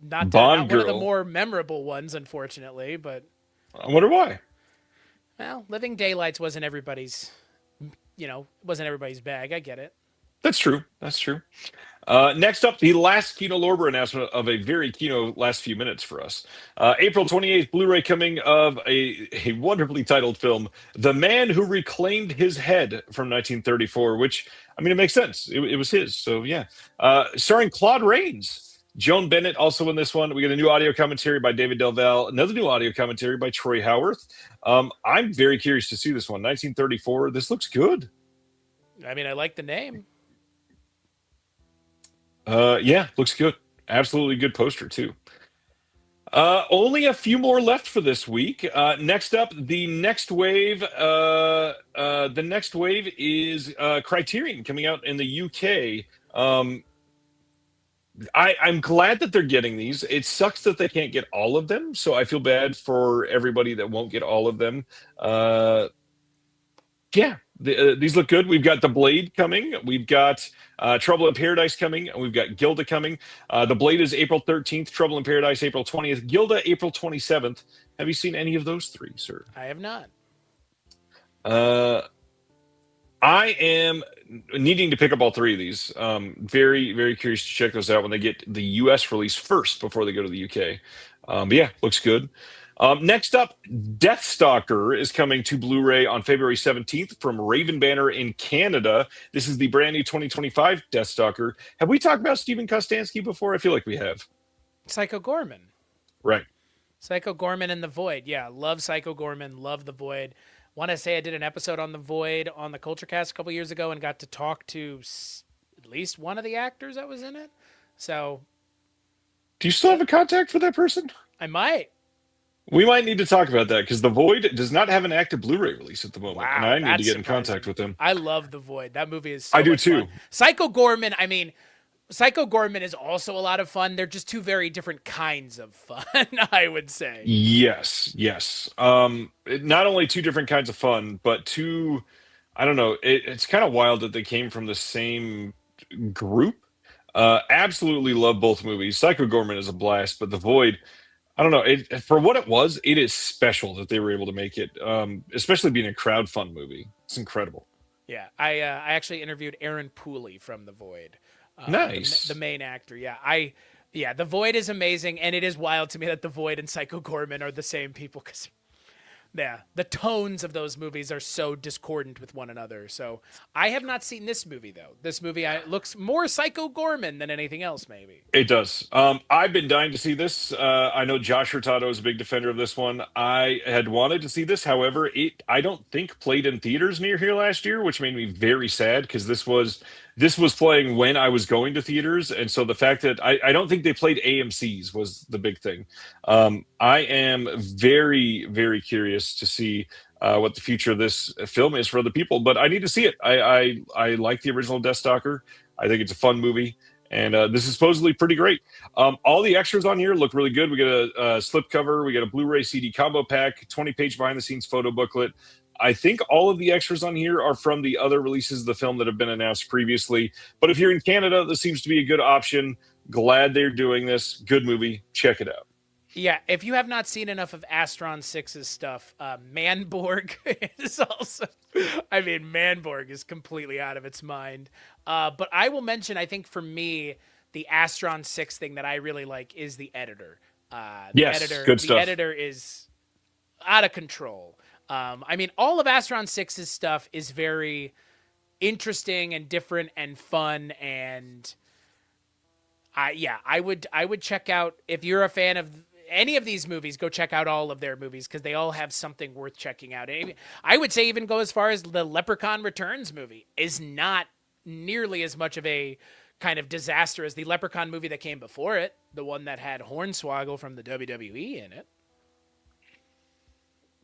Not one of the more memorable ones, unfortunately, but I wonder why. Well, Living Daylights wasn't everybody's bag. I get it. That's true. Next up, the last Kino Lorber announcement of a very Kino last few minutes for us. April 28th, Blu-ray coming of a wonderfully titled film, The Man Who Reclaimed His Head from 1934, which, I mean, it makes sense. It was his, so yeah. Starring Claude Rains. Joan Bennett also in this one. We get a new audio commentary by David Del Val, another new audio commentary by Troy Howarth. I'm very curious to see this one. 1934. This looks good. I mean, I like the name. Yeah, looks good. Absolutely good poster too. Only a few more left for this week. Next up, the next wave. The next wave is Criterion coming out in the UK. I'm glad that they're getting these. It sucks that they can't get all of them, so I feel bad for everybody that won't get all of them. Yeah, these look good. We've got The Blade coming. We've got Trouble in Paradise coming. And we've got Gilda coming. The Blade is April 13th. Trouble in Paradise, April 20th. Gilda, April 27th. Have you seen any of those three, sir? I have not. I am needing to pick up all three of these. Very, very curious to check those out when they get the US release first before they go to the UK. But yeah, looks good. Next up, Deathstalker is coming to Blu-ray on February 17th from Raven Banner in Canada. This is the brand new 2025 Deathstalker. Have we talked about Steven Kostanski before? I feel like we have. Psycho Gorman. Right. Psycho Gorman and the Void. Yeah, love Psycho Gorman, love the Void. Want to say I did an episode on the Void on the Kulturecast a couple years ago and got to talk to at least one of the actors that was in it. So Do you still have a contact for that person? I might. We might need to talk about that because The Void does not have an active Blu-ray release at the moment, and Wow, I need to that's get in surprising. contact with them. I love the Void. That movie is so I do much too. fun. Psycho Gorman, I mean, Psycho Gorman is also a lot of fun. They're just two very different kinds of fun, I would say. Yes, yes. Not only two different kinds of fun, but two. I don't know. It's kind of wild that they came from the same group. Absolutely love both movies. Psycho Gorman is a blast, but The Void. I don't know. For what it was, it is special that they were able to make it, especially being a crowdfund movie. It's incredible. Yeah, I actually interviewed Aaron Pooley from The Void. Nice. The main actor. Yeah, The Void is amazing, and it is wild to me that The Void and Psycho Gorman are the same people because, yeah, the tones of those movies are so discordant with one another. So I have not seen this movie though. This movie looks more Psycho Gorman than anything else, maybe. It does. I've been dying to see this. I know Josh Hurtado is a big defender of this one. I had wanted to see this. However, I don't think played in theaters near here last year, which made me very sad because this was playing when I was going to theaters, and so the fact that I don't think they played AMC's was the big thing. I am very, very curious to see what the future of this film is for other people, but I need to see it. I like the original Deathstalker. I think it's a fun movie, and this is supposedly pretty great. All the extras on here look really good. We get a slipcover, we get a Blu-ray CD combo pack, 20-page behind-the-scenes photo booklet. I think all of the extras on here are from the other releases of the film that have been announced previously. But if you're in Canada, this seems to be a good option. Glad they're doing this. Good movie. Check it out. Yeah, if you have not seen enough of Astron 6's stuff, Manborg is also... I mean, Manborg is completely out of its mind. But I will mention, I think for me, the Astron 6 thing that I really like is the editor. Good stuff. The editor is out of control. I mean, all of Astron 6's stuff is very interesting and different and fun, and I would check out, if you're a fan of any of these movies, go check out all of their movies because they all have something worth checking out. I would say even go as far as the Leprechaun Returns movie is not nearly as much of a kind of disaster as the Leprechaun movie that came before it, the one that had Hornswoggle from the WWE in it.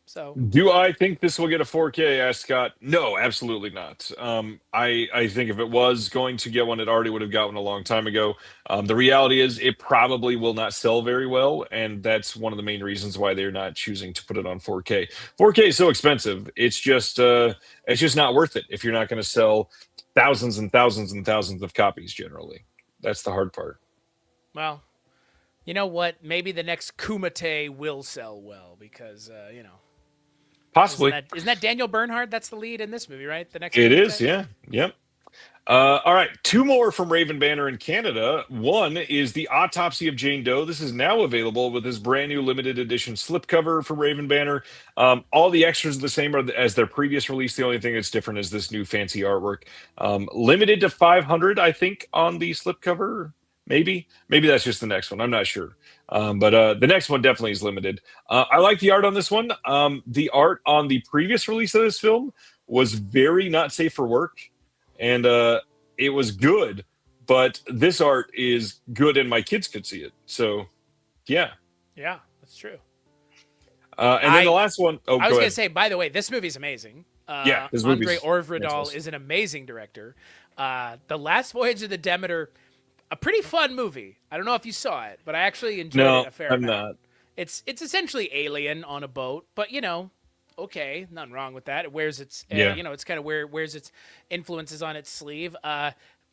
So, do I think this will get a 4K? Asked Scott. No, absolutely not. I think if it was going to get one, it already would have got one a long time ago. The reality is it probably will not sell very well, and that's one of the main reasons why they're not choosing to put it on 4K. 4K is so expensive. It's just not worth it if you're not going to sell thousands and thousands and thousands of copies generally. That's the hard part. well, you know what? Maybe the next Kumite will sell well because, Possibly. Isn't that Daniel Bernhardt? That's the lead in this movie, right? The next It Kumite? is, yeah. Yep. All right, two more from Raven Banner in Canada. One is The Autopsy of Jane Doe. This is now available with this brand new limited edition slipcover from Raven Banner. All the extras are the same as their previous release. The only thing that's different is this new fancy artwork. Limited to 500, I think, on the slipcover. Maybe that's just the next one. I'm not sure. But the next one definitely is limited. I like the art on this one. The art on the previous release of this film was very not safe for work. And it was good, but this art is good and my kids could see it. So, yeah. Yeah, that's true. And then the last one. Oh, I was go going to ahead. say, by the way, this movie's amazing. Yeah, this Andre movie's Orvidal fantastic. is an amazing director. The Last Voyage of the Demeter, a pretty fun movie. I don't know if you saw it, but I actually enjoyed it a fair I'm amount. not. It's essentially Alien on a boat, but okay, nothing wrong with that. It wears its, Yeah. it's kind of wears its influences on its sleeve.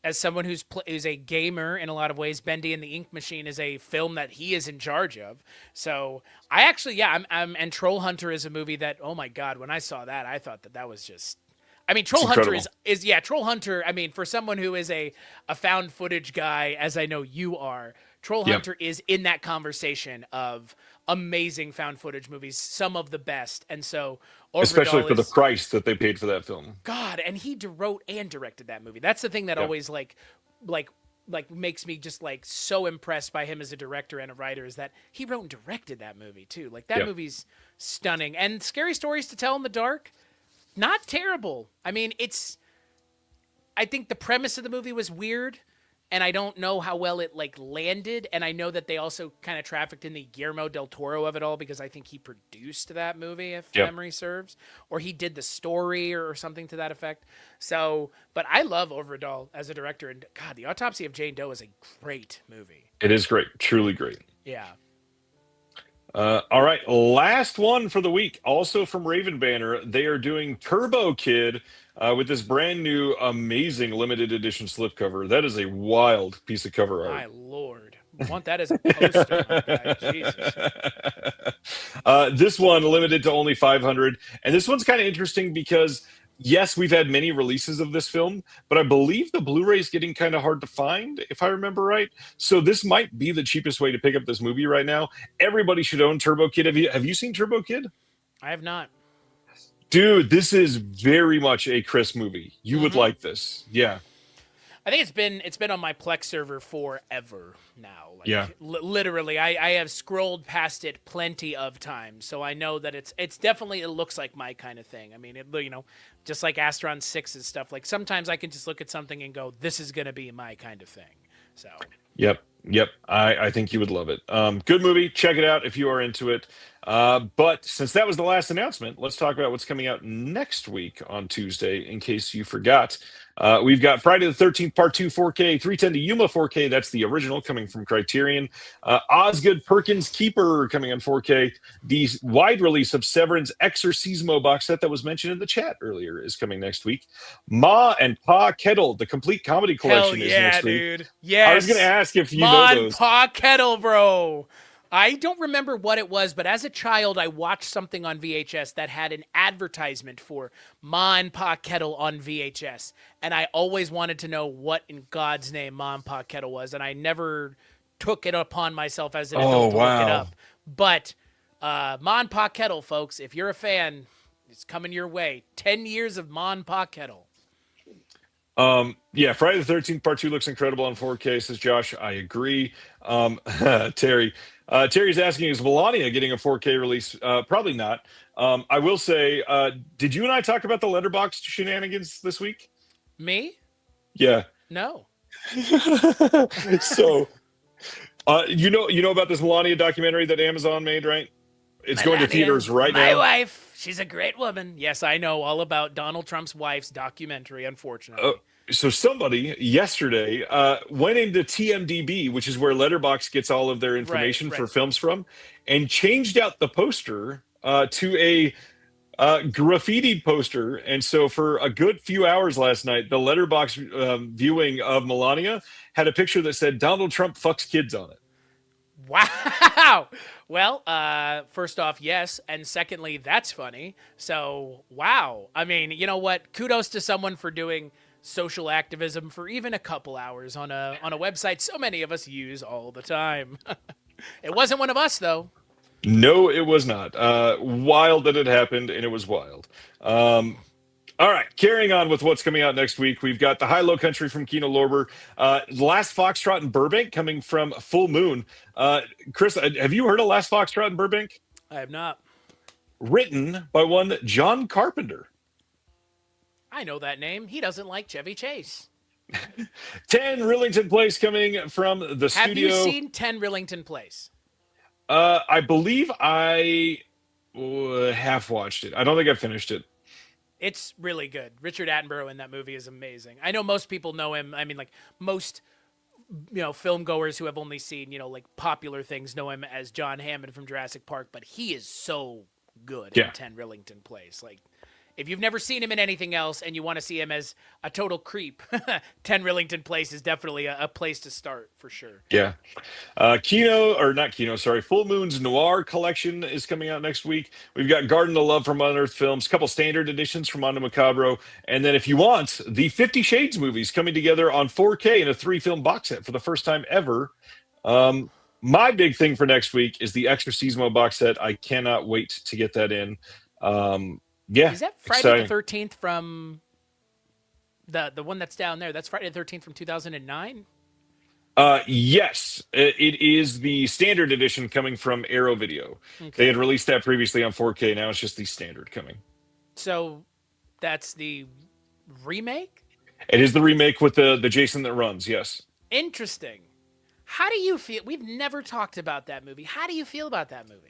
As someone who's a gamer in a lot of ways, Bendy and the Ink Machine is a film that he is in charge of. So I actually, and Troll Hunter is a movie that, oh my God, when I saw that, I thought that was just, I mean, Troll Hunter Troll Hunter, I mean, for someone who is a found footage guy, as I know you are, Troll Hunter is in that conversation of amazing found footage movies, some of the best. And so, Especially for the price that they paid for that film. God, and he wrote and directed that movie. That's the thing that always like like makes me just like so impressed by him as a director and a writer is that he wrote and directed that movie too. Like that movie's stunning. And Scary Stories to Tell in the Dark, not terrible. I mean, I think the premise of the movie was weird, and I don't know how well it like landed. And I know that they also kind of trafficked in the Guillermo del Toro of it all because I think he produced that movie, if memory serves, or he did the story or something to that effect. So, but I love Overdahl as a director, and God, The Autopsy of Jane Doe is a great movie. It is great, truly great. Yeah. All right, last one for the week, also from Raven Banner. They are doing Turbo Kid with this brand new, amazing limited edition slipcover. That is a wild piece of cover art. My Lord. I want that as a poster, my guy. Jesus. This one limited to only 500. And this one's kind of interesting because, yes, we've had many releases of this film, but I believe the Blu-ray is getting kind of hard to find, if I remember right. So this might be the cheapest way to pick up this movie right now. Everybody should own Turbo Kid. Have you seen Turbo Kid? I have not. Dude, this is very much a Chris movie. You would like this. Yeah. I think it's been on my Plex server forever now. Like, Yeah. Literally, I have scrolled past it plenty of times, so I know that it's definitely, it looks like my kind of thing. I mean, just like Astron 6 and stuff. Like sometimes I can just look at something and go, "This is gonna be my kind of thing." So. Yep. I think you would love it. Good movie. Check it out if you are into it. But since that was the last announcement, let's talk about what's coming out next week on Tuesday, in case you forgot. We've got Friday the 13th, Part 2, 4K, 310 to Yuma 4K. That's the original coming from Criterion. Osgood Perkins Keeper coming on 4K. The wide release of Severin's Exorcismo box set that was mentioned in the chat earlier is coming next week. Ma and Pa Kettle, the complete comedy collection, is next week. Dude. Yes. I was going to ask if you Ma know and those. Pa Kettle, bro. I don't remember what it was, but as a child, I watched something on VHS that had an advertisement for Ma and Pa Kettle on VHS. And I always wanted to know what in God's name Ma and Pa Kettle was. And I never took it upon myself as an adult to look it up. But Ma and Pa Kettle, folks, if you're a fan, it's coming your way. 10 years of Ma and Pa Kettle. Yeah, Friday the 13th, Part 2 looks incredible on 4K, says Josh. I agree. Terry's asking, is Melania getting a 4K release? Probably not. I will say, did you and I talk about the Letterboxd shenanigans this week? Me? Yeah. No. So, you know about this Melania documentary that Amazon made, right? It's going to theaters right now. My wife, she's a great woman. Yes, I know all about Donald Trump's wife's documentary, unfortunately. So somebody yesterday went into TMDB, which is where Letterboxd gets all of their information for films from, and changed out the poster to a graffitied poster. And so for a good few hours last night, the Letterboxd viewing of Melania had a picture that said Donald Trump fucks kids on it. Wow. Well, first off, yes. And secondly, that's funny. So, wow. I mean, you know what? Kudos to someone for doing social activism for even a couple hours on a website so many of us use all the time. It wasn't one of us, though. No, it was not. Wild that it happened, and it was wild. All right, carrying on with what's coming out next week, we've got The High-Low Country from Kino Lorber, Last Foxtrot in Burbank coming from Full Moon. Chris, have you heard of Last Foxtrot in Burbank? I have not. Written by one John Carpenter. I know that name. He doesn't like Chevy Chase. 10 Rillington Place coming from the studio. Have you seen 10 Rillington Place? I believe I half watched it. I don't think I finished it. It's really good. Richard Attenborough in that movie is amazing. I know most people know him. I mean, like most, film goers who have only seen, like popular things know him as John Hammond from Jurassic Park, but he is so good in 10 Rillington Place. Like, if you've never seen him in anything else and you want to see him as a total creep, 10 Rillington Place is definitely a place to start for sure. Yeah. Full Moon's Noir collection is coming out next week. We've got Garden of Love from Unearthed Films, a couple standard editions from Mondo Macabro, and then if you want, the 50 Shades movies coming together on 4K in a 3-film box set for the first time ever. My big thing for next week is the Exorcismo box set. I cannot wait to get that in. Yeah. Is that Friday the 13th from the one that's down there? That's Friday the 13th from 2009? Yes, it is the standard edition coming from Arrow Video. They Okay. had released that previously on 4K. Now it's just the standard coming. So that's the remake? It is the remake with the Jason that runs. Yes, Interesting. How do you feel? We've never talked about that movie. How do you feel about that movie?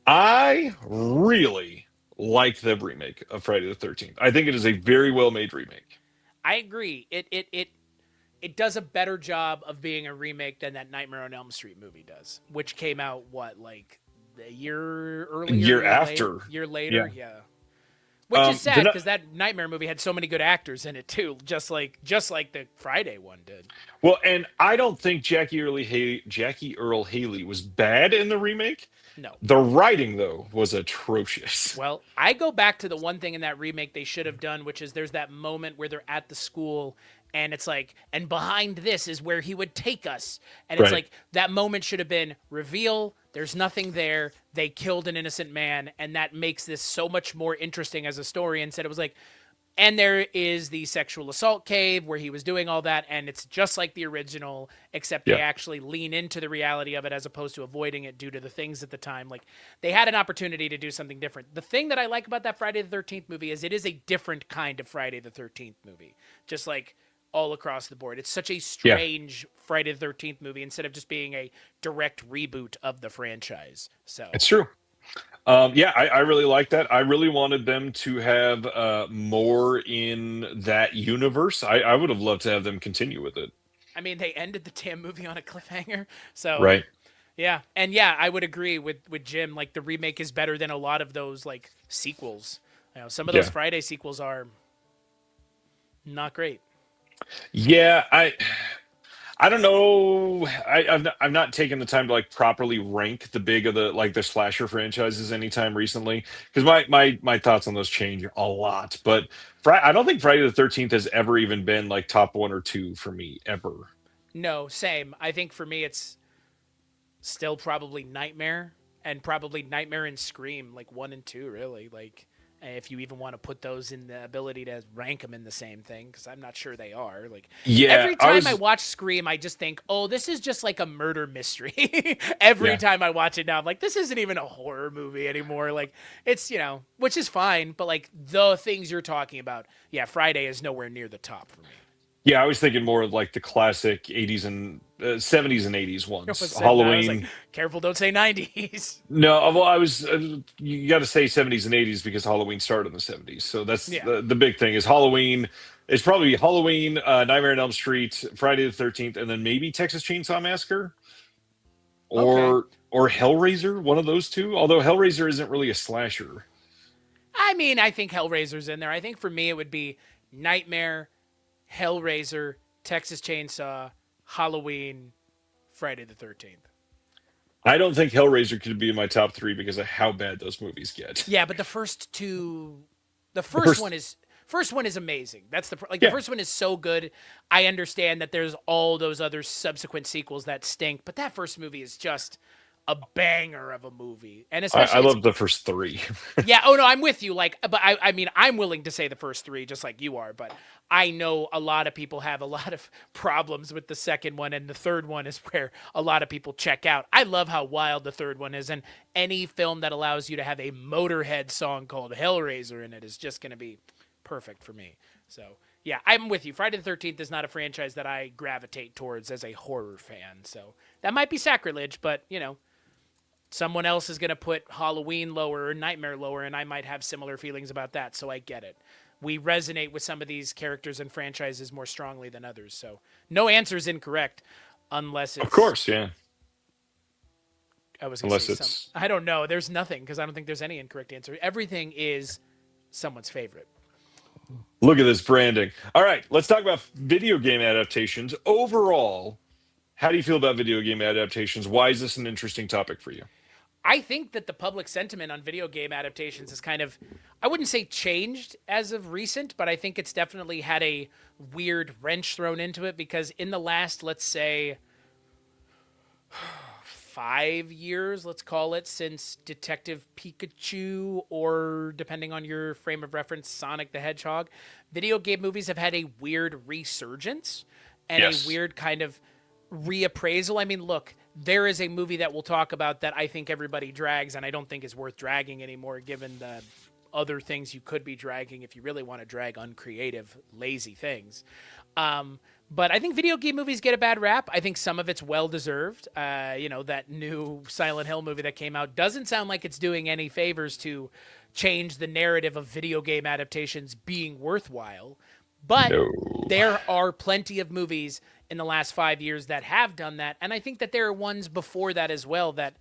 I really like the remake of Friday the 13th. I think it is a very well made remake. I agree. It does a better job of being a remake than that Nightmare on Elm Street movie does, which came out what, like a year earlier, Year after. year later, Yeah. yeah. Which is sad the because that Nightmare movie had so many good actors in it too, just like the Friday one did. Well, and I don't think Jackie Earl Haley was bad in the remake. No. The writing though was atrocious. Well, I go back to the one thing in that remake they should have done, which is there's that moment where they're at the school and it's like, and behind this is where he would take us. And it's Right. like, that moment should have been reveal, there's nothing there, they killed an innocent man, and that makes this so much more interesting as a story. Instead, it was like, and there is the sexual assault cave where he was doing all that, and it's just like the original, except they Yeah. actually lean into the reality of it as opposed to avoiding it due to the things at the time. Like, they had an opportunity to do something different. The thing that I like about that Friday the 13th movie is it is a different kind of Friday the 13th movie, just like all across the board. It's such a strange Friday the 13th movie instead of just being a direct reboot of the franchise. So It's true. Yeah, I really like that. I really wanted them to have more in that universe. I would have loved to have them continue with it. I mean, they ended the damn movie on a cliffhanger. So Right. yeah, and yeah, I would agree with Jim. Like the remake is better than a lot of those like sequels. You know, some of those Yeah. Friday sequels are not great. Yeah, I don't know. I've not taken the time to like properly rank the big of the like the slasher franchises anytime recently because my thoughts on those change a lot. But I don't think Friday the 13th has ever even been like top one or two for me ever. No, same. I think for me, it's still probably Nightmare and probably Nightmare and Scream, like 1 and 2, really. Like if you even want to put those in the ability to rank them in the same thing, because I'm not sure they are. Like Yeah, every time I watch Scream, I just think, oh, this is just like a murder mystery. Every Yeah. time I watch it now, I'm like, this isn't even a horror movie anymore. Like it's, which is fine, but like the things you're talking about, yeah, Friday is nowhere near the top for me. Yeah, I was thinking more of like the classic 80s and 70s and 80s I ones. was Halloween. like, careful, don't say 90s. No, well, I was. You got to say 70s and 80s because Halloween started in the 70s. So that's Yeah. the big thing is Halloween. It's probably Halloween, Nightmare on Elm Street, Friday the 13th, and then maybe Texas Chainsaw Massacre or Hellraiser. One of those two. Although Hellraiser isn't really a slasher. I mean, I think Hellraiser's in there. I think for me it would be Nightmare, Hellraiser, Texas Chainsaw, Halloween, Friday the 13th. I don't think Hellraiser could be in my top three because of how bad those movies get. Yeah, but the first two, the first- first one is amazing. That's the Yeah. the first one is so good. I understand that there's all those other subsequent sequels that stink, but that first movie is just a banger of a movie. And especially I love the first three. yeah, oh no, I'm with you. Like, but I mean, I'm willing to say the first three, just like you are. But I know a lot of people have a lot of problems with the second one, and the third one is where a lot of people check out. I love how wild the third one is, and any film that allows you to have a Motorhead song called Hellraiser in it is just going to be perfect for me. So yeah, I'm with you. Friday the 13th is not a franchise that I gravitate towards as a horror fan. So that might be sacrilege, but someone else is going to put Halloween lower or Nightmare lower, and I might have similar feelings about that, so I get it. We resonate with some of these characters and franchises more strongly than others, so no answer is incorrect unless it's... Of course, yeah. I was going to say it's... I don't know. There's nothing, because I don't think there's any incorrect answer. Everything is someone's favorite. Look at this branding. All right, let's talk about video game adaptations. Overall, how do you feel about video game adaptations? Why is this an interesting topic for you? I think that the public sentiment on video game adaptations is kind of, I wouldn't say changed as of recent, but I think it's definitely had a weird wrench thrown into it because in the last, let's say, 5 years, let's call it, since Detective Pikachu or, depending on your frame of reference, Sonic the Hedgehog, video game movies have had a weird resurgence and Yes. a weird kind of reappraisal. I mean, look, there is a movie that we'll talk about that I think everybody drags, and I don't think is worth dragging anymore, given the other things you could be dragging if you really want to drag uncreative, lazy things. But I think video game movies get a bad rap. I think some of it's well-deserved. That new Silent Hill movie that came out doesn't sound like it's doing any favors to change the narrative of video game adaptations being worthwhile. But there are plenty of movies in the last 5 years that have done that. And I think that there are ones before that as well that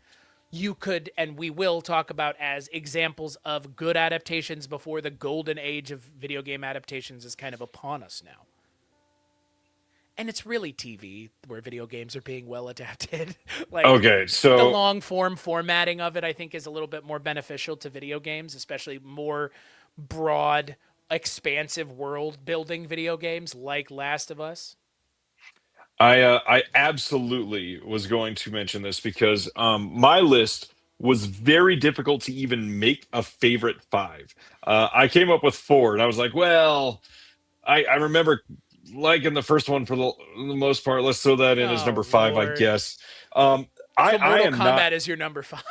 you could, and we will talk about as examples of good adaptations before the golden age of video game adaptations is kind of upon us now. And it's really TV where video games are being well adapted. Okay, so the long form formatting of it, I think, is a little bit more beneficial to video games, especially more broad, expansive world building video games like Last of Us. I absolutely was going to mention this because my list was very difficult to even make a favorite five. I came up with four, and I was like, well, I remember liking the first one for the most part. Let's throw that in as number five, I Lord. guess. So I Mortal am Kombat not. is your number 5.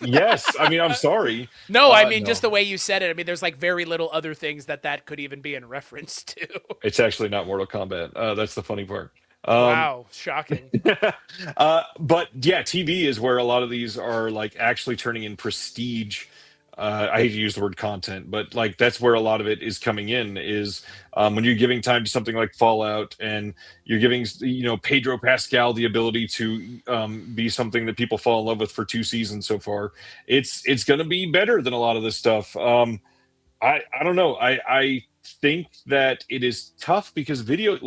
Yes, I mean, I'm sorry. No, I mean, No. just the way you said it. I mean, there's like very little other things that could even be in reference to. It's actually not Mortal Kombat. That's the funny part. Wow, shocking. But yeah, TV is where a lot of these are like actually turning in prestige. I hate to use the word content, but like that's where a lot of it is coming in is when you're giving time to something like Fallout and you're giving, Pedro Pascal the ability to be something that people fall in love with for 2 seasons so far. It's going to be better than a lot of this stuff. I don't know. I think that it is tough because video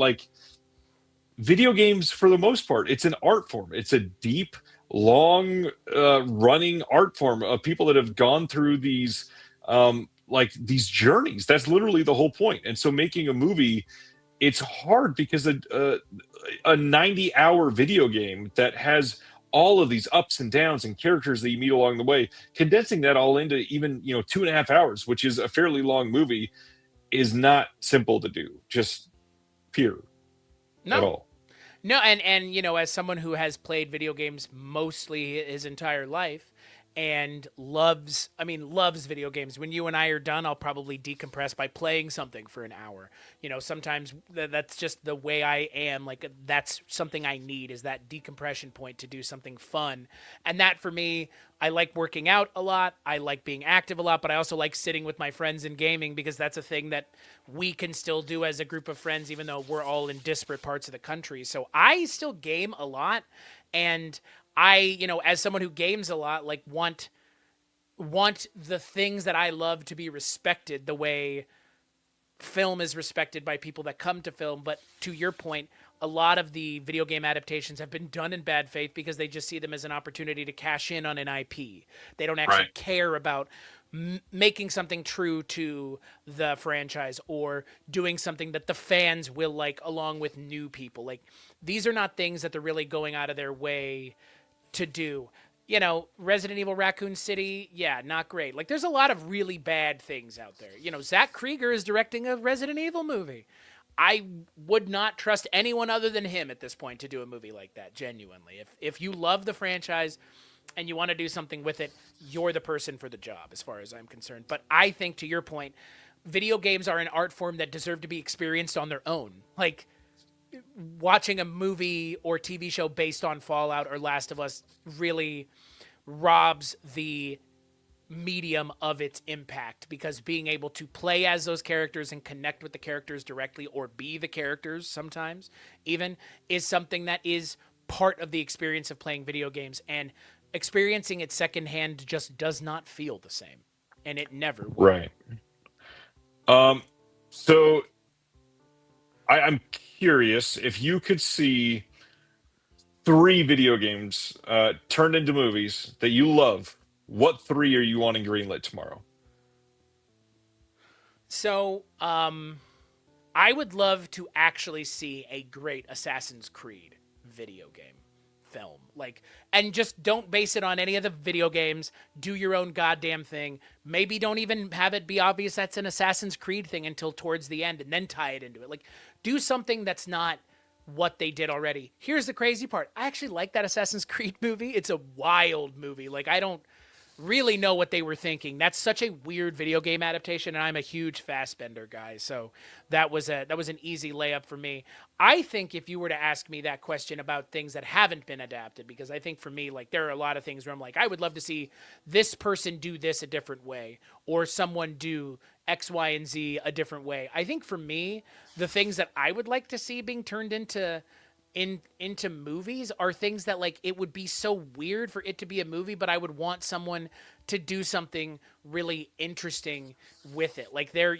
games for the most part, it's an art form. It's a deep, long running art form of people that have gone through these these journeys. That's literally the whole point. And so making a movie, it's hard because a 90-hour video game that has all of these ups and downs and characters that you meet along the way, condensing that all into even 2.5 hours, which is a fairly long movie, is not simple to do. Just pure at all. No, and as someone who has played video games mostly his entire life and loves video games. When you and I are done, I'll probably decompress by playing something for an hour. Sometimes that's just the way I am. Like, that's something I need, is that decompression point to do something fun. And that, for me, I like working out a lot. I like being active a lot, but I also like sitting with my friends and gaming because that's a thing that we can still do as a group of friends, even though we're all in disparate parts of the country. So I still game a lot, and I, as someone who games a lot, like want the things that I love to be respected the way film is respected by people that come to film. But to your point, a lot of the video game adaptations have been done in bad faith because they just see them as an opportunity to cash in on an IP. They don't actually care about making something true to the franchise or doing something that the fans will like along with new people. Like, these are not things that they're really going out of their way to do. Resident Evil Raccoon City, yeah, not great. Like, there's a lot of really bad things out there. Zach Krieger is directing a Resident Evil movie. I would not trust anyone other than him at this point to do a movie like that, genuinely. If you love the franchise and you want to do something with it, you're the person for the job, as far as I'm concerned. But I think, to your point, video games are an art form that deserve to be experienced on their own. Like, watching a movie or TV show based on Fallout or Last of Us really robs the medium of its impact, because being able to play as those characters and connect with the characters directly, or be the characters sometimes even, is something that is part of the experience of playing video games, and experiencing it secondhand just does not feel the same, and it never will. Right. So I'm curious if you could see 3 video games turned into movies that you love. What 3 are you wanting greenlit tomorrow? So, I would love to actually see a great Assassin's Creed video game film. Like, and just don't base it on any of the video games. Do your own goddamn thing. Maybe don't even have it be obvious that's an Assassin's Creed thing until towards the end, and then tie it into it. Like, do something that's not what they did already. Here's the crazy part. I actually like that Assassin's Creed movie. It's a wild movie. Like, I don't really know what they were thinking. That's such a weird video game adaptation, and I'm a huge Fassbender guy, so that was an easy layup for me. I think if you were to ask me that question about things that haven't been adapted, because I think for me, like, there are a lot of things where I'm like, I would love to see this person do this a different way, or someone do X, Y, and Z a different way. I think for me, the things that I would like to see being turned into movies are things that, like, it would be so weird for it to be a movie, but I would want someone to do something really interesting with it. Like, like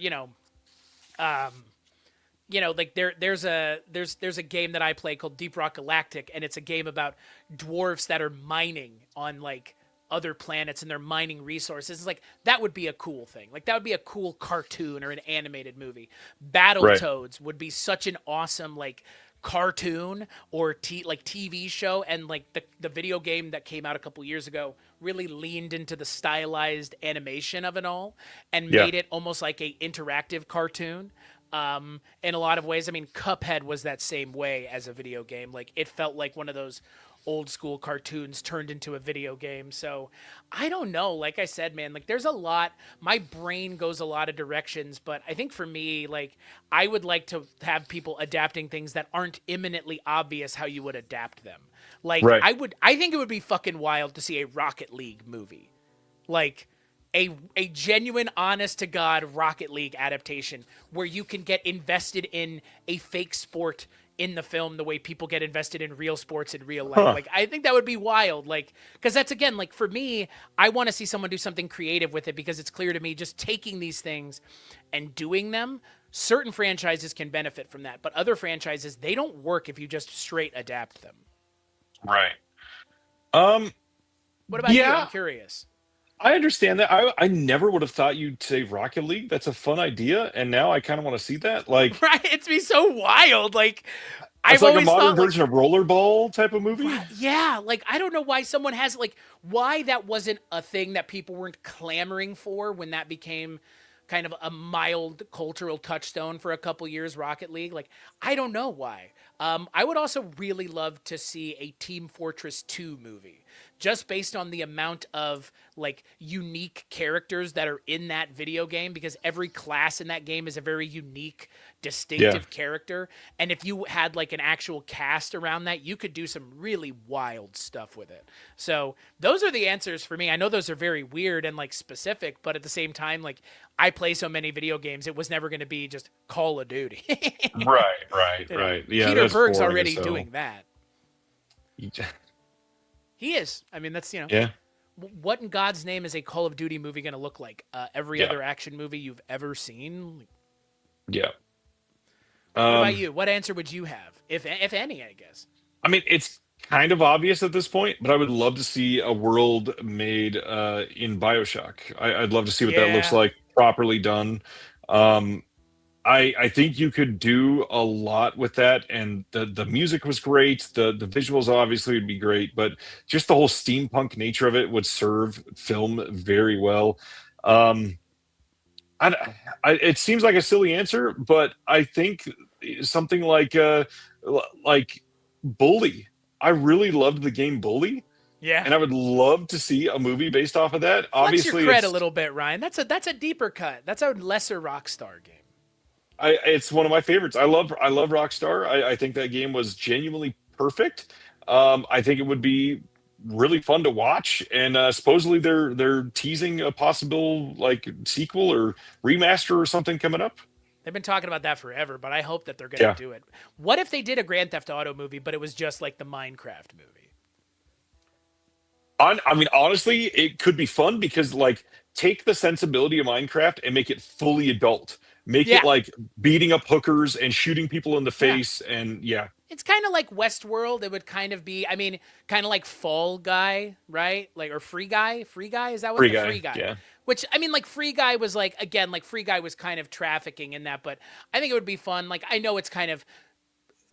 there's a game that I play called Deep Rock Galactic, and it's a game about dwarves that are mining on, like, other planets, and they're mining resources. It's like, that would be a cool thing. Like, that would be a cool cartoon or an animated movie. Battletoads would be such an awesome, like, cartoon or TV show, and like the video game that came out a couple years ago really leaned into the stylized animation of it all and made it almost like a interactive cartoon. In a lot of ways, I mean, Cuphead was that same way as a video game. Like, it felt like one of those old school cartoons turned into a video game. So I don't know. Like I said, man, like, there's a lot, my brain goes a lot of directions, but I think for me, like, I would like to have people adapting things that aren't imminently obvious how you would adapt them. Like, Right. I think it would be fucking wild to see a Rocket League movie. Like, a genuine, honest to God Rocket League adaptation where you can get invested in a fake sport in the film the way people get invested in real sports in real life. Like, I think that would be wild. Like, because that's, again, like, for me, I want to see someone do something creative with it, because it's clear to me just taking these things and doing them, certain franchises can benefit from that, but other franchises, they don't work if you just straight adapt them. Right. What about you? I'm curious. I understand that. I never would have thought you'd say Rocket League. That's a fun idea, and now I kind of want to see that. Like, Right? It's be so wild. Like, it's I've like a always modern thought, like, version of rollerball type of movie. yeah, like, I don't know why someone has, like, why that wasn't a thing that people weren't clamoring for when that became kind of a mild cultural touchstone for a couple years, Rocket League. Like, I don't know why. I would also really love to see a Team Fortress 2 movie, just based on the amount of, like, unique characters that are in that video game, because every class in that game is a very unique, distinctive character. And if you had, like, an actual cast around that, you could do some really wild stuff with it. So those are the answers for me. I know those are very weird and, like, specific, but at the same time, like, I play so many video games, it was never going to be just Call of Duty. Right. You know, Yeah, Peter that's Berg's boring already as hell. doing that. He is. I mean, that's, Yeah. what in God's name is a Call of Duty movie going to look like? Every Yeah. other action movie you've ever seen? Yeah. What about you? What answer would you have, if any, I guess? I mean, it's kind of obvious at this point, but I would love to see a world made in BioShock. I'd love to see what that looks Yeah. like, properly done. I think you could do a lot with that, and the music was great. The visuals obviously would be great, but just the whole steampunk nature of it would serve film very well. Um, it seems like a silly answer, but I think something like Bully. I really loved the game Bully, Yeah. and I would love to see a movie based off of that. Flex Obviously, your cred it's a little bit, Ryan. That's a deeper cut. That's a lesser Rockstar game. it's one of my favorites. I love Rockstar. I think that game was genuinely perfect. I think it would be really fun to watch, and supposedly they're teasing a possible, like, sequel or remaster or something coming up. They've been talking about that forever, but I hope that they're going Yeah. to do it. What if they did a Grand Theft Auto movie, but it was just like the Minecraft movie? I mean, honestly, it could be fun because, like, take the sensibility of Minecraft and make it fully adult. Make Yeah. it like beating up hookers and shooting people in the face, and It's kind of like Westworld. It would kind of be, I mean, kind of like Fall Guy, right? Like, or Free Guy? Free Guy? Is that what Free the Guy, Free Guy? yeah. Which, I mean, like, Free Guy was like, again, like, Free Guy was kind of trafficking in that, but I think it would be fun. Like, I know it's kind of,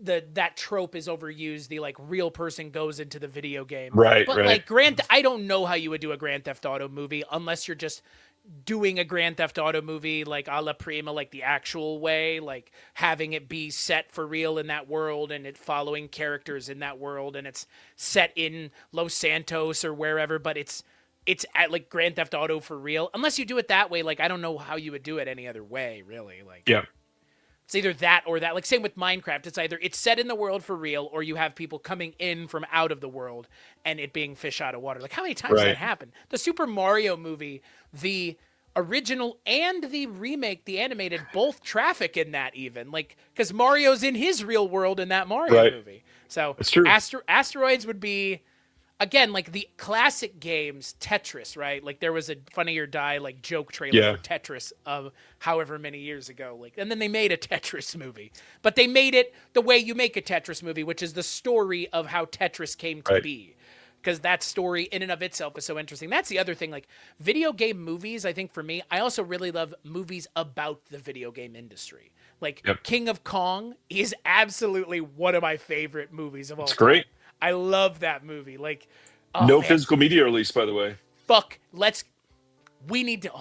that trope is overused. The, like, real person goes into the video game. Right, But, right. like, I don't know how you would do a Grand Theft Auto movie unless you're just doing a Grand Theft Auto movie like a la Prima, like the actual way, like having it be set for real in that world and it following characters in that world, and it's set in Los Santos or wherever, but it's at like Grand Theft Auto for real. Unless you do it that way, like I don't know how you would do it any other way, really. Like Yeah. it's either that or that. Like same with Minecraft, it's either it's set in the world for real or you have people coming in from out of the world and it being fish out of water. Like how many times Right. that happened? The Super Mario movie, the original and the remake, the animated, both traffic in that even. Like because Mario's in his real world in that Mario Right. movie. So That's true. Asteroids would be again, like the classic games, Tetris, right? Like there was a Funny or Die like joke trailer Yeah. for Tetris of however many years ago. Like, and then they made a Tetris movie, but they made it the way you make a Tetris movie, which is the story of how Tetris came to Right. be. Because that story in and of itself is so interesting. That's the other thing. Like video game movies, I think for me, I also really love movies about the video game industry. Like Yep. King of Kong is absolutely one of my favorite movies of all It's time. great. I love that movie. Like, oh, No man, physical media release, by the way. we need to,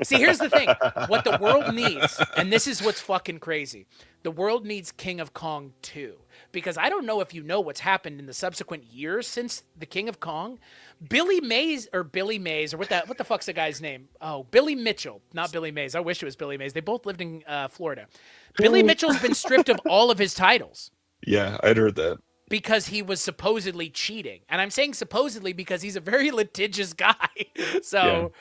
See, here's the thing. What the world needs, and this is what's fucking crazy. The world needs King of Kong 2. Because I don't know if you know what's happened in the subsequent years since the King of Kong. Billy Mays, or what the fuck's the guy's name? Oh, Billy Mitchell, not Billy Mays. I wish it was Billy Mays. They both lived in Florida. Billy Mitchell's been stripped of all of his titles Yeah, I'd heard that. because he was supposedly cheating. And I'm saying supposedly because he's a very litigious guy. So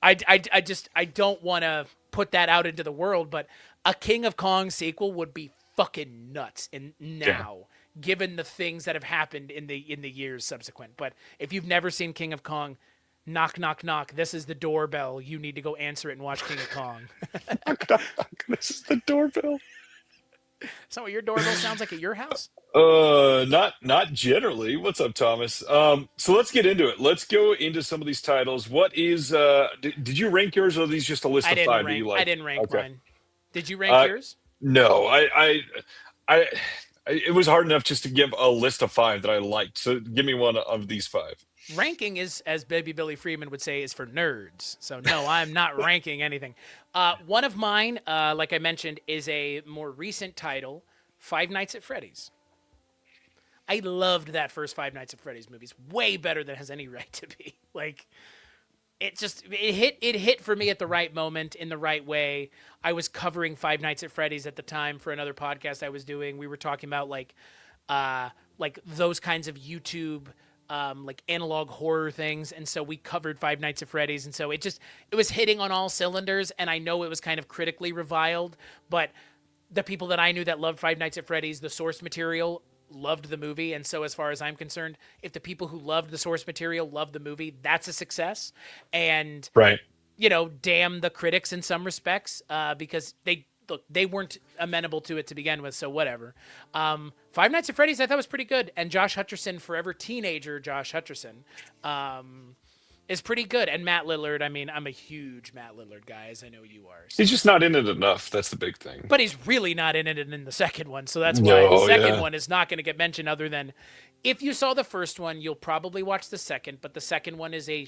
I don't want to put that out into the world, but a King of Kong sequel would be fucking nuts now, given the things that have happened in the years subsequent. But if you've never seen King of Kong, knock, knock, knock. This is the doorbell. You need to go answer it and watch King of Kong. This is the doorbell. So what your doorbell sounds like at your house? Not generally. What's up, Thomas? So let's get into it. Let's go into some of these titles. What is did you rank yours, or are these just a list of five that you like? I didn't rank Okay. mine. Did you rank yours? No, I it was hard enough just to give a list of five that I liked. So give me one of these five. Ranking is, as Baby Billy Freeman would say, is for nerds. So no, I'm not ranking anything. One of mine, like I mentioned, is a more recent title, Five Nights at Freddy's. I loved that first Five Nights at Freddy's movie. It's way better than it has any right to be. Like, it hit for me at the right moment in the right way. I was covering Five Nights at Freddy's at the time for another podcast I was doing. We were talking about like those kinds of YouTube like analog horror things, and so we covered Five Nights at Freddy's, and so it was hitting on all cylinders. And I know it was kind of critically reviled, but the people that I knew that loved Five Nights at Freddy's, the source material, loved the movie. And so as far as I'm concerned, if the people who loved the source material loved the movie, that's a success. And Right. you know, damn the critics in some respects, because they weren't amenable to it to begin with, so whatever. Five Nights at Freddy's I thought was pretty good, and Josh Hutcherson, forever teenager Josh Hutcherson, is pretty good. And Matt Lillard, I mean, I'm a huge Matt Lillard guy, as I know you are. So. He's just not in it enough. That's the big thing. But he's really not in it in the second one, so that's why the second one is not going to get mentioned, other than if you saw the first one, you'll probably watch the second, but the second one is a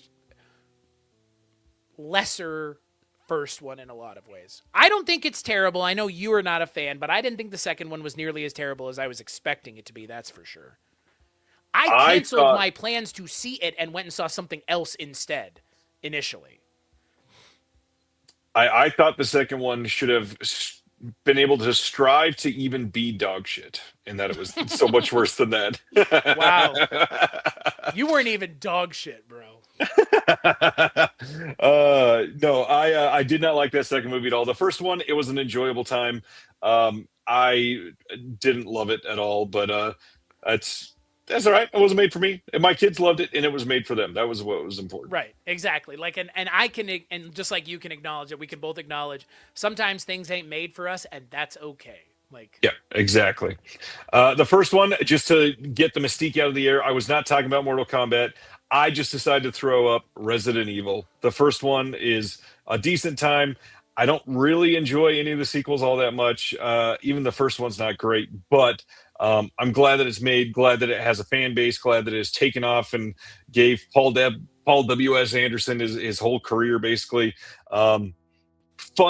lesser first one in a lot of ways. I don't think it's terrible. I know you are not a fan, but I didn't think the second one was nearly as terrible as I was expecting it to be, that's for sure. I canceled my plans to see it and went and saw something else instead, initially. I thought the second one should have been able to strive to even be dog shit, and that it was so much worse than that. Wow. You weren't even dog shit, bro. No, I did not like that second movie at all. The first one, it was an enjoyable time. I didn't love it at all, but that's all right. It wasn't made for me. And my kids loved it, and it was made for them. That was what was important. Right, exactly. Like, and I can, and just like you can acknowledge it, we can both acknowledge sometimes things ain't made for us, and that's okay. Like, yeah, exactly. The first one, just to get the mystique out of the air, I was not talking about Mortal Kombat. I just decided to throw up Resident Evil. The first one is a decent time. I don't really enjoy any of the sequels all that much. Even the first one's not great, but I'm glad that it's made, glad that it has a fan base, glad that it has taken off and gave Paul Paul W.S. Anderson, his whole career, basically. Fun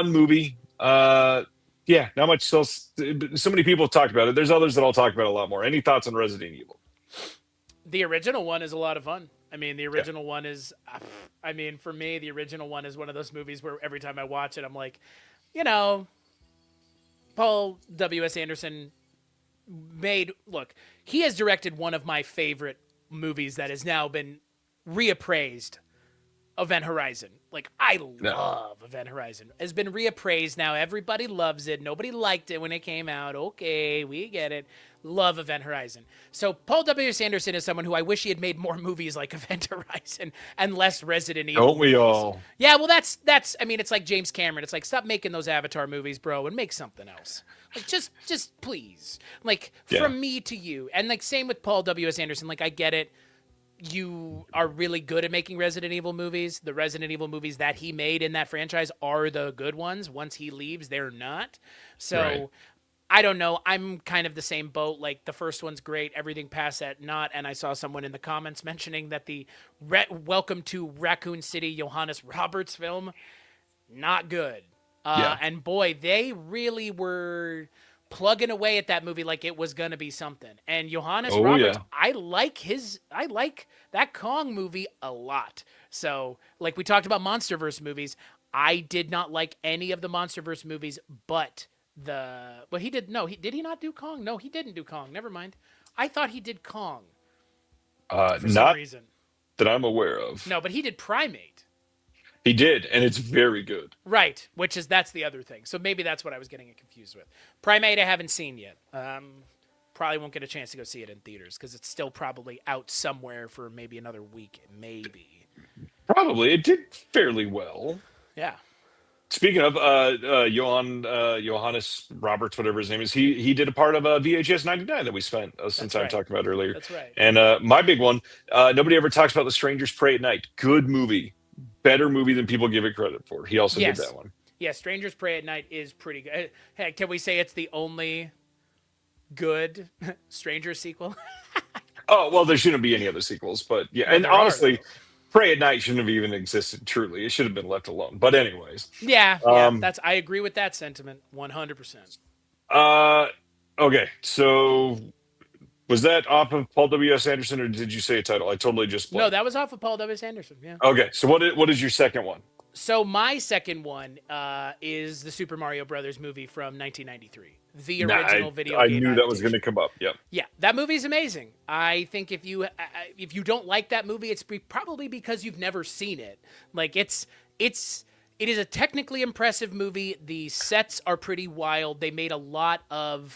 movie. Yeah, not much else. So many people have talked about it. There's others that I'll talk about a lot more. Any thoughts on Resident Evil? The original one is a lot of fun. I mean, the Yeah. original one is, I mean, for me, the original one is one of those movies where every time I watch it, I'm like, you know, Paul W.S. Anderson look, he has directed one of my favorite movies that has now been reappraised, Event Horizon. Like, I love Event Horizon. Has been reappraised now. Everybody loves it. Nobody liked it when it came out. Okay, we get it. Love Event Horizon. So Paul W.S. Anderson is someone who I wish he had made more movies like Event Horizon and less Resident Evil. Don't we movies. all? Yeah, well, that's. I mean, it's like James Cameron. It's like, stop making those Avatar movies, bro, and make something else. Like, just please. Like, from me to you. And like, same with Paul W.S. Anderson. Like, I get it. You are really good at making Resident Evil movies. The Resident Evil movies that he made in that franchise are the good ones. Once he leaves, they're not. So Right. I don't know. I'm kind of the same boat. Like, the first one's great. Everything past that, not. And I saw someone in the comments mentioning that the Welcome to Raccoon City Johannes Roberts film, not good. And boy, they really were plugging away at that movie like it was gonna be something. And Johannes Roberts, I like that Kong movie a lot. So, like we talked about MonsterVerse movies, I did not like any of the MonsterVerse movies, but did he not do Kong? No, he didn't do Kong. Never mind. I thought he did Kong for some Not reason. that I'm aware of. No, but he did Primate. He did, and it's very good. Right, that's the other thing. So maybe that's what I was getting it confused with. Primate I haven't seen yet. Probably won't get a chance to go see it in theaters because it's still probably out somewhere for maybe another week. Maybe. Probably. It did fairly well. Yeah. Speaking of Johannes Roberts, whatever his name is, he did a part of VHS 99 that we spent some time talking about earlier. That's right. And my big one, nobody ever talks about The Strangers Pray at Night. Good movie. Better movie than people give it credit for. He also did that one. Yeah, Strangers Pray at Night is pretty good. Heck, can we say it's the only good Strangers sequel? Oh, well, there shouldn't be any other sequels, but yeah. Well, and there are, honestly, though. Pray at Night shouldn't have even existed, truly. It should have been left alone. But anyways. Yeah, I agree with that sentiment 100%. Okay, so was that off of Paul W.S. Anderson, or did you say a title? I totally just blanked. No, that was off of Paul W.S. Anderson, yeah. Okay, so what is your second one? So my second one is the Super Mario Brothers movie from 1993, the original video game. I knew that was going to come up. Yep. Yeah, that movie's amazing. I think if you don't like that movie, it's probably because you've never seen it. Like it is a technically impressive movie. The sets are pretty wild. They made a lot out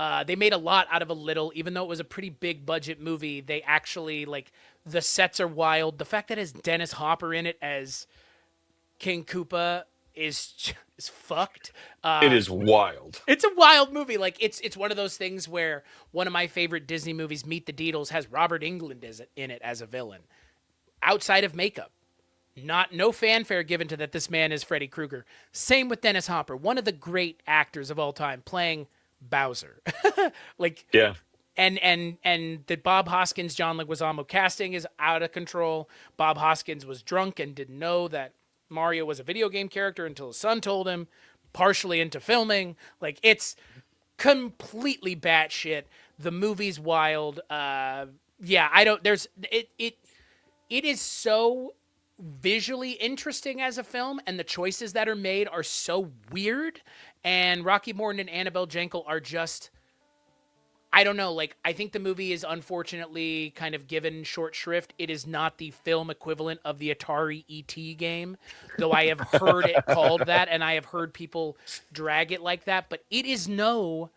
of a little, even though it was a pretty big budget movie. They actually, like, the sets are wild. The fact that it has Dennis Hopper in it as King Koopa is fucked. It is wild. It's a wild movie. Like, it's one of those things where one of my favorite Disney movies, Meet the Deedles, has Robert Englund in it as a villain. Outside of makeup. No fanfare given to that this man is Freddy Krueger. Same with Dennis Hopper, one of the great actors of all time, playing Bowser. Like, yeah. And the Bob Hoskins, John Leguizamo casting is out of control. Bob Hoskins was drunk and didn't know that Mario was a video game character until his son told him, partially into filming. Like, it's completely batshit. The movie's wild. It is so visually interesting as a film, and the choices that are made are so weird. And Rocky Morton and Annabelle Jankel are just, I don't know, like, I think the movie is unfortunately kind of given short shrift. It is not the film equivalent of the Atari ET game, though I have heard it called that, and I have heard people drag it like that, but it is no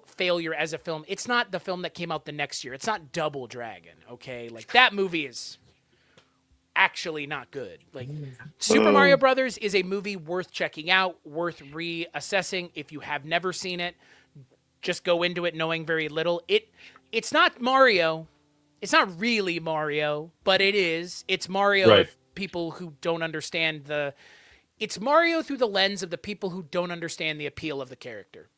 failure as a film. It's not the film that came out the next year. It's not Double Dragon, okay? Like, that movie is actually not good. Like, Super Mario Brothers is a movie worth checking out, worth reassessing. If you have never seen it, just go into it knowing very little. It's not Mario. It's not really Mario, but it is. It's Mario of people who don't understand it's Mario through the lens of the people who don't understand the appeal of the character.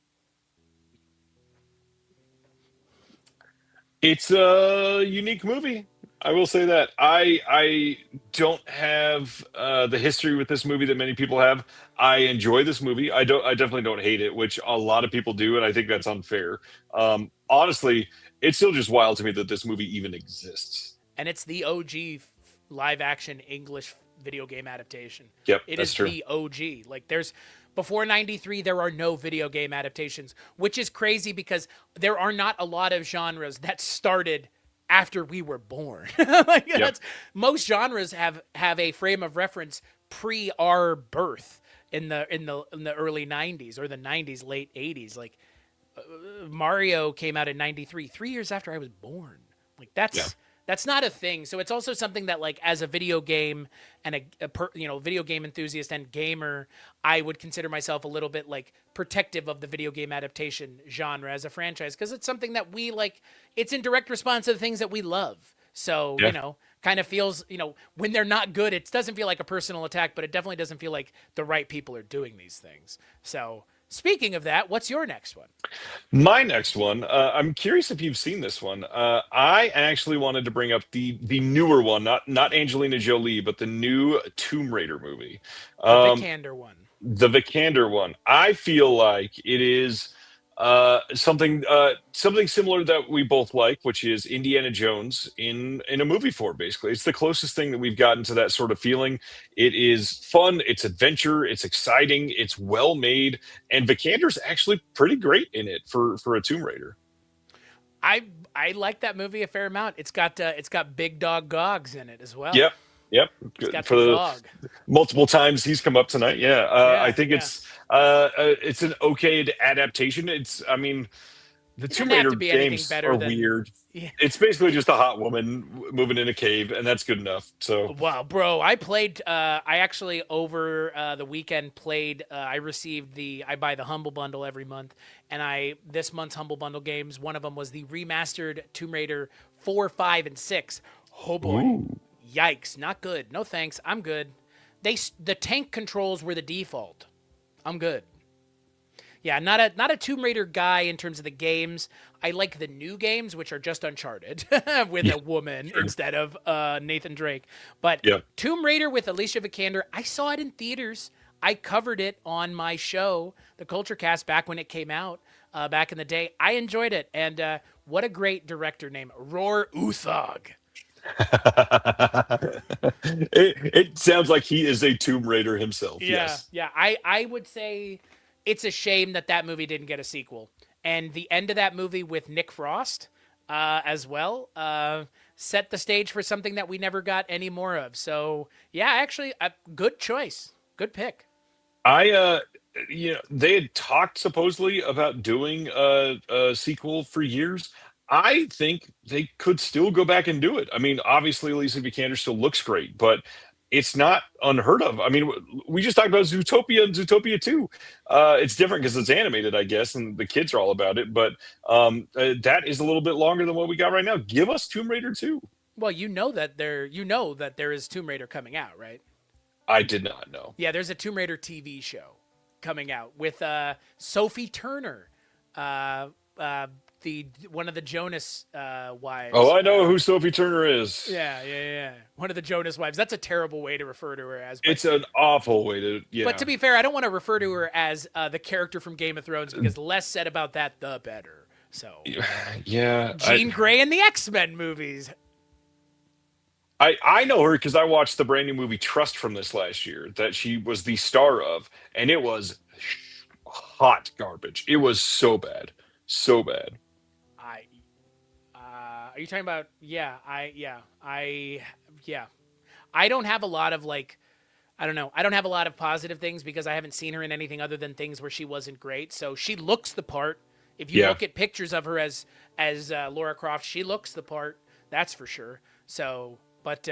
It's a unique movie. I will say that I don't have the history with this movie that many people have. I enjoy this movie. I definitely don't hate it, which a lot of people do, and I think that's unfair. Honestly, it's still just wild to me that this movie even exists. And it's the OG live action English video game adaptation. Yep, It that's is true. the OG. Like there's before 93 there are no video game adaptations, which is crazy because there are not a lot of genres that started after we were born. Like Yep. that's most genres have a frame of reference pre our birth in the early 90s or the 90s late 80s. Like Mario came out in 93, 3 years after I was born. Like Yeah. that's not a thing. So it's also something that like as a video game and video game enthusiast and gamer, I would consider myself a little bit like protective of the video game adaptation genre as a franchise because it's something that we like. It's in direct response to the things that we love. So, Yeah. kind of feels, when they're not good, it doesn't feel like a personal attack, but it definitely doesn't feel like the right people are doing these things. So, speaking of that, what's your next one? My next one, I'm curious if you've seen this one. I actually wanted to bring up the newer one, not Angelina Jolie, but the new Tomb Raider movie. The Um, Vikander one. the Vikander one. I feel like it is something similar that we both like, which is Indiana Jones in a movie form. Basically, it's the closest thing that we've gotten to that sort of feeling. It is fun, it's adventure, it's exciting, it's well made, and Vikander's actually pretty great in it for a Tomb Raider. I like that movie a fair amount. It's got Big Dog Gogs in it as well. Yep. Yep. It's got For the the dog. multiple times he's come up tonight. Yeah. I Yeah, think yeah. it's an okay adaptation. I mean, the It Tomb doesn't have Raider to be anything games better are than weird. yeah. It's basically just a hot woman moving in a cave, and that's good enough. So, Wow, bro! I played. I actually over the weekend played. I received I buy the Humble Bundle every month, and this month's Humble Bundle games. One of them was the remastered Tomb Raider 4, 5, and 6. Oh boy, ooh, yikes! Not good. No thanks. I'm good. The tank controls were the default. I'm good. Yeah, not a Tomb Raider guy in terms of the games. I like the new games, which are just Uncharted with yeah, a woman sure. instead of Nathan Drake. But Yeah. Tomb Raider with Alicia Vikander, I saw it in theaters. I covered it on my show, the Kulturecast, back when it came out back in the day. I enjoyed it, and what a great director name, Roar Uthog. It sounds like he is a Tomb Raider himself. Yeah, Yes. yeah. I would say it's a shame that movie didn't get a sequel. And the end of that movie with Nick Frost as well set the stage for something that we never got any more of. So, yeah, actually, a good choice. Good pick. I they had talked supposedly about doing a sequel for years. I think they could still go back and do it. I mean, obviously, Alicia Vikander still looks great, but it's not unheard of. I mean, we just talked about Zootopia and Zootopia 2. It's different because it's animated, I guess, and the kids are all about it. But that is a little bit longer than what we got right now. Give us Tomb Raider 2. Well, you know that there is Tomb Raider coming out, right? I did not know. Yeah, there's a Tomb Raider TV show coming out with Sophie Turner, uh, the one of the Jonas wives. Oh, I know who Sophie Turner is. Yeah. One of the Jonas wives. That's a terrible way to refer to her as. It's an awful way to, yeah. But to be fair, I don't want to refer to her as the character from Game of Thrones because the less said about that, the better. So, Yeah. Jean Grey in the X-Men movies. I know her because I watched the brand new movie Trust from this last year that she was the star of, and it was hot garbage. It was so bad, so bad. I are you talking about? Yeah. I don't have a lot of like. I don't know. I don't have a lot of positive things because I haven't seen her in anything other than things where she wasn't great. So she looks the part. If you Yeah. look at pictures of her as Laura Croft, she looks the part. That's for sure. So, but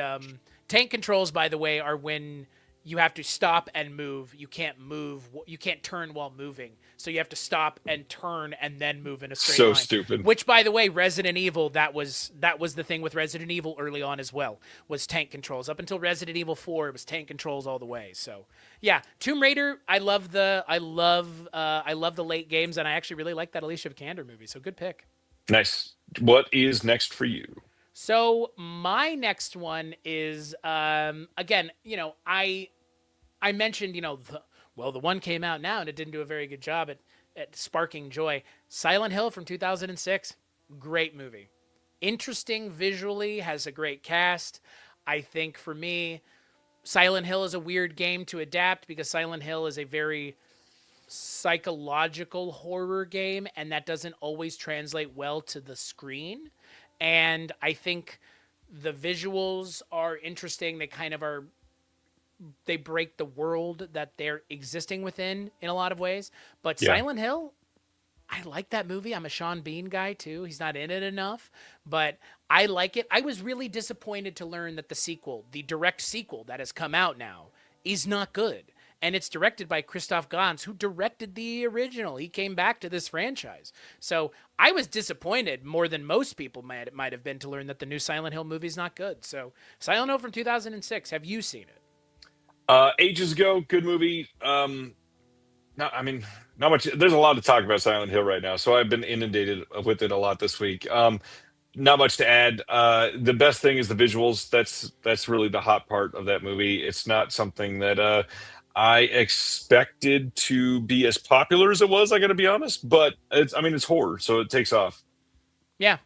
tank controls, by the way, are when you have to stop and move. You can't move. You can't turn while moving. So you have to stop and turn and then move in a straight So line. stupid. Which, by the way, Resident Evil, that was the thing with Resident Evil early on as well, was tank controls. Up until Resident Evil 4, it was tank controls all the way. So yeah, Tomb Raider, I love the late games, and I actually really like that Alicia Vikander movie. So good pick. Nice. What is next for you? So my next one is again, I mentioned, the one came out now and it didn't do a very good job at sparking joy. Silent Hill from 2006. Great movie. Interesting visually, has a great cast. I think for me, Silent Hill is a weird game to adapt because Silent Hill is a very psychological horror game, and that doesn't always translate well to the screen. And I think the visuals are interesting. They break the world that they're existing within in a lot of ways. But Yeah. Silent Hill, I like that movie. I'm a Sean Bean guy too. He's not in it enough, but I like it. I was really disappointed to learn that the direct sequel that has come out now, is not good. And it's directed by Christoph Gans, who directed the original. He came back to this franchise. So I was disappointed more than most people might have been to learn that the new Silent Hill movie is not good. So Silent Hill from 2006. Have you seen it? Ages ago, good movie. No, I mean, not much. There's a lot to talk about Silent Hill right now, so I've been inundated with it a lot this week. Not much to add. The best thing is the visuals. That's really the hot part of that movie. It's not something that I expected to be as popular as it was. I got to be honest, but I mean, it's horror, so it takes off. Yeah,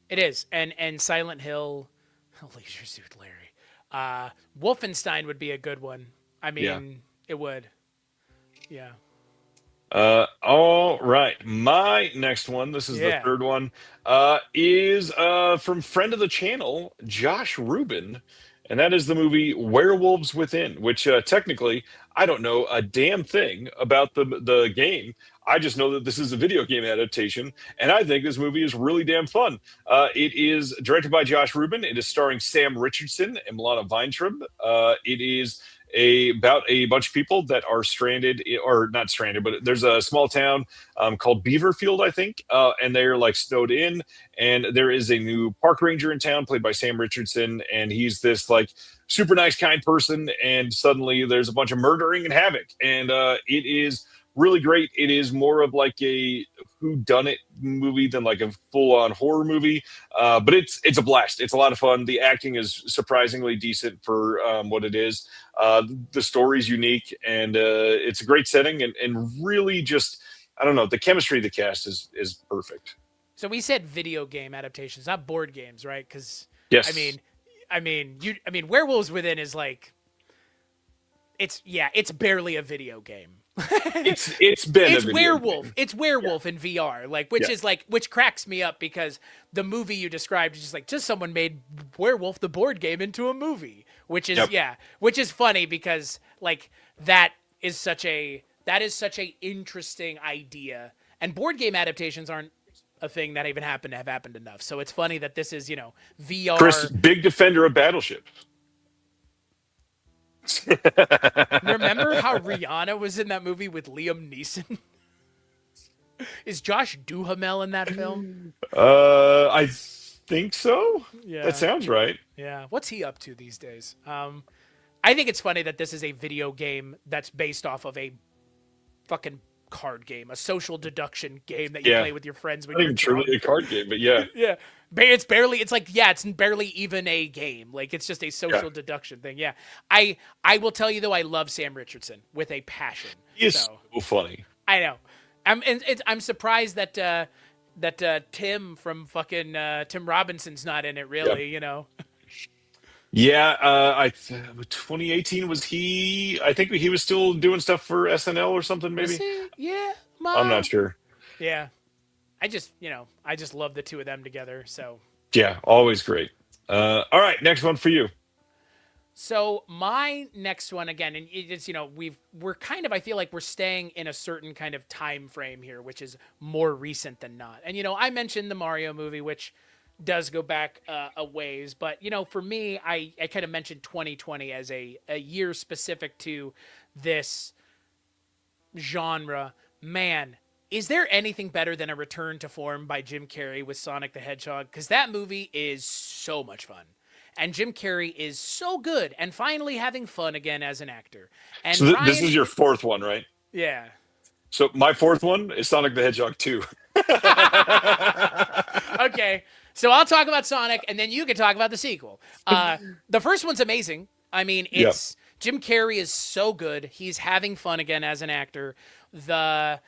it is. And Silent Hill, Leisure Suit Larry. Wolfenstein would be a good one. I mean, Yeah. it would. Yeah. All right. My next one, this is the Yeah. third one, is from friend of the channel, Josh Rubin, and that is the movie Werewolves Within, which technically I don't know a damn thing about the game. I just know that this is a video game adaptation, and I think this movie is really damn fun. It is directed by Josh Rubin. It is starring Sam Richardson and Milana Weintraub. It is about a bunch of people that are stranded, or not stranded, but there's a small town called Beaverfield, I think, and they're like snowed in, and there is a new park ranger in town played by Sam Richardson, and he's this like super nice, kind person, and suddenly there's a bunch of murdering and havoc, and it is really great. It is more of like a whodunit movie than like a full-on horror movie, but it's a blast. It's a lot of fun. The acting is surprisingly decent for what it is. The story's unique, and it's a great setting, and really just, I don't know, the chemistry of the cast is perfect. So we said video game adaptations, not board games, right? Because Yes. I mean, Werewolves Within is like, it's barely a video game. It's been It's a video werewolf. game. It's werewolf in VR, like which cracks me up because the movie you described is just someone made Werewolf the board game into a movie, which is Yep. which is funny because like that is such a interesting idea, and board game adaptations aren't a thing that even have happened enough. So it's funny that this is VR. Chris, big defender of Battleship. Remember how Rihanna was in that movie with Liam Neeson? Is Josh Duhamel in that film? I think so. Yeah. That sounds right. Yeah. What's he up to these days? I think it's funny that this is a video game that's based off of a fucking card game, a social deduction game that you Yeah. play with your friends when Not you're even drunk. truly a card game, but yeah. Yeah. It's barely even a game. Like it's just a social deduction thing. Yeah. I will tell you though, I love Sam Richardson with a passion. He is So so funny. I know. I'm surprised that Tim from fucking Tim Robinson's not in it. Really, Yeah, 2018 was he? I think he was still doing stuff for SNL or something. Was Maybe he? Yeah. I'm not sure. Yeah. I just love the two of them together. Yeah, always great. All right, next one for you. So my next one again, and it's we're kind of, I feel like we're staying in a certain kind of time frame here, which is more recent than not. And I mentioned the Mario movie, which does go back a ways, but for me, I kind of mentioned 2020 as a year specific to this genre. Man, is there anything better than a return to form by Jim Carrey with Sonic the Hedgehog? Because that movie is so much fun. And Jim Carrey is so good and finally having fun again as an actor. And So this is your fourth one, right? Yeah. So my fourth one is Sonic the Hedgehog 2. Okay. So I'll talk about Sonic, and then you can talk about the sequel. The first one's amazing. I mean, Yep. Jim Carrey is so good. He's having fun again as an actor. The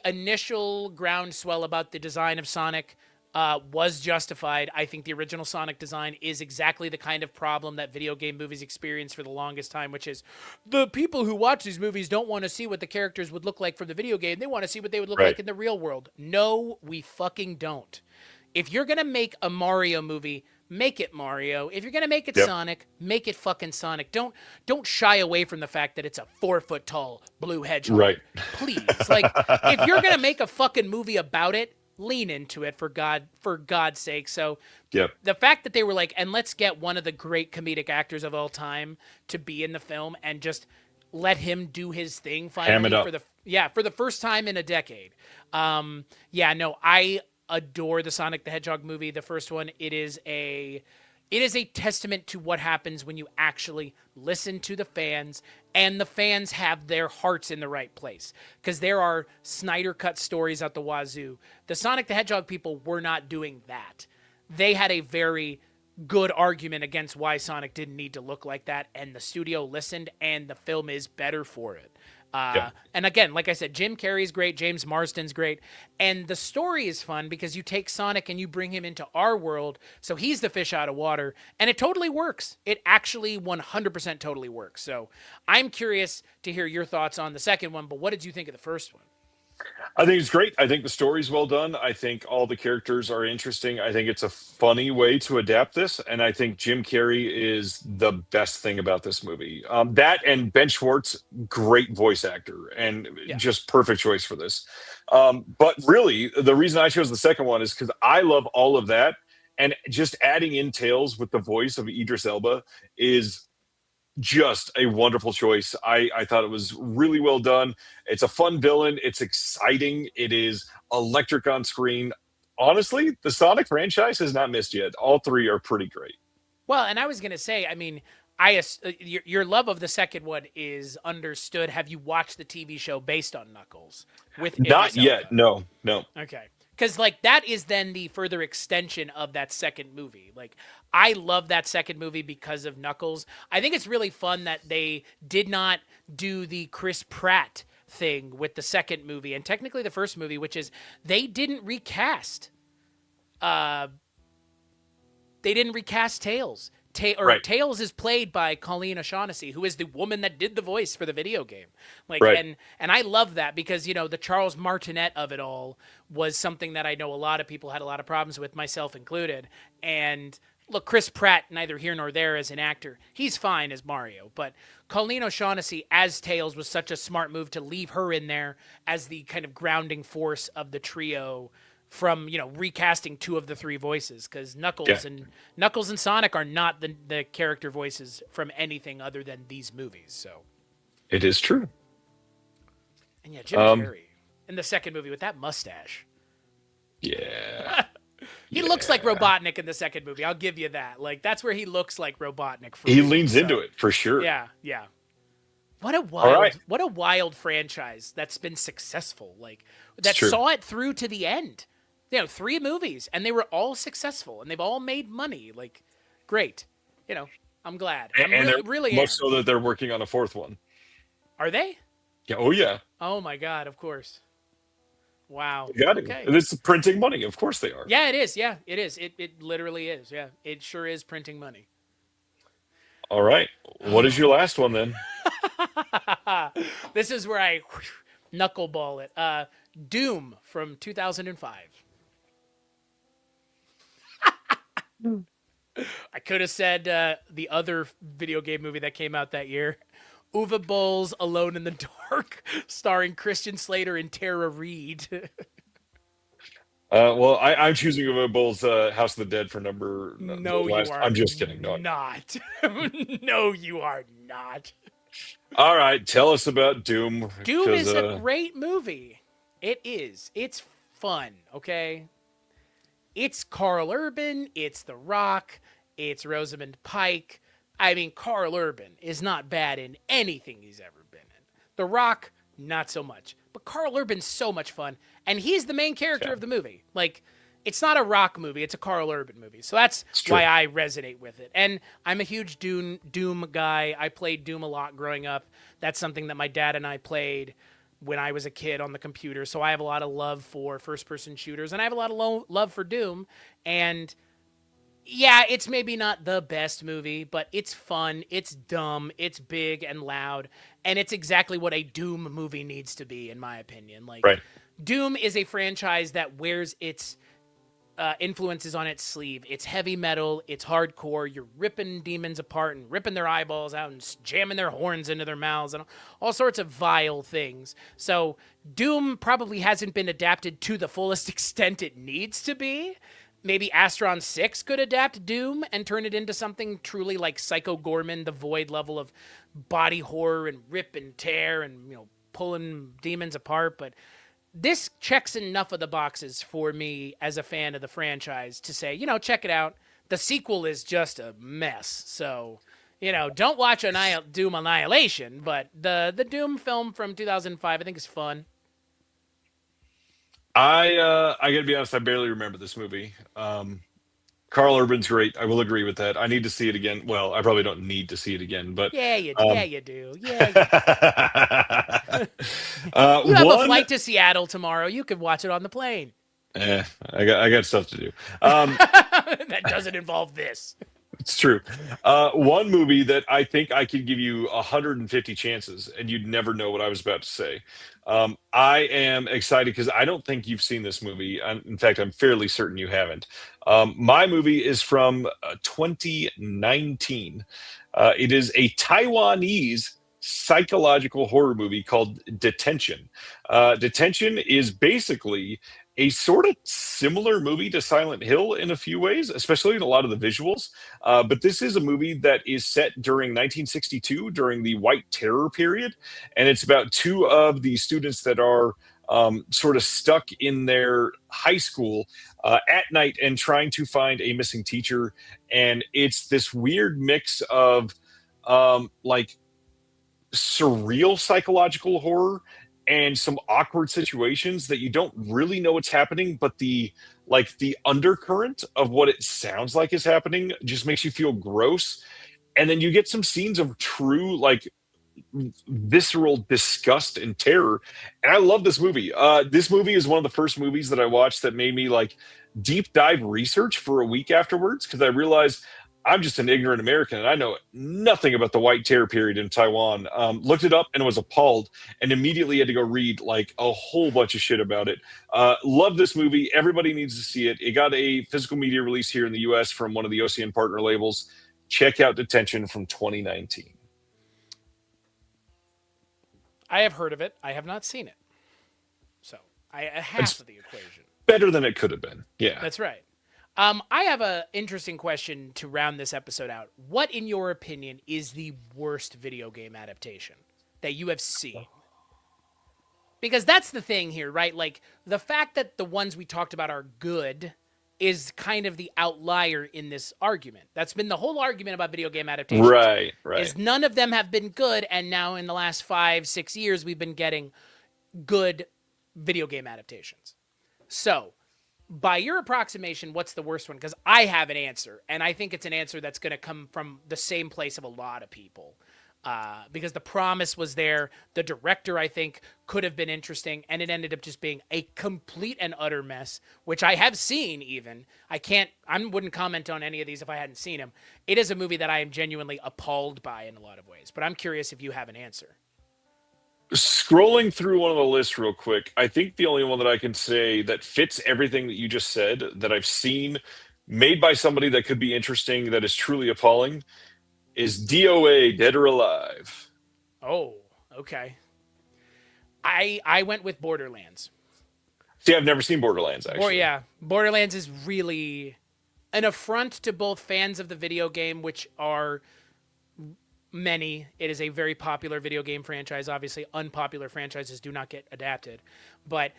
initial groundswell about the design of Sonic was justified. I think the original Sonic design is exactly the kind of problem that video game movies experience for the longest time, which is the people who watch these movies don't want to see what the characters would look like from the video game. They want to see what they would look Right. like in the real world. No, we fucking don't. If you're going to make a Mario movie, make it Mario. If you're going to make it Yep. Sonic, make it fucking Sonic. Don't shy away from the fact that it's a 4-foot tall blue hedgehog. Right. Please. Like, if you're going to make a fucking movie about it, lean into it for God's sake. So Yep. the fact that they were like, and let's get one of the great comedic actors of all time to be in the film and just let him do his thing Ham it finally up. for the first time in a decade. I adore the Sonic the Hedgehog movie, the first one. It is a testament to what happens when you actually listen to the fans, and the fans have their hearts in the right place, because there are Snyder cut stories out the wazoo. The Sonic the Hedgehog people were not doing that. They had a very good argument against why Sonic didn't need to look like that, and the studio listened, and the film is better for it. And again, like I said, Jim Carrey's great, James Marsden's great, and the story is fun because you take Sonic and you bring him into our world, so he's the fish out of water, and it totally works. It actually 100% totally works. So I'm curious to hear your thoughts on the second one, but what did you think of the first one? I think it's great. I think the story's well done. I think all the characters are interesting. I think it's a funny way to adapt this, and I think Jim Carrey is the best thing about this movie. That and Ben Schwartz, great voice actor, and Yeah. just perfect choice for this. But really, the reason I chose the second one is because I love all of that, and just adding in Tails with the voice of Idris Elba is just a wonderful choice. I thought it was really well done. It's a fun villain. It's exciting. It is electric on screen. Honestly, the Sonic franchise has not missed yet. All three are pretty great. Well, and I was going to say, I mean, your love of the second one is understood. Have you watched the TV show based on Knuckles? With Not Idris yet. Elba? No. Okay. Because, like, that is then the further extension of that second movie. Like, I love that second movie because of Knuckles. I think it's really fun that they did not do the Chris Pratt thing with the second movie, and technically the first movie, which is they didn't recast. They didn't recast Tails. Right. Tails is played by Colleen O'Shaughnessy, who is the woman that did the voice for the video game. Like, Right. and I love that because, you know, the Charles Martinet of it all was something that I know a lot of people had a lot of problems with, myself included. And look, Chris Pratt, neither here nor there as an actor, he's fine as Mario. But Colleen O'Shaughnessy as Tails was such a smart move to leave her in there as the kind of grounding force of the trio, from, you know, recasting two of the three voices, because Knuckles and Sonic are not the character voices from anything other than these movies. So It is true. and yeah, Jim Carrey in the second movie with that mustache. Yeah. He looks like Robotnik in the second movie. I'll give you that. Like, that's where he looks like Robotnik. For He me, leans so, into it for sure. Yeah. What a right. wild franchise that's been successful. Like, It's that true. saw it through to the end. You know, 3 movies, and they were all successful, and they've all made money. Like, great. You know, I'm glad. I'm And they're really much so that they're working on a fourth one. Are they? Yeah. Oh yeah. Oh my God! Of course. Wow. You got it. Okay. It's printing money. Of course they are. Yeah, it is. Yeah, it is. It literally is. Yeah, it sure is printing money. All right. What is your last one then? This is where I knuckleball it. Doom from 2005. I could have said the other video game movie that came out that year, Uwe Boll's Alone in the Dark, starring Christian Slater and Tara Reid. Well, I'm choosing Uwe Boll's House of the Dead for number. No, you are. I'm just kidding. No. Not. No, you are not. All right. Tell us about Doom. Doom 'cause, is a great movie. It is. It's fun. Okay. It's Carl Urban. It's The Rock. It's Rosamund Pike. I mean, Carl Urban is not bad in anything he's ever been in. The Rock, not so much. But Carl Urban's so much fun, and he's the main character of the movie. Like, it's not a rock movie. It's a Carl Urban movie. So that's true. why I resonate with it. And I'm a huge Doom guy. I played Doom a lot growing up. That's something that my dad and I played when I was a kid on the computer. So I have a lot of love for first-person shooters, and I have a lot of love for Doom. And yeah, it's maybe not the best movie, but it's fun, it's dumb, it's big and loud, and it's exactly what a Doom movie needs to be, in my opinion. Like, Right. Doom is a franchise that wears its influences on its sleeve. It's heavy metal, it's hardcore. You're ripping demons apart and ripping their eyeballs out and jamming their horns into their mouths and all sorts of vile things. So Doom probably hasn't been adapted to the fullest extent it needs to be. Maybe Astron 6 could adapt Doom and turn it into something truly like Psycho Gorman, the Void level of body horror and rip and tear and, you know, pulling demons apart. But this checks enough of the boxes for me as a fan of the franchise to say, you know, check it out. The sequel is just a mess. So, you know, don't watch Doom Annihilation, but the Doom film from 2005 I think is fun. I gotta be honest, I barely remember this movie. Carl Urban's great. I will agree with that. I need to see it again. Well, I probably don't need to see it again, but Yeah, you um, do. Yeah, you do. You have a flight to Seattle tomorrow. You could watch it on the plane. I got stuff to do. That doesn't involve this. It's true. One movie that I think I could give you 150 chances, and you'd never know what I was about to say. I am excited because I don't think you've seen this movie. In fact, I'm fairly certain you haven't. My movie is from 2019. It is a Taiwanese psychological horror movie called Detention. Detention is basically a sort of similar movie to Silent Hill in a few ways, especially in a lot of the visuals. But this is a movie that is set during 1962, during the White Terror period. And it's about two of the students that are sort of stuck in their high school at night and trying to find a missing teacher. And it's this weird mix of like surreal psychological horror and some awkward situations that you don't really know what's happening, but the undercurrent of what it sounds like is happening just makes you feel gross. And then you get some scenes of true like visceral disgust and terror. And I love this movie. This movie is one of the first movies that I watched that made me like deep dive research for a week afterwards, because I realized I'm just an ignorant American and I know nothing about the White Terror period in Taiwan. Looked it up and was appalled, and immediately had to go read like a whole bunch of shit about it. Love this movie. Everybody needs to see it. It got a physical media release here in the US from one of the OCN partner labels. Check out Detention from 2019. I have heard of it. I have not seen it. So half of the equation. Better than it could have been. Yeah. That's right. I have an interesting question to round this episode out. What, in your opinion, is the worst video game adaptation that you have seen? Because that's the thing here, right? Like, the fact that the ones we talked about are good is kind of the outlier in this argument. That's been the whole argument about video game adaptations. Right. Is none of them have been good, and now in the last 5-6 years, we've been getting good video game adaptations. So, by your approximation, what's the worst one? Because I have an answer, and I think it's an answer that's going to come from the same place of a lot of people. Because the promise was there. The director, I think, could have been interesting, and it ended up just being a complete and utter mess, which I have seen even. I wouldn't comment on any of these if I hadn't seen them. It is a movie that I am genuinely appalled by in a lot of ways, but I'm curious if you have an answer. Scrolling through one of the lists real quick, I think the only one that I can say that fits everything that you just said that I've seen made by somebody that could be interesting, that is truly appalling, is DOA, Dead or Alive. Oh, okay. I went with Borderlands. See, I've never seen Borderlands, actually. Borderlands is really an affront to both fans of the video game, which are many. It is a very popular video game franchise. Obviously, unpopular franchises do not get adapted. But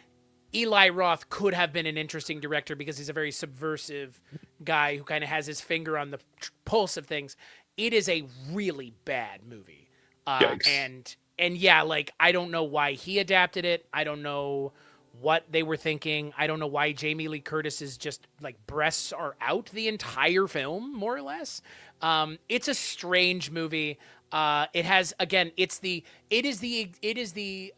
Eli Roth could have been an interesting director because he's a very subversive guy who kind of has his finger on the pulse of things. It is a really bad movie. And yeah, like, I don't know why he adapted it. I don't know what they were thinking. I don't know why Jamie Lee Curtis's just like breasts are out the entire film, more or less. It's a strange movie. It has, again, it is the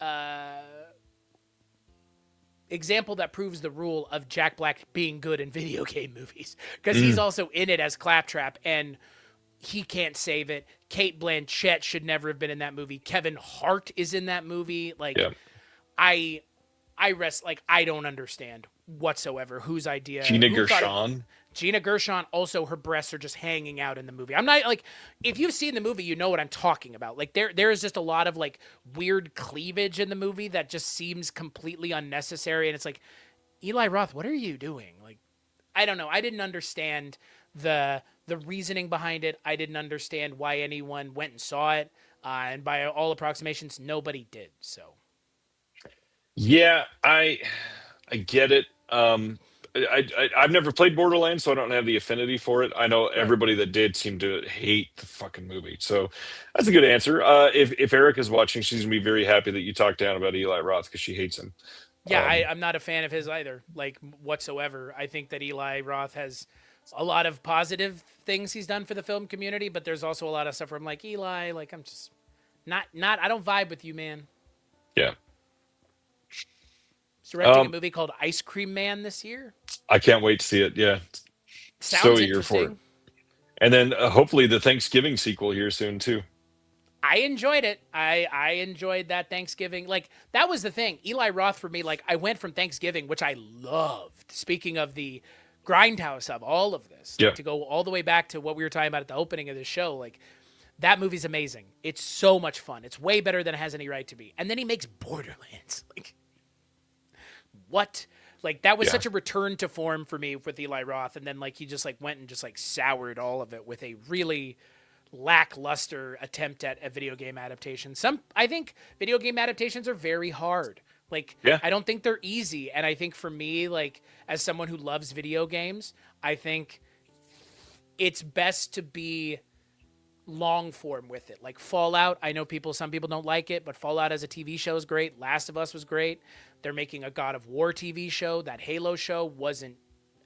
example that proves the rule of Jack Black being good in video game movies, because he's also in it as Claptrap, and he can't save it. Kate Blanchett should never have been in that movie. Kevin Hart is in that movie. Like, Yeah. I don't understand whatsoever whose idea. Gina who thought it- Gershon. Gina Gershon, also her breasts are just hanging out in the movie. I'm not like, if you've seen the movie, you know what I'm talking about. Like there is just a lot of like weird cleavage in the movie that just seems completely unnecessary. And it's like, Eli Roth, what are you doing? Like, I don't know. I didn't understand the reasoning behind it. I didn't understand why anyone went and saw it. And by all approximations, nobody did. So Yeah, I get it. I've never played Borderlands, so I don't have the affinity for it. I know everybody that did seemed to hate the fucking movie, so that's a good answer. If Erica's watching, she's gonna be very happy that you talked down about Eli Roth because she hates him. yeah, I'm not a fan of his either, like whatsoever. I think that Eli Roth has a lot of positive things he's done for the film community, but there's also a lot of stuff where I'm like, Eli, like I'm just not. I don't vibe with you, man. Yeah, He's directing a movie called Ice Cream Man this year. I can't wait to see it. Yeah, Sounds so eager for it. interesting. And then hopefully the Thanksgiving sequel here soon too. I enjoyed it. I enjoyed that Thanksgiving. Like, that was the thing. Eli Roth for me, like, I went from Thanksgiving, which I loved. Speaking of the grindhouse of all of this, Yeah. to go all the way back to what we were talking about at the opening of the show, like, that movie's amazing. It's so much fun. It's way better than it has any right to be. And then he makes Borderlands. Like, what? Like, that was Yeah. such a return to form for me with Eli Roth. And then, like, he just, like, went and just, like, soured all of it with a really lackluster attempt at a video game adaptation. I think video game adaptations are very hard. Like, Yeah. I don't think they're easy. And I think for me, like, as someone who loves video games, I think it's best to be long form with it. Like Fallout, I know some people don't like it, but Fallout as a TV show is great. Last of Us was great. They're making a God of War TV show. That Halo show wasn't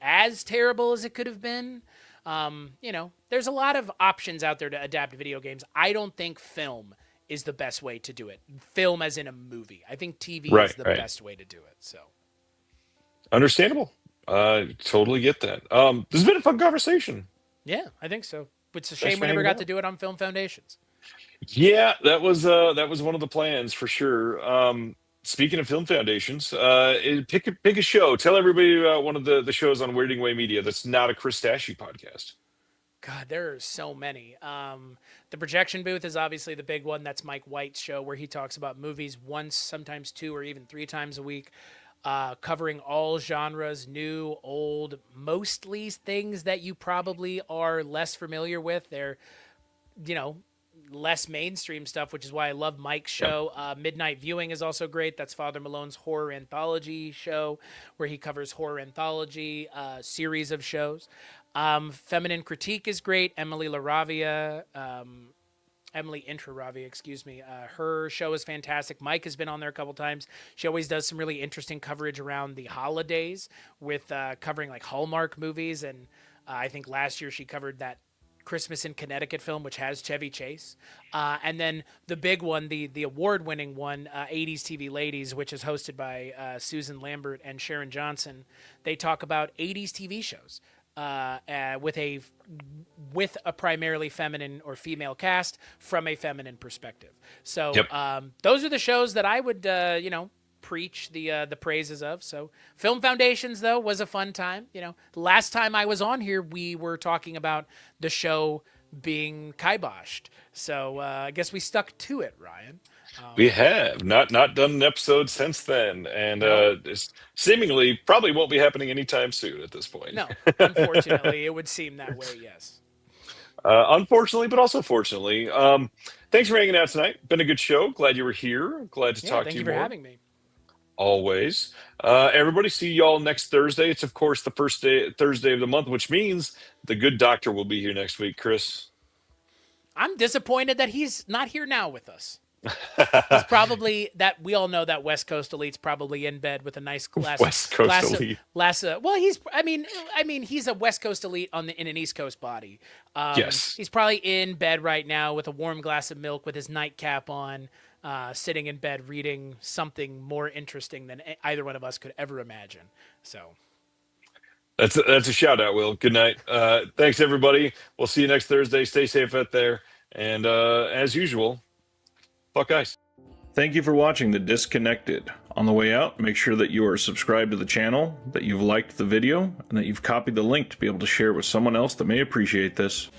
as terrible as it could have been. There's a lot of options out there to adapt video games. I don't think film is the best way to do it. Film as in a movie. I think TV is the best way to do it. So Understandable. Totally get that. This has been a fun conversation. yeah, I think so. It's a Thanks shame for we never hanging got out. to do it on Film Foundations. Yeah, that was one of the plans for sure. Speaking of film foundations, pick a show. Tell everybody about one of the shows on Weirding Way Media that's not a Chris Stachiw podcast. God, there are so many. The Projection Booth is obviously the big one. That's Mike White's show where he talks about movies once, sometimes 2 or even 3 times a week, covering all genres, new, old, mostly things that you probably are less familiar with. They're, less mainstream stuff, which is why I love Mike's show. Midnight Viewing is also great. That's Father Malone's horror anthology show where he covers horror anthology series of shows. Feminine Critique is great. Emily Intraravia, excuse me. Her show is fantastic. Mike has been on there a couple times. She always does some really interesting coverage around the holidays with covering like Hallmark movies. And I think last year she covered that Christmas in Connecticut film, which has Chevy Chase. And then the big one, the award-winning one, 80s TV Ladies, which is hosted by Susan Lambert and Sharon Johnson. They talk about 80s TV shows with a primarily feminine or female cast from a feminine perspective. So those are the shows that I would, preach the praises of. So Film Foundations, though, was a fun time. Last time I was on here, we were talking about the show being kiboshed. So I guess we stuck to it, Ryan. We have not done an episode since then, and this seemingly probably won't be happening anytime soon at this point. No, unfortunately, it would seem that way, yes. Unfortunately, but also fortunately. Thanks for hanging out tonight. Been a good show. Glad you were here. Glad to talk to you. Thank you for more. having me. Always. Everybody, see y'all next Thursday. It's, of course, the first Thursday of the month, which means the good doctor will be here next week, Chris. I'm disappointed that he's not here now with us. He's probably that we all know that West Coast elite's probably in bed with a nice West Coast elite. Well, he's a West Coast elite in an East Coast body. Yes. He's probably in bed right now with a warm glass of milk with his nightcap on, sitting in bed reading something more interesting than either one of us could ever imagine. So That's a shout out, Will. Good night. Thanks, everybody. We'll see you next Thursday. Stay safe out there. And as usual, fuck ice. Thank you for watching The Disconnected. On the way out, make sure that you are subscribed to the channel, that you've liked the video, and that you've copied the link to be able to share with someone else that may appreciate this.